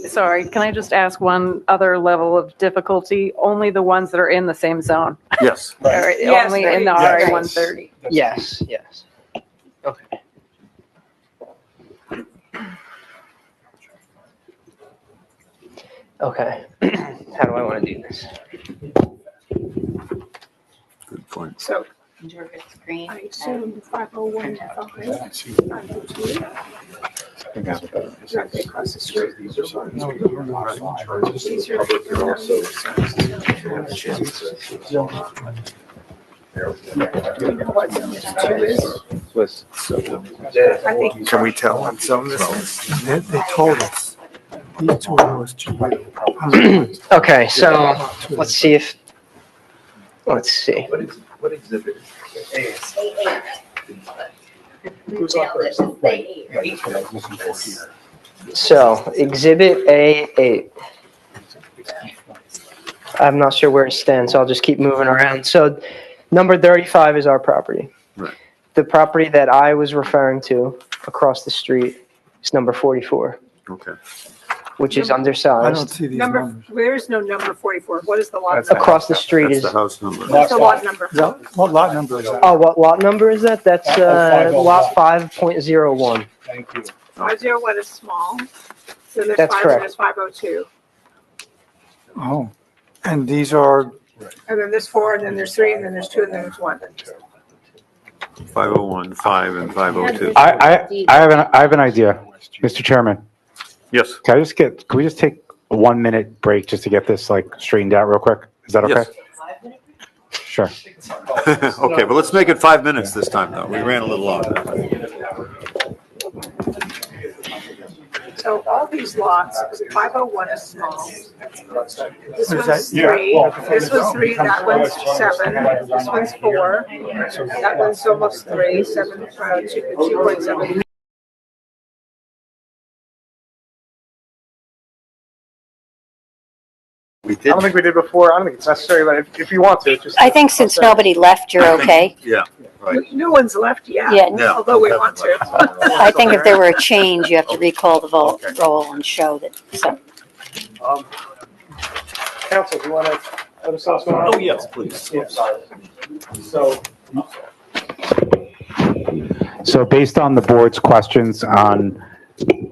Speaker 2: Sorry, can I just ask one other level of difficulty? Only the ones that are in the same zone,
Speaker 1: Yes.
Speaker 2: or only in the
Speaker 5: Yes.
Speaker 2: RA 130?
Speaker 13: Yes, yes. Okay. Okay. How do I want to do this?
Speaker 1: Good point.
Speaker 14: So I assume 501 to 502. Directly across the street. These are the I think
Speaker 5: Can we tell what zone this is?
Speaker 10: They told us. These two are those two.
Speaker 13: Okay, so let's see if, let's see.
Speaker 15: What exhibit is
Speaker 13: So Exhibit A8. I'm not sure where it stands, so I'll just keep moving around. So number 35 is our property.
Speaker 1: Right.
Speaker 13: The property that I was referring to across the street is number 44,
Speaker 1: Okay.
Speaker 13: which is
Speaker 10: I don't
Speaker 13: undersized.
Speaker 10: see these
Speaker 14: number,
Speaker 10: numbers.
Speaker 14: there is no number 44. What is the lot
Speaker 5: That's
Speaker 14: number?
Speaker 13: Across the street
Speaker 1: That's
Speaker 13: is,
Speaker 1: the house number.
Speaker 14: What's the lot number?
Speaker 10: What lot number is that?
Speaker 13: oh, what lot number is that? That's lot 5.01.
Speaker 5: Thank you.
Speaker 14: 501 is small. So there's
Speaker 13: That's
Speaker 14: 5
Speaker 13: correct.
Speaker 14: and there's 502.
Speaker 10: Oh, and these are,
Speaker 14: And then there's 4, and then there's 3, and then there's 2, and then there's 1.
Speaker 1: 501, 5, and 502.
Speaker 6: I have an idea, Mr. Chairman.
Speaker 1: Yes.
Speaker 6: Can we just take a 1 minute break just to get this like straightened out real quick? Is that okay?
Speaker 1: Yes.
Speaker 6: Sure.
Speaker 1: Okay, but let's make it 5 minutes this time, though. We ran a little long.
Speaker 14: So all these lots, 501 is small. This
Speaker 10: What is
Speaker 14: one's
Speaker 10: that?
Speaker 14: 3, this one's 3, that one's 7, this one's 4, that one's almost 3, 7, 2.7.
Speaker 1: We
Speaker 5: I
Speaker 1: did.
Speaker 5: don't think we did before. I don't think it's necessary, but if you want to, just.
Speaker 14: I think since nobody left, you're okay.
Speaker 1: Yeah, right.
Speaker 14: No one's left yet,
Speaker 1: Yeah.
Speaker 14: although we want to.
Speaker 2: I think if there were a change, you have to recall the vote roll and show that, so.
Speaker 5: Council, do you want to let us know what's going on?
Speaker 1: Oh, yes, please.
Speaker 5: Yeah.
Speaker 6: So based on the board's questions on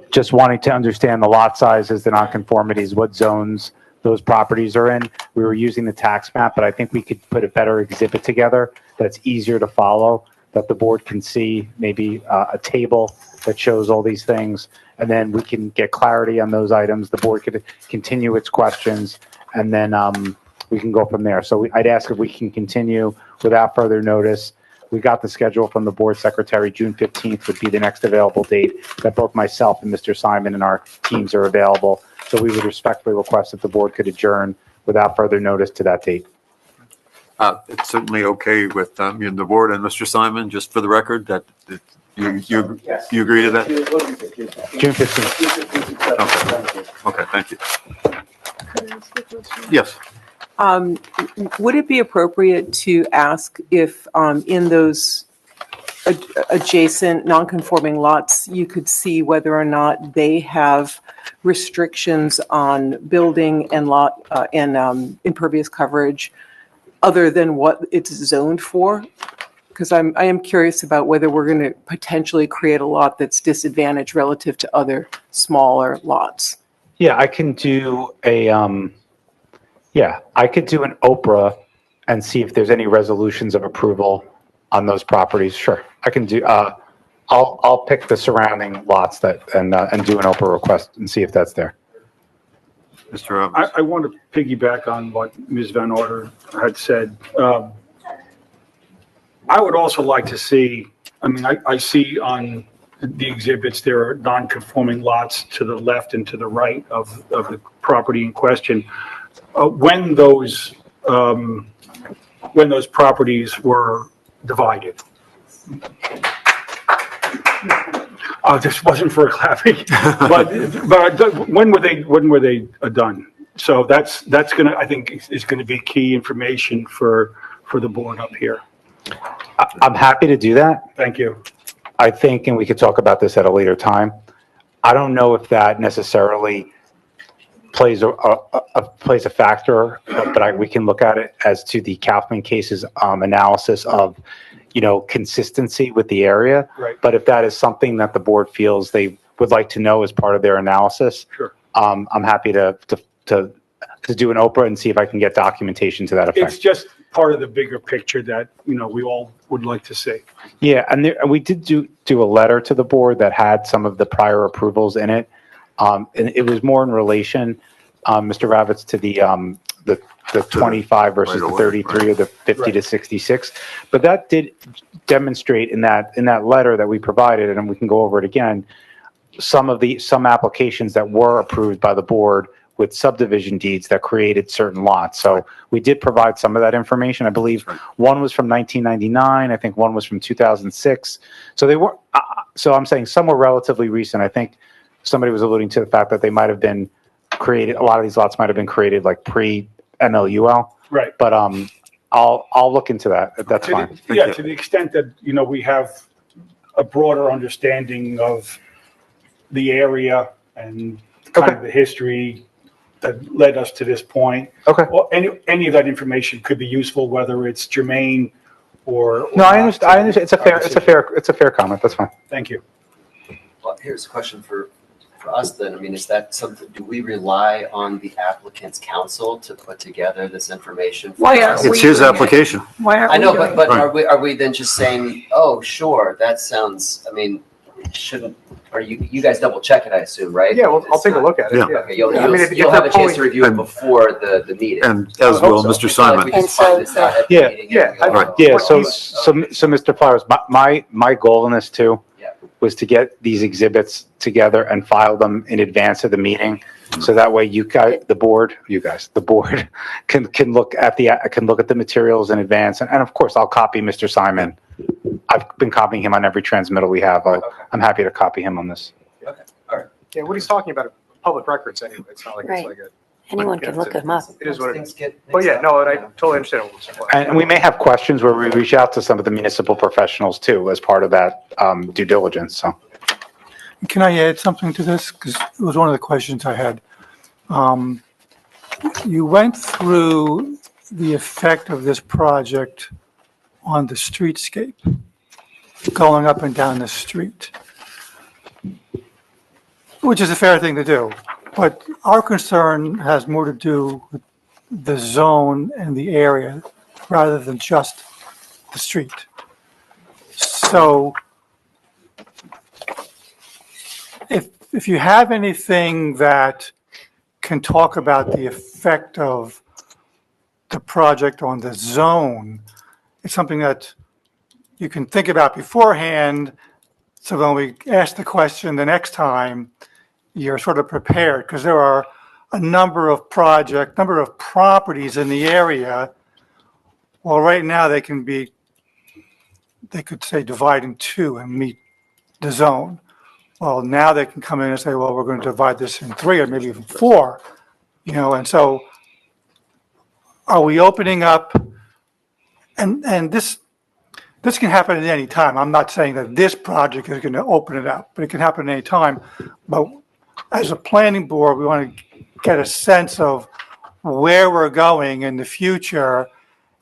Speaker 6: just wanting to understand the lot sizes, the nonconformities, what zones those properties are in, we were using the tax map, but I think we could put a better exhibit together that's easier to follow, that the board can see, maybe a table that shows all these things, and then we can get clarity on those items. The board could continue its questions, and then we can go from there. So I'd ask if we can continue without further notice. We got the schedule from the board secretary. June 15th would be the next available date that both myself and Mr. Simon and our teams are available. So we would respectfully request that the board could adjourn without further notice to that date.
Speaker 1: It's certainly okay with the board and Mr. Simon, just for the record, that you agree to that?
Speaker 6: June 15th.
Speaker 1: Okay, thank you. Yes.
Speaker 16: Would it be appropriate to ask if in those adjacent non-conforming lots, you could see whether or not they have restrictions on building and lot and impervious coverage other than what it's zoned for? Because I am curious about whether we're going to potentially create a lot that's disadvantaged relative to other smaller lots.
Speaker 6: Yeah, I can do I could do an Oprah and see if there's any resolutions of approval on those properties. Sure, I can do, I'll pick the surrounding lots and do an Oprah request and see if that's there.
Speaker 1: Mr. Robbins.
Speaker 9: I want to piggyback on what Ms. Van Order had said. I would also like to see, I see on the exhibits, there are non-conforming lots to the left and to the right of the property in question. When those properties were divided. Oh, this wasn't for clapping, but when were they done? So that's gonna, I think, is gonna be key information for the board up here.
Speaker 6: I'm happy to do that.
Speaker 9: Thank you.
Speaker 6: I think, and we could talk about this at a later time. I don't know if that necessarily plays a factor, but we can look at it as to the Kaufman case's analysis of, consistency with the area.
Speaker 9: Right.
Speaker 6: But if that is something that the board feels they would like to know as part of their analysis,
Speaker 9: Sure.
Speaker 6: I'm happy to do an Oprah and see if I can get documentation to that effect.
Speaker 9: It's just part of the bigger picture that, we all would like to see.
Speaker 6: Yeah, and we did do a letter to the board that had some of the prior approvals in it. And it was more in relation, Mr. Ravitz, to the 25 versus the 33 or the 50 to 66. But that did demonstrate in that letter that we provided, and we can go over it again, some applications that were approved by the board with subdivision deeds that created certain lots. So we did provide some of that information. I believe one was from 1999. I think one was from 2006. So they were. So I'm saying some were relatively recent. I think somebody was alluding to the fact that they might have been created. A lot of these lots might have been created like pre-MLUL.
Speaker 9: Right.
Speaker 6: But I'll look into that. That's fine.
Speaker 9: To the extent that, we have a broader understanding of the area and kind of the history that led us to this point.
Speaker 6: Okay.
Speaker 9: Well, any of that information could be useful, whether it's germane or
Speaker 6: No, I
Speaker 9: not.
Speaker 6: understand. It's a fair comment. That's fine.
Speaker 9: Thank you.
Speaker 17: Well, here's a question for us then. I mean, is that something, do we rely on the applicant's counsel to put together this information?
Speaker 14: Why aren't
Speaker 1: It's his application.
Speaker 14: Why aren't
Speaker 17: I know,
Speaker 14: we doing
Speaker 17: but
Speaker 1: Right.
Speaker 17: are we then just saying, oh, sure, that sounds, I mean, or you guys double check it, I assume, right?
Speaker 5: Yeah, well, I'll take a look at it.
Speaker 1: Yeah.
Speaker 5: Yeah.
Speaker 17: Okay, you'll
Speaker 5: I mean, if
Speaker 17: have
Speaker 5: they're
Speaker 17: a chance
Speaker 5: pulling-
Speaker 17: to review it
Speaker 1: And-
Speaker 17: before the meeting.
Speaker 1: And as will Mr.
Speaker 17: I feel like we
Speaker 1: Simon.
Speaker 17: just find this out at the
Speaker 6: Yeah,
Speaker 17: meeting
Speaker 5: yeah,
Speaker 17: and we go,
Speaker 6: Yeah,
Speaker 17: oh,
Speaker 6: so
Speaker 17: okay.
Speaker 6: Mr. Flowers, my goal in this too
Speaker 17: Yeah.
Speaker 6: was to get these exhibits together and file them in advance of the meeting. So that way the board can look at the materials in advance. And of course, I'll copy Mr. Simon. I've been copying him on every transmittal we have. I'm happy to copy him on this.
Speaker 5: Yeah, what he's talking about are public records anyway. It's not like it's
Speaker 2: Right.
Speaker 5: like a.
Speaker 2: Anyone can look them up.
Speaker 5: It is what it
Speaker 17: Things
Speaker 5: is.
Speaker 17: get
Speaker 5: But yeah,
Speaker 17: mixed
Speaker 5: no,
Speaker 17: up,
Speaker 5: I
Speaker 17: you know.
Speaker 5: totally understand. what you're saying.
Speaker 6: And we may have questions where we reach out to some of the municipal professionals too, as part of that due diligence, so.
Speaker 10: Can I add something to this? Because it was one of the questions I had. You went through the effect of this project on the streetscape, going up and down the street, which is a fair thing to do. But our concern has more to do with the zone and the area rather than just the street. So if you have anything that can talk about the effect of the project on the zone, it's something that you can think about beforehand. So when we ask the question the next time, you're sort of prepared, because there are a number of properties in the area. Well, right now they could say divide in two and meet the zone. Well, now they can come in and say, well, we're going to divide this in three or maybe even four, and so are we opening up? And this can happen at any time. I'm not saying that this project is going to open it up, but it can happen at any time. But as a planning board, we want to get a sense of where we're going in the future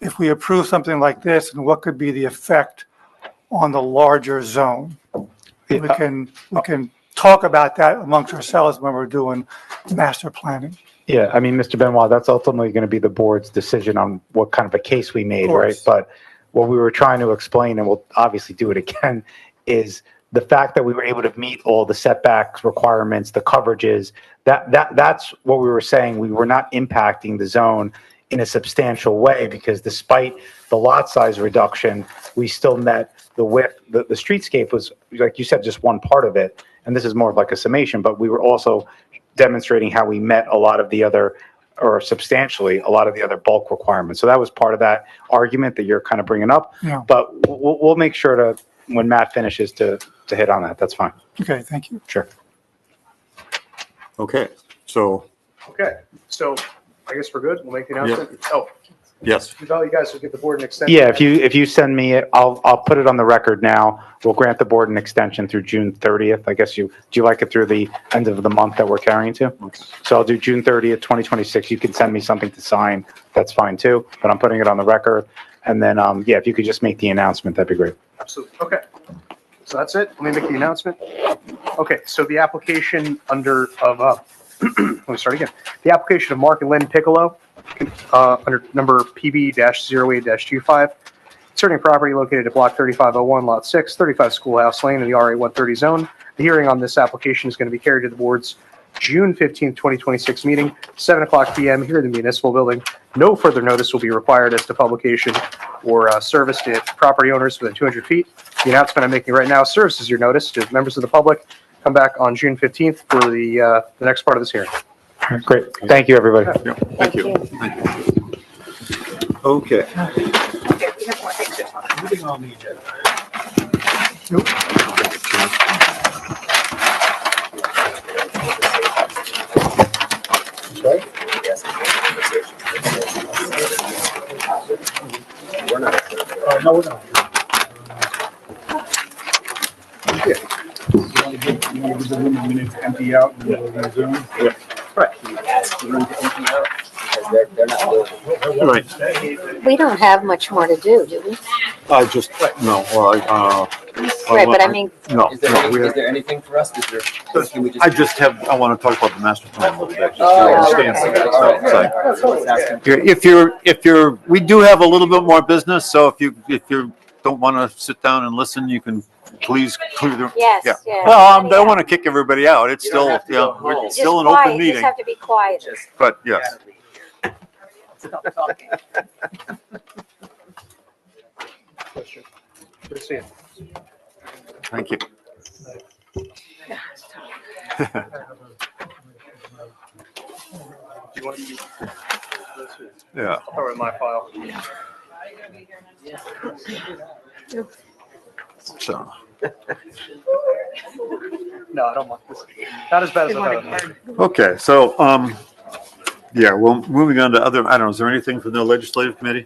Speaker 10: if we approve something like this, and what could be the effect on the larger zone. We can talk about that amongst ourselves when we're doing master planning.
Speaker 6: Yeah, I mean, Mr. Benoit, that's ultimately going to be the board's decision on what kind of a case we made, right?
Speaker 10: course.
Speaker 6: But what we were trying to explain, and we'll obviously do it again, is the fact that we were able to meet all the setbacks requirements, the coverages, that's what we were saying. We were not impacting the zone in a substantial way, because despite the lot size reduction, we still met the width. The streetscape was, like you said, just one part of it. And this is more like a summation, but we were also demonstrating how we met a lot of the other, or substantially a lot of the other bulk requirements. So that was part of that argument that you're kind of bringing up.
Speaker 10: Yeah.
Speaker 6: But we'll make sure to when Matt finishes to hit on that, that's fine.
Speaker 10: Okay, thank you.
Speaker 6: Sure.
Speaker 1: Okay, so,
Speaker 5: Okay, so I guess we're good. We'll make the announcement. Oh,
Speaker 1: yes.
Speaker 5: you guys will give the board an extension.
Speaker 6: Yeah, if you send me it, I'll put it on the record now. We'll grant the board an extension through June 30th. I guess do you like it through the end of the month that we're carrying to? So I'll do June 30th, 2026. You can send me something to sign. That's fine too, but I'm putting it on the record. And then, yeah, if you could just make the announcement, that'd be great.
Speaker 5: Absolutely. Okay. So that's it. Let me make the announcement. Okay, so the application under let me start again. The application of Mark and Lynn Piccolo, under number PB-08-25, concerning property located at block 3501, lot 6, 35 Schoolhouse Lane in the RA 130 zone. The hearing on this application is going to be carried to the board's June 15th, 2026 meeting, 7:00 PM here in the municipal building. No further notice will be required as to publication or service to property owners within 200 feet. The announcement I'm making right now serves as your notice to members of the public. Come back on June 15th for the next part of this hearing.
Speaker 6: Great. Thank you, everybody.
Speaker 1: Thank you. Okay.
Speaker 14: Okay, we have more things to talk about.
Speaker 9: No, we're not. You want to give the room a minute to empty out and we'll resume?
Speaker 17: They're not doing
Speaker 1: All right.
Speaker 4: We don't have much more to do, do we?
Speaker 1: I just, no, well,
Speaker 4: Right, but I mean,
Speaker 1: no,
Speaker 17: Is there,
Speaker 1: no, we
Speaker 17: is there anything for us? Is there, can we just?
Speaker 1: I want to talk about the master plan a little bit. just so
Speaker 17: Oh,
Speaker 1: you
Speaker 17: okay.
Speaker 1: understand.
Speaker 17: All right,
Speaker 1: So,
Speaker 17: all right, all right. So let's ask him.
Speaker 1: If you're, we do have a little bit more business, so if you don't want to sit down and listen, you can please clear the.
Speaker 4: yes,
Speaker 1: Yeah.
Speaker 4: yeah.
Speaker 1: Well, I don't want to kick everybody out. It's
Speaker 17: You don't
Speaker 1: still,
Speaker 17: have to go
Speaker 1: yeah,
Speaker 17: home.
Speaker 1: it's still an open meeting,
Speaker 4: to be quiet.
Speaker 1: but yes.
Speaker 5: Good to see you.
Speaker 1: Thank you.
Speaker 5: Do you want to?
Speaker 1: Yeah.
Speaker 5: I'll throw it in my file.
Speaker 1: So,
Speaker 5: No, I don't want this. Not as bad as another.
Speaker 1: okay, so, yeah, well, moving on to other, I don't know, is there anything from the legislative committee?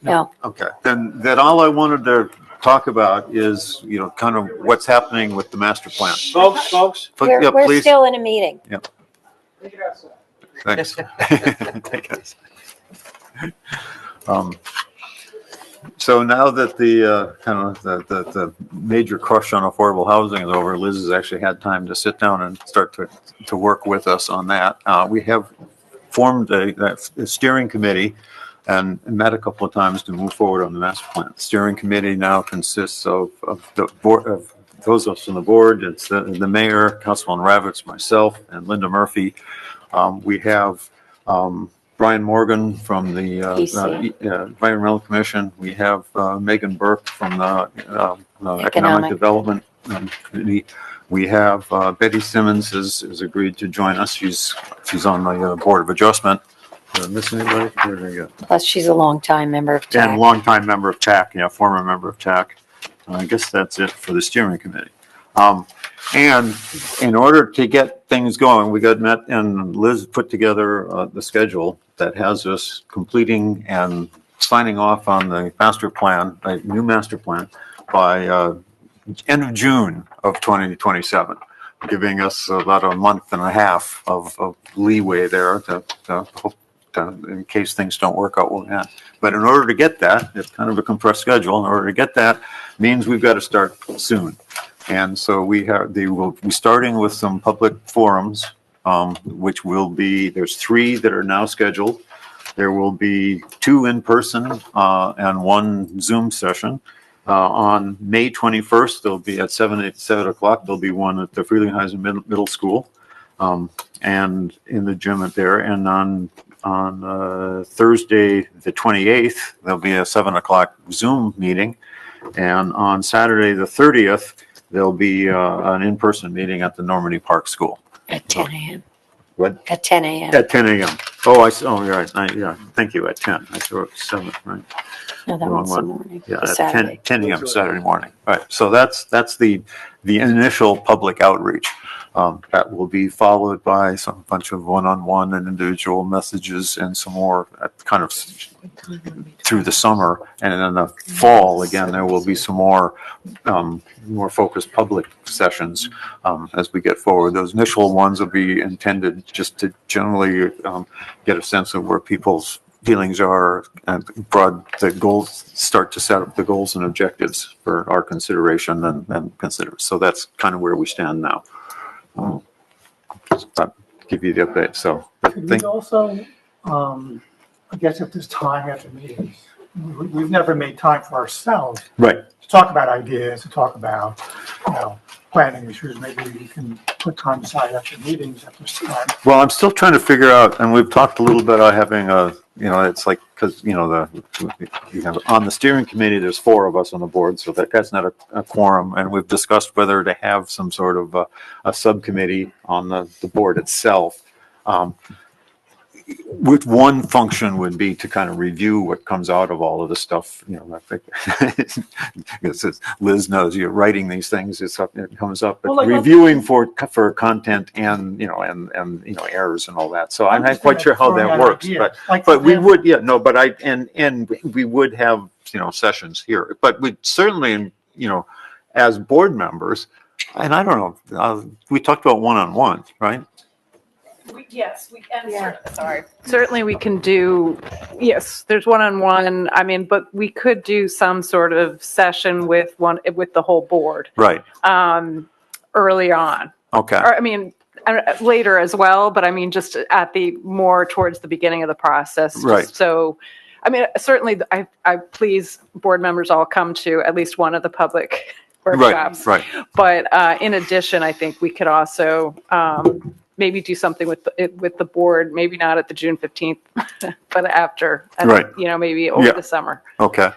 Speaker 4: No.
Speaker 1: Okay, then all I wanted to talk about is, kind of what's happening with the master plan.
Speaker 9: Folks,
Speaker 1: Yeah, please.
Speaker 4: still in a meeting.
Speaker 1: Thanks. Take it. So now that the kind of the major crush on affordable housing is over, Liz has actually had time to sit down and start to work with us on that. We have formed a steering committee and met a couple of times to move forward on the master plan. The steering committee now consists of the board, of those of us on the board. It's the mayor, Councilman Ravitz, myself, and Linda Murphy. We have Brian Morgan from the Environmental Commission. We have Megan Burke from the Economic Development Committee. We have Betty Simmons has agreed to join us. She's on the Board of Adjustment. Did I miss anybody? Where did I go?
Speaker 4: Plus, she's a longtime member of
Speaker 1: And
Speaker 4: TAC.
Speaker 1: longtime member of TAC, former member of TAC. I guess that's it for the steering committee. And in order to get things going, we got met and Liz put together the schedule that has us completing and signing off on the master plan, a new master plan, by end of June of 2027, giving us about a month and a half of leeway there in case things don't work out well. Yeah. But in order to get that, it's kind of a compressed schedule. In order to get that means we've got to start soon. And so they will be starting with some public forums, which will be, there's 3 that are now scheduled. There will be 2 in person and 1 Zoom session. On May 21st, there'll be at 7 o'clock, there'll be one at the Frelinghuysen Middle School and in the gym there. And on Thursday, the 28th, there'll be a 7 o'clock Zoom meeting. And on Saturday, the 30th, there'll be an in-person meeting at the Normandy Park School.
Speaker 4: At 10 a.m.
Speaker 1: What?
Speaker 4: At 10 a.m.
Speaker 1: At 10 a.m. Oh, right. Yeah, thank you, at 10. I thought it was 7, right?
Speaker 4: No, that one's the morning,
Speaker 1: Yeah,
Speaker 4: the
Speaker 1: at
Speaker 4: Saturday.
Speaker 1: 10 a.m. Saturday morning. All right, so that's the initial public outreach. That will be followed by some bunch of one-on-one and individual messages and some more kind of through the summer. And in the fall, again, there will be some more focused public sessions as we get forward. Those initial ones will be intended just to generally get a sense of where people's feelings are and the goals, start to set up the goals and objectives for our consideration and consider. So that's kind of where we stand now. I'll give you the update. So I
Speaker 10: Could we
Speaker 1: think,
Speaker 10: also, I guess if there's time at the meetings, we've never made time for ourselves
Speaker 1: right.
Speaker 10: to talk about ideas, to talk about, planning issues. Maybe we can put time aside after meetings at this time.
Speaker 1: Well, I'm still trying to figure out, and we've talked a little bit about having it's like, because, on the steering committee, there's 4 of us on the board, so that's not a quorum. And we've discussed whether to have some sort of a subcommittee on the board itself. With one function would be to kind of review what comes out of all of the stuff, I think Liz knows you're writing these things, it comes up, but
Speaker 10: Well, like,
Speaker 1: reviewing for content and, errors and all that. So I'm not quite sure how that works, but we would, we would have, sessions here, but we certainly, as board members, and I don't know, we talked about one-on-one, right?
Speaker 2: Yes, we can, certainly we can do, yes, there's one-on-one, but we could do some sort of session with the whole board.
Speaker 1: Right.
Speaker 2: Early on.
Speaker 1: Okay.
Speaker 2: Or, later as well, but just at the more towards the beginning of the process.
Speaker 1: Right.
Speaker 2: So, certainly I please board members all come to at least one of the public workshops.
Speaker 1: Right.
Speaker 2: But in addition, I think we could also maybe do something with the board, maybe not at the June 15th, but after,
Speaker 1: Right.
Speaker 2: Maybe over the summer.
Speaker 1: Okay.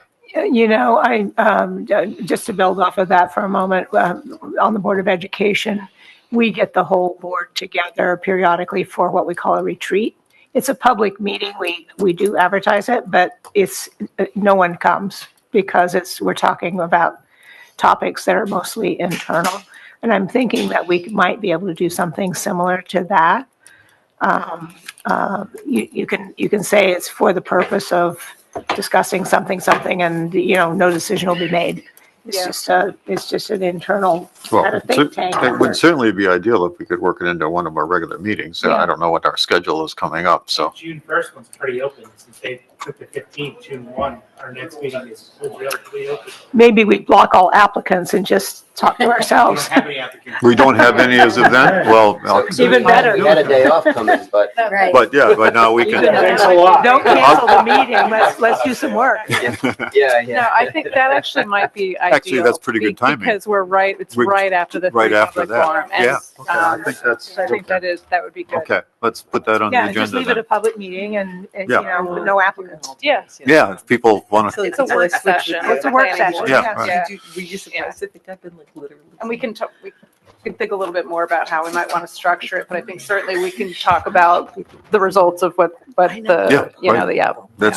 Speaker 14: Just to build off of that for a moment, on the Board of Education, we get the whole board together periodically for what we call a retreat. It's a public meeting. We do advertise it, but no one comes because we're talking about topics that are mostly internal. And I'm thinking that we might be able to do something similar to that. You can say it's for the purpose of discussing something, and no decision will be made. It's just an internal kind of think tank.
Speaker 1: It would certainly be ideal if we could work it into one of our regular meetings. I don't know what our schedule is coming up, so.
Speaker 3: June 1st one's pretty open, since they took the 15th, June 1, our next meeting is relatively open.
Speaker 14: Maybe we block all applicants and just talk to ourselves.
Speaker 3: We don't have any applicants.
Speaker 1: We don't have any as of then? Well,
Speaker 14: Even better.
Speaker 17: We had a day off coming, but.
Speaker 1: but now we can.
Speaker 3: Thanks a lot.
Speaker 14: Don't cancel the meeting. Let's do some work.
Speaker 17: Yeah.
Speaker 2: No, I think that actually might be ideal.
Speaker 1: Actually, that's pretty good timing.
Speaker 2: Because it's right after the
Speaker 1: Right after
Speaker 2: public
Speaker 1: that.
Speaker 2: forum. And,
Speaker 1: Yeah. Okay, I think that's.
Speaker 2: so I think that would be good.
Speaker 1: Okay, let's put that on the
Speaker 14: Yeah, just
Speaker 1: agenda
Speaker 14: leave it a
Speaker 1: then.
Speaker 14: public meeting and
Speaker 1: Yeah.
Speaker 14: with no applicants.
Speaker 2: Yes.
Speaker 1: Yeah, if people want to.
Speaker 2: It's a work session.
Speaker 14: It's a work session.
Speaker 1: Yeah, right.
Speaker 16: We used to sit up and literally.
Speaker 2: And we can think a little bit more about how we might want to structure it, but I think certainly we can talk about the results of what
Speaker 1: That's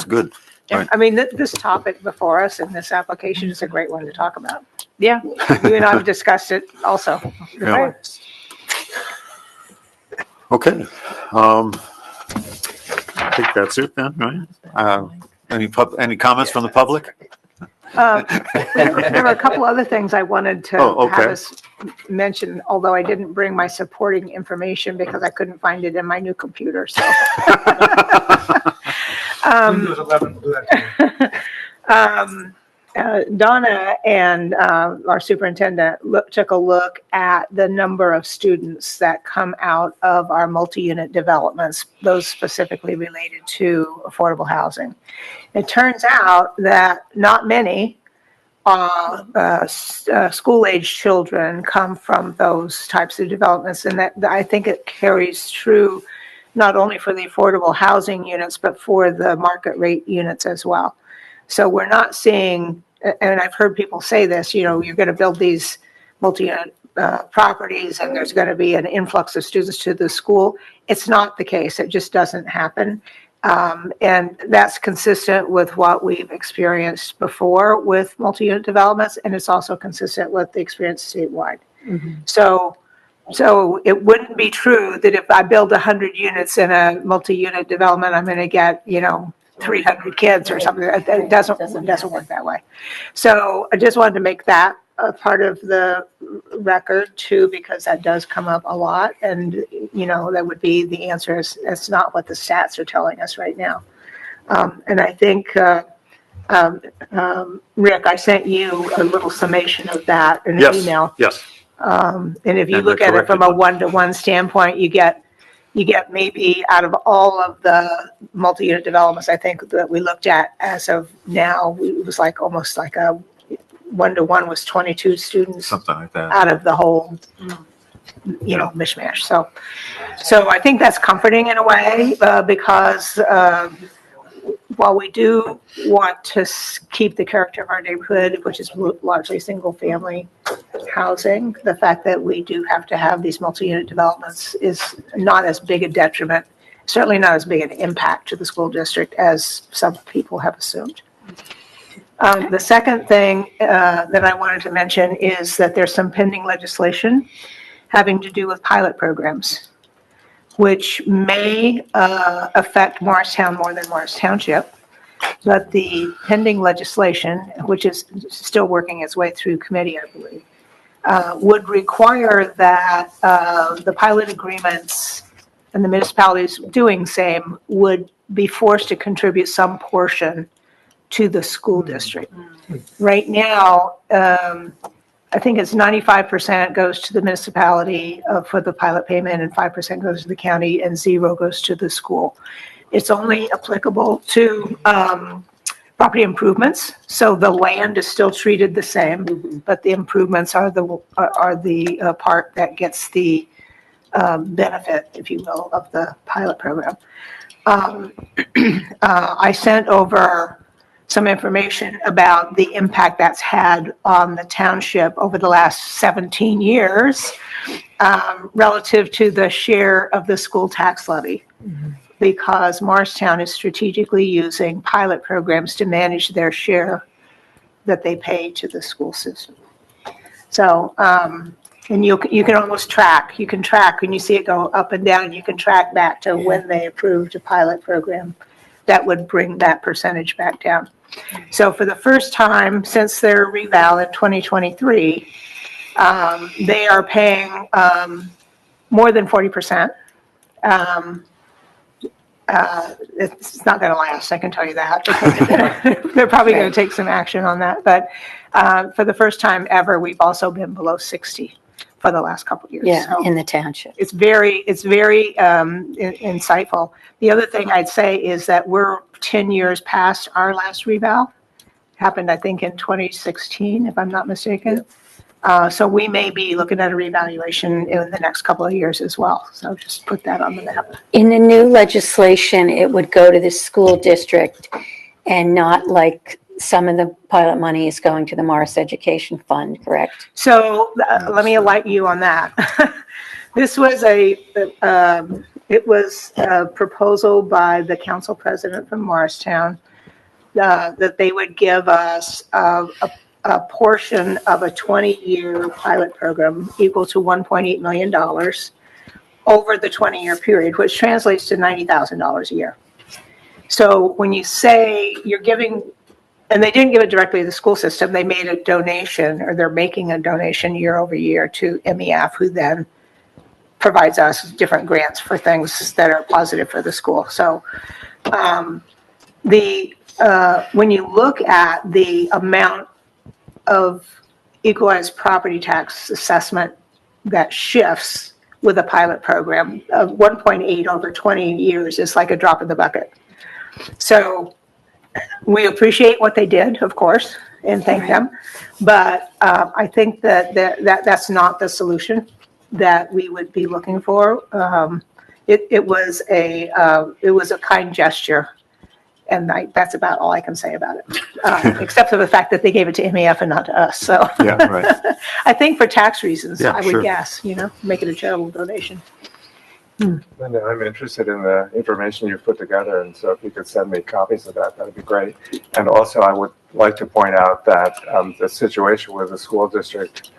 Speaker 1: good. Right.
Speaker 14: This topic before us in this application is a great one to talk about.
Speaker 2: Yeah.
Speaker 14: You and I have discussed it also.
Speaker 1: Yeah. Okay. I think that's it then, right? Any comments from the public?
Speaker 14: There were a couple other things I wanted to have us mention, although I didn't bring my supporting information because I couldn't find it in my new computer, so.
Speaker 10: Windows 11 will do that too.
Speaker 14: Donna and our superintendent took a look at the number of students that come out of our multi-unit developments, those specifically related to affordable housing. It turns out that not many school-age children come from those types of developments, and that I think it carries true not only for the affordable housing units, but for the market rate units as well. So we're not seeing, and I've heard people say this, you're going to build these multi-unit properties and there's going to be an influx of students to the school. It's not the case. It just doesn't happen. And that's consistent with what we've experienced before with multi-unit developments, and it's also consistent with the experience statewide. So it wouldn't be true that if I build 100 units in a multi-unit development, I'm going to get, 300 kids or something. It doesn't work that way. So I just wanted to make that a part of the record too, because that does come up a lot. And, that would be the answer is that's not what the stats are telling us right now. And I think, Rick, I sent you a little summation of that in an email.
Speaker 1: Yes.
Speaker 14: And if you
Speaker 1: And
Speaker 14: look
Speaker 1: the
Speaker 14: at it from a
Speaker 1: corrected
Speaker 14: one-to-one standpoint, you get maybe out of all of the multi-unit developments, I think that we looked at as of now, it was like almost like a one-to-one was 22 students
Speaker 1: Something like that.
Speaker 14: out of the whole, mishmash. So I think that's comforting in a way, because while we do want to keep the character of our neighborhood, which is largely single-family housing, the fact that we do have to have these multi-unit developments is not as big a detriment, certainly not as big an impact to the school district as some people have assumed. The second thing that I wanted to mention is that there's some pending legislation having to do with pilot programs, which may affect Morristown more than Morris Township. But the pending legislation, which is still working its way through committee, I believe, would require that the pilot agreements and the municipalities doing same would be forced to contribute some portion to the school district. Right now, I think it's 95% goes to the municipality for the pilot payment, and 5% goes to the county, and 0 goes to the school. It's only applicable to property improvements, so the land is still treated the same, but the improvements are the part that gets the benefit, if you will, of the pilot program. I sent over some information about the impact that's had on the township over the last 17 years relative to the share of the school tax levy. Because Morristown is strategically using pilot programs to manage their share that they pay to the school system. So, and you can almost track, when you see it go up and down, you can track back to when they approved a pilot program that would bring that percentage back down. So for the first time since their reval in 2023, they are paying more than 40%. It's not going to last, I can tell you that. They're probably going to take some action on that. But for the first time ever, we've also been below 60 for the last couple of years.
Speaker 2: Yeah,
Speaker 14: So
Speaker 2: in the township.
Speaker 14: it's very insightful. The other thing I'd say is that we're 10 years past our last reval. Happened, I think, in 2016, if I'm not mistaken. So we may be looking at a revaluation in the next couple of years as well. So just put that on the map.
Speaker 2: In the new legislation, it would go to the school district and not like some of the pilot money is going to the Morris Education Fund, correct?
Speaker 14: So let me enlighten you on that. This was a proposal by the council president from Morristown that they would give us a portion of a 20-year pilot program equal to $1.8 million over the 20-year period, which translates to $90,000 a year. So when you say you're giving, and they didn't give it directly to the school system, they made a donation, or they're making a donation year over year to MEF, who then provides us different grants for things that are positive for the school. So when you look at the amount of equalized property tax assessment that shifts with a pilot program of 1.8 over 20 years is like a drop in the bucket. So we appreciate what they did, of course, and thank them. But I think that's not the solution that we would be looking for. It was a kind gesture. And that's about all I can say about it, except for the fact that they gave it to MEF and not to us. So
Speaker 1: Yeah, right.
Speaker 14: I think for tax reasons,
Speaker 1: Yeah,
Speaker 14: I would
Speaker 1: sure.
Speaker 14: guess, make it a charitable donation.
Speaker 8: Linda, I'm interested in the information you've put together, and so if you could send me copies of that, that'd be great. And also, I would like to point out that the situation with the school district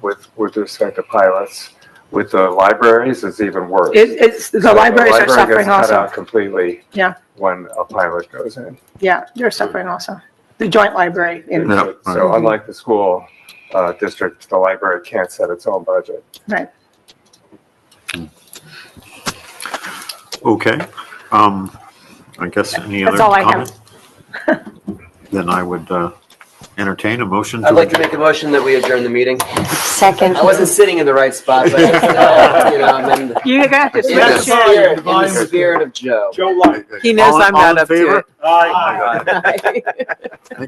Speaker 8: with respect to pilots with the libraries is even worse.
Speaker 14: The
Speaker 8: So
Speaker 14: libraries are
Speaker 8: library
Speaker 14: suffering
Speaker 8: gets cut
Speaker 14: also.
Speaker 8: out completely
Speaker 14: Yeah,
Speaker 8: when a pilot goes in.
Speaker 14: yeah, they're suffering also. The joint library in,
Speaker 1: Yeah.
Speaker 8: So unlike the school district, the library can't set its own budget.
Speaker 14: right.
Speaker 1: Okay. I guess any other
Speaker 14: That's all I have.
Speaker 1: comment? Then I would entertain a motion.
Speaker 17: I'd like to make a motion that we adjourn the meeting.
Speaker 4: Second.
Speaker 17: I wasn't sitting in the right spot, but, I'm in the,
Speaker 14: You got to
Speaker 17: in the
Speaker 14: switch in.
Speaker 17: spirit of Joe.
Speaker 9: Joe Light.
Speaker 16: He knows
Speaker 1: All-
Speaker 16: I'm
Speaker 1: all
Speaker 16: not
Speaker 1: in
Speaker 16: up to
Speaker 1: favor?
Speaker 16: it.
Speaker 9: Aye.
Speaker 1: Thank